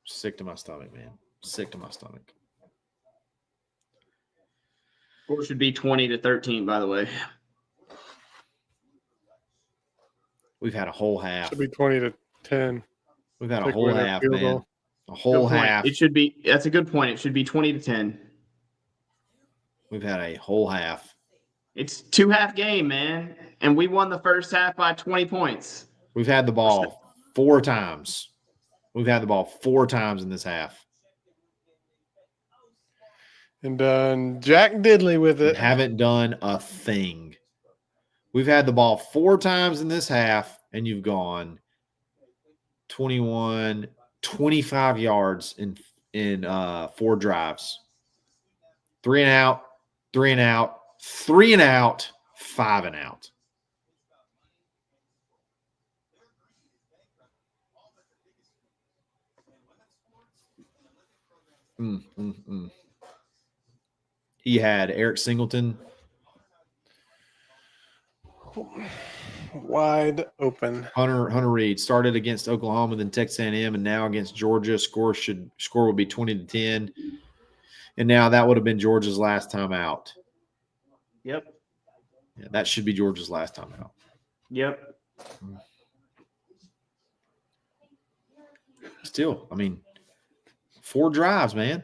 Sick to my stomach, man. Sick to my stomach. Score should be 20-13, by the way. We've had a whole half. Should be 20-10. We've had a whole half, man. A whole half. It should be. That's a good point. It should be 20-10. We've had a whole half. It's 2-half game, man, and we won the first half by 20 points. We've had the ball 4 times. We've had the ball 4 times in this half. And done Jack Diddley with it. Haven't done a thing. We've had the ball 4 times in this half, and you've gone 21, 25 yards in 4 drives. 3 and out, 3 and out, 3 and out, 5 and out. He had Eric Singleton wide open. Hunter Reed started against Oklahoma, then Texas A&M, and now against Georgia. Score would be 20-10, and now that would have been Georgia's last time out. Yep. Yeah, that should be Georgia's last time out. Yep. Still, I mean, 4 drives, man.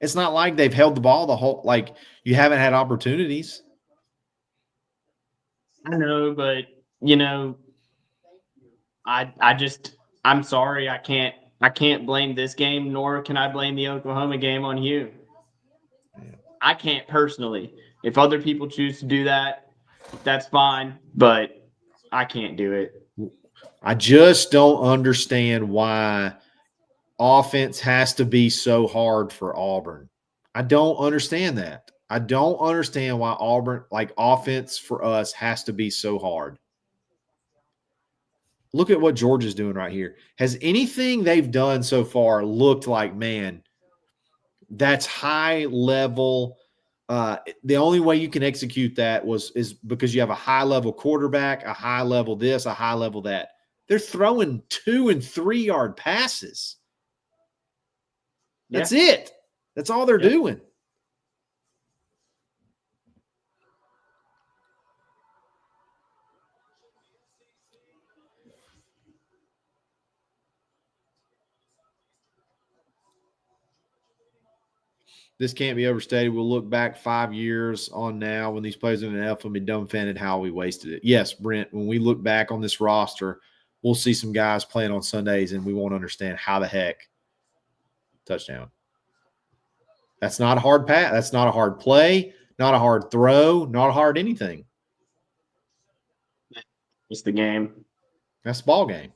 It's not like they've held the ball the whole, like you haven't had opportunities. I know, but I'm sorry, I can't blame this game, nor can I blame the Oklahoma game on you. I can't personally. If other people choose to do that, that's fine, but I can't do it. I just don't understand why offense has to be so hard for Auburn. I don't understand that. I don't understand why Auburn, like offense for us, has to be so hard. Look at what Georgia's doing right here. Has anything they've done so far looked like, man, that's high level? The only way you can execute that is because you have a high level quarterback, a high level this, a high level that. They're throwing 2 and 3 yard passes. That's it. That's all they're doing. This can't be overstated. We'll look back 5 years on now when these players in the NFL will be dumbfounded how we wasted it. Yes, Brent, when we look back on this roster, we'll see some guys playing on Sundays and we won't understand how the heck touchdown. That's not a hard pass. That's not a hard play, not a hard throw, not a hard anything. It's the game. That's the ball game.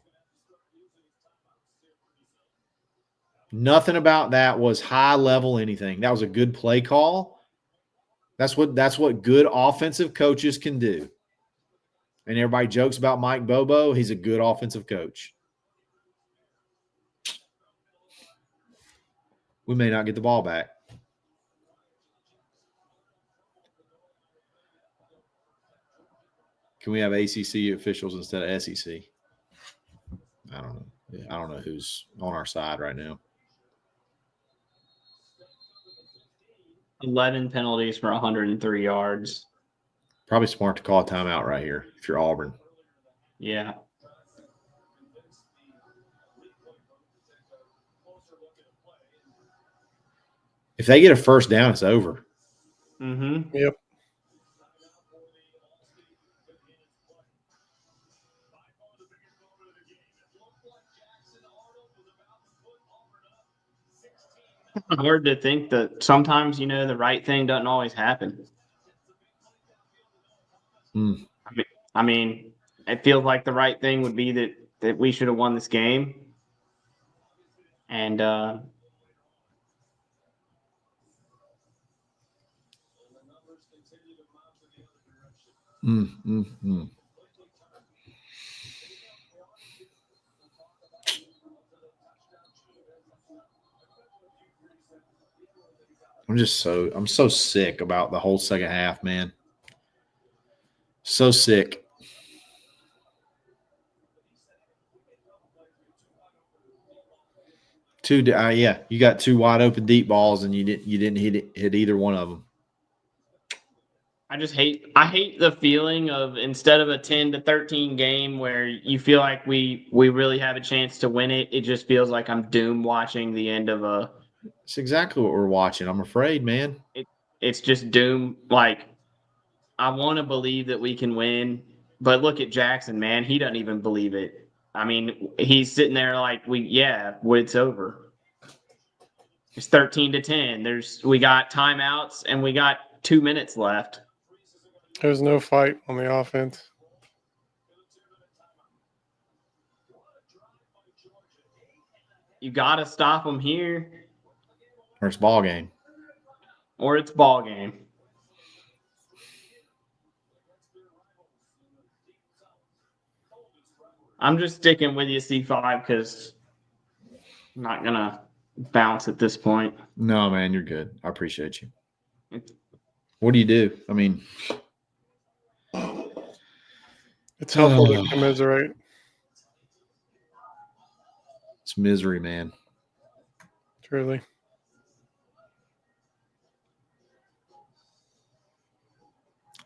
Nothing about that was high level anything. That was a good play call. That's what good offensive coaches can do. And everybody jokes about Mike Bobo. He's a good offensive coach. We may not get the ball back. Can we have ACC officials instead of SEC? I don't know. I don't know who's on our side right now. 11 penalties for 103 yards. Probably smart to call a timeout right here if you're Auburn. Yeah. If they get a first down, it's over. Mm-hmm. Yep. Hard to think that sometimes, the right thing doesn't always happen. I mean, it feels like the right thing would be that we should have won this game. And I'm so sick about the whole second half, man. So sick. You got 2 wide open deep balls and you didn't hit either one of them. I hate the feeling of instead of a 10-13 game where you feel like we really have a chance to win it, it just feels like I'm doomed watching the end of a. It's exactly what we're watching. I'm afraid, man. It's just doom. Like, I want to believe that we can win, but look at Jackson, man. He doesn't even believe it. I mean, he's sitting there like it's over. It's 13-10. We got timeouts and we got 2 minutes left. There's no fight on the offense. You got to stop them here, Or it's ball game. or it's ball game. I'm just sticking with you, C5, because I'm not gonna bounce at this point. No, man, you're good. I appreciate you. What do you do? I mean, It's helpful to commiserate. It's misery, man. Truly.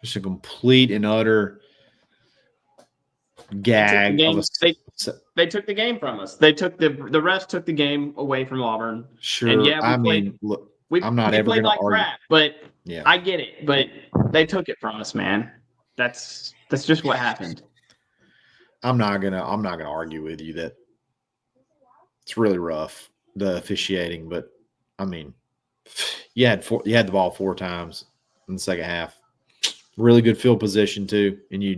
Just a complete and utter gag. They took the game from us. They took the refs took the game away from Auburn. Sure. And yeah, look, I'm not ever going to argue. Crap, but yeah, I get it. But they took it from us, man. That's just what happened. I'm not gonna argue with you that it's really rough, the officiating, but I mean, you had the ball 4 times in the second half. Really good field position too, and you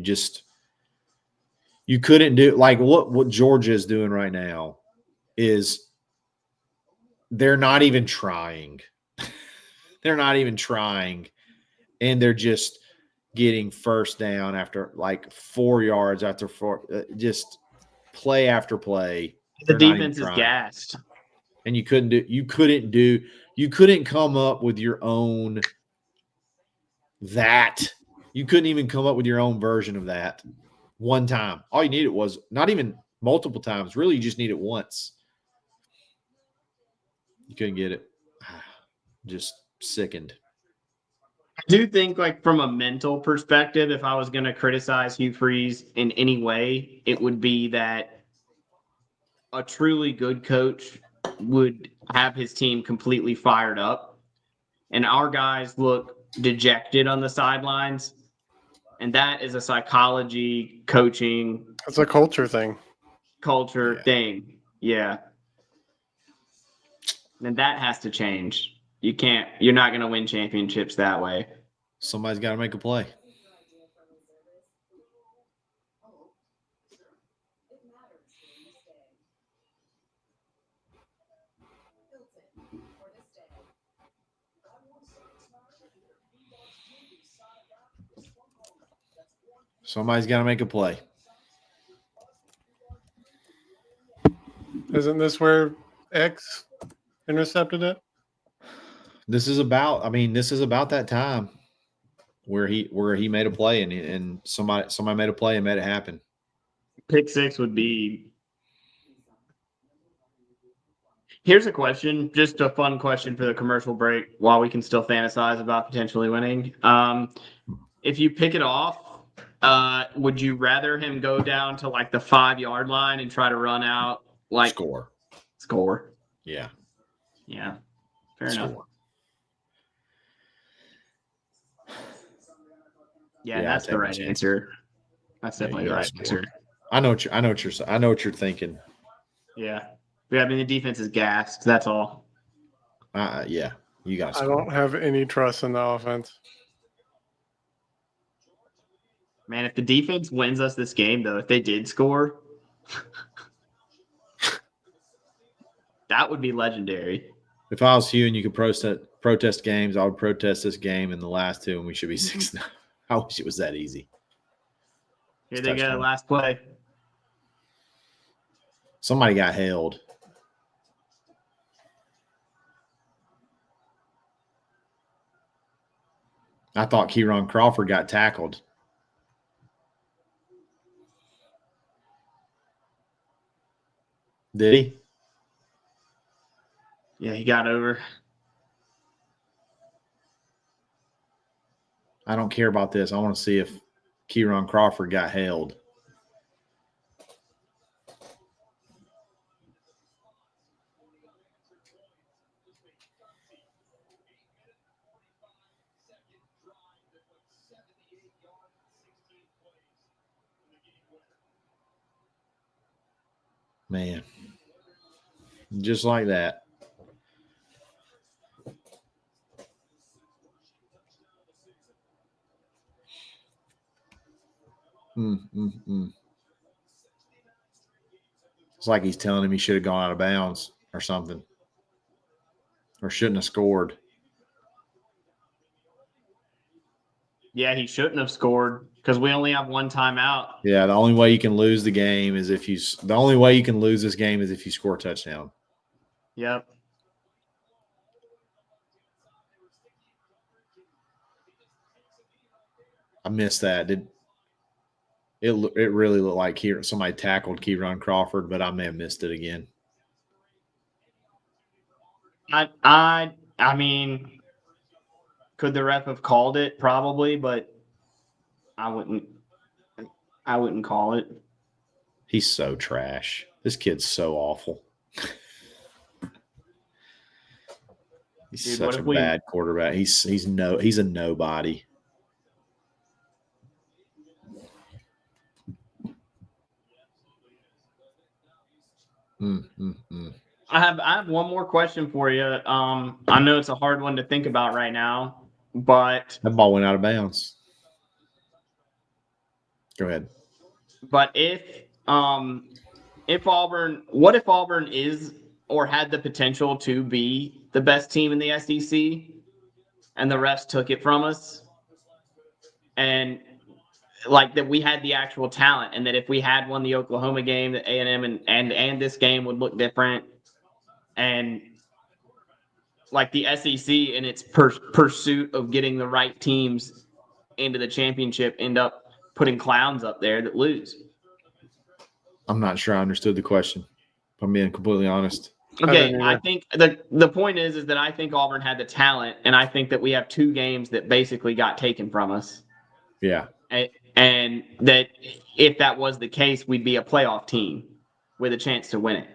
couldn't do like what Georgia is doing right now is they're not even trying. They're not even trying, and they're just getting first down after like 4 yards after 4, just play after play. The defense is gassed, and you couldn't come up with your own that. You couldn't even come up with your own version of that one time. All you needed was not even multiple times. Really, you just need it once. You couldn't get it. Just sickened. I do think, like, from a mental perspective, if I was going to criticize Hugh Freeze in any way, it would be that a truly good coach would have his team completely fired up. And our guys look dejected on the sidelines. And that is a psychology, coaching. It's a culture thing. Thing. Yeah. And that has to change. You're not going to win championships that way. Somebody's got to make a play. Somebody's got to make a play. Isn't this where X intercepted it? This is about that time where he made a play and somebody made a play and made it happen. Pick 6 would be. Here's a question, just a fun question for the commercial break while we can still fantasize about potentially winning. If you pick it off, would you rather him go down to like the 5-yard line and try to run out like score? Yeah. Yeah. Fair enough. Yeah, that's the right answer. That's definitely the right answer. I know what you're thinking. Yeah. I mean, the defense is gassed. That's all. Yeah. You got to score. I don't have any trust in the offense. Man, if the defense wins us this game, though, if they did score, that would be legendary. If I was Hugh and you could protest games, I would protest this game in the last 2, and we should be 6-9. I wish it was that easy. Here they go, last play. Somebody got held. I thought Kieron Crawford got tackled. Did he? Yeah, he got over. I don't care about this. I want to see if Kieron Crawford got held. Man. Just like that. It's like he's telling him he should have gone out of bounds or something. Or shouldn't have scored. Yeah, he shouldn't have scored because we only have one timeout. Yeah, the only way you can lose the game is if you – the only way you can lose this game is if you score a touchdown. Yep. I missed that. It really looked like somebody tackled Keyron Crawford, but I may have missed it again. I mean, could the ref have called it? Probably, but I wouldn't call it. He's so trash. This kid's so awful. He's such a bad quarterback. He's a nobody. I have one more question for you. I know it's a hard one to think about right now, but that ball went out of bounds. Go ahead. But if Auburn, what if Auburn is or had the potential to be the best team in the SEC, and the refs took it from us, and like that we had the actual talent, and that if we had won the Oklahoma game, the A&M and this game would look different, and like the SEC in its pursuit of getting the right teams into the championship end up putting clowns up there that lose. I'm not sure I understood the question, if I'm being completely honest. Okay, I think the point is that I think Auburn had the talent, and I think that we have two games that basically got taken from us. Yeah. And that if that was the case, we'd be a playoff team with a chance to win it.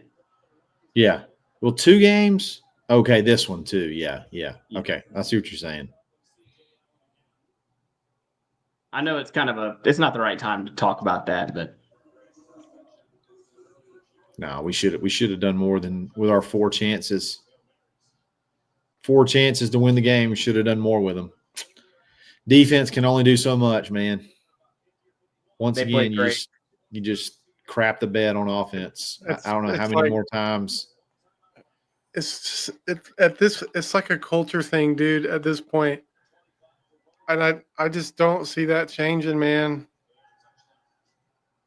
Yeah. Well, 2 games? Okay, this one too. Yeah. Okay, I see what you're saying. I know it's it's not the right time to talk about that, but no, we should have done more than with our 4 chances. 4 chances to win the game. We should have done more with them. Defense can only do so much, man. Once again, you just crap the bed on offense. I don't know how many more times. It's like a culture thing, dude, at this point. And I just don't see that changing, man.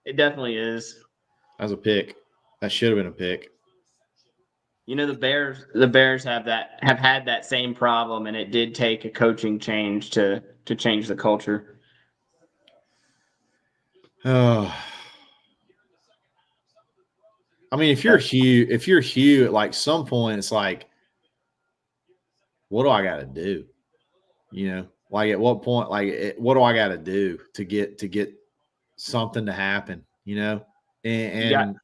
It definitely is. That was a pick. That should have been a pick. You know, the Bears have had that same problem, and it did take a coaching change to change the culture. Oh. I mean, if you're Hugh, at like some point, it's like, what do I got to do? You know, like at what point, what do I got to do to get something to happen? You know, and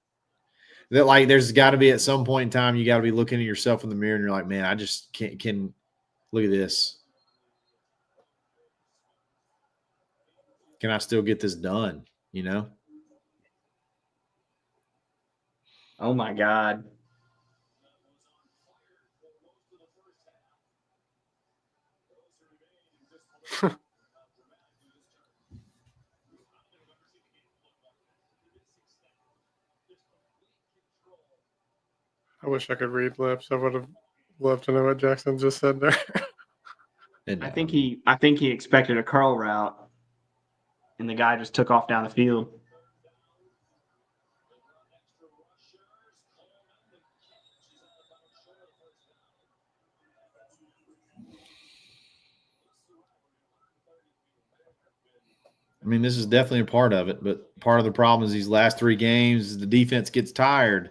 that like there's got to be at some point in time you got to be looking at yourself in the mirror and you're like, man, I just can look at this. Can I still get this done? You know? Oh my God. I wish I could read lips. I would have loved to know what Jackson just said there. I think he expected a curl route, and the guy just took off down the field. I mean, this is definitely a part of it, but part of the problem is these last 3 games, the defense gets tired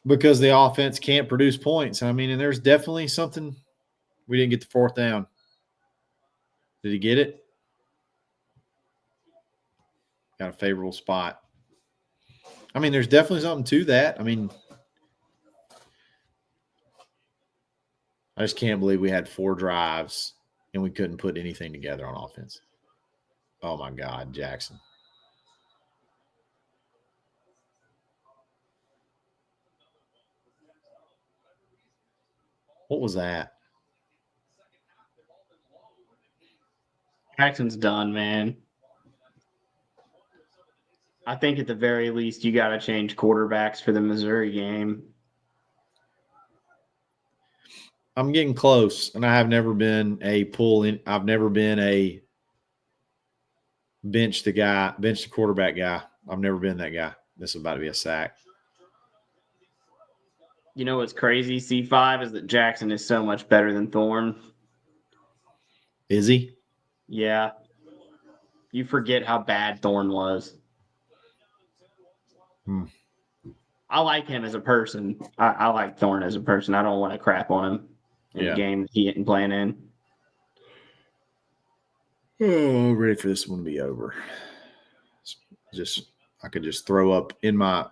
because the offense can't produce points. I mean, and there's definitely something. We didn't get the 4th down. Did he get it? Got a favorable spot. I mean, there's definitely something to that. I mean, I just can't believe we had 4 drives and we couldn't put anything together on offense. Oh, my God, Jackson. What was that? Jackson's done, man. I think at the very least you got to change quarterbacks for the Missouri game. I'm getting close, and I have never been a pull-in. I've never been a bench the quarterback guy. I've never been that guy. This is about to be a sack. You know what's crazy, C5, is that Jackson is so much better than Thorne. Is he? Yeah. You forget how bad Thorne was. I like him as a person. I like Thorne as a person. I don't want to crap on him in a game that he isn't playing in. Oh, ready for this one to be over. I could just throw up in my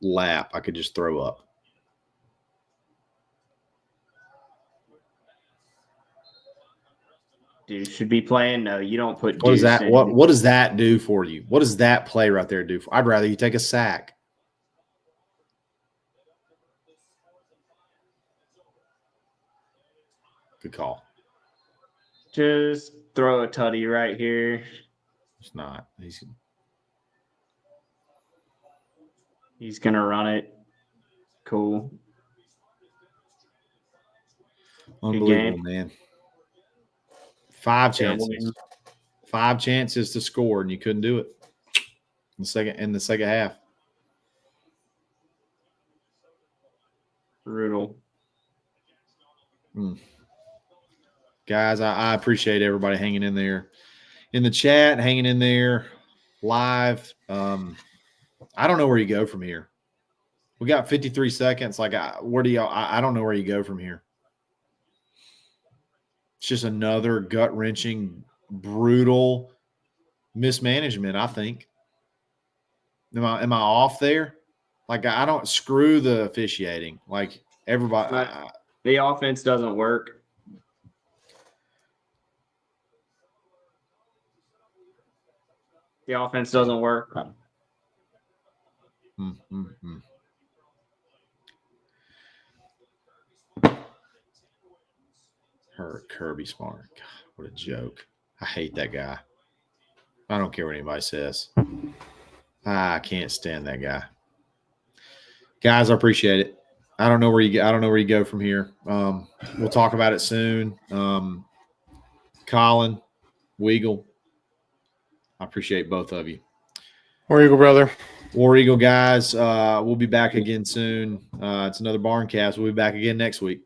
lap. I could just throw up. Dude should be playing. No, you don't put. What does Deuce that? in. What does that do for you? What does that play right there do for? I'd rather you take a sack. Good call. Just throw a tutty right here. It's not. He's gonna run it. Cool. Unbelievable, man. 5 chances. 5 chances to score, and you couldn't do it in the second half. Brutal. Guys, I appreciate everybody hanging in there. In the chat, hanging in there, live. I don't know where you go from here. We got 53 seconds. Like, where do y'all? I don't know where you go from here. It's just another gut-wrenching, brutal mismanagement, I think. Am I off there? Like, I don't screw the officiating. Like, everybody. The offense doesn't work. The offense doesn't work. Kirby Smart. God, what a joke. I hate that guy. I don't care what anybody says. I can't stand that guy. Guys, I appreciate it. I don't know where you go from here. We'll talk about it soon. Colin, Weagle, I appreciate both of you. War Eagle, brother. War Eagle, guys. We'll be back again soon. It's another Barncast. We'll be back again next week.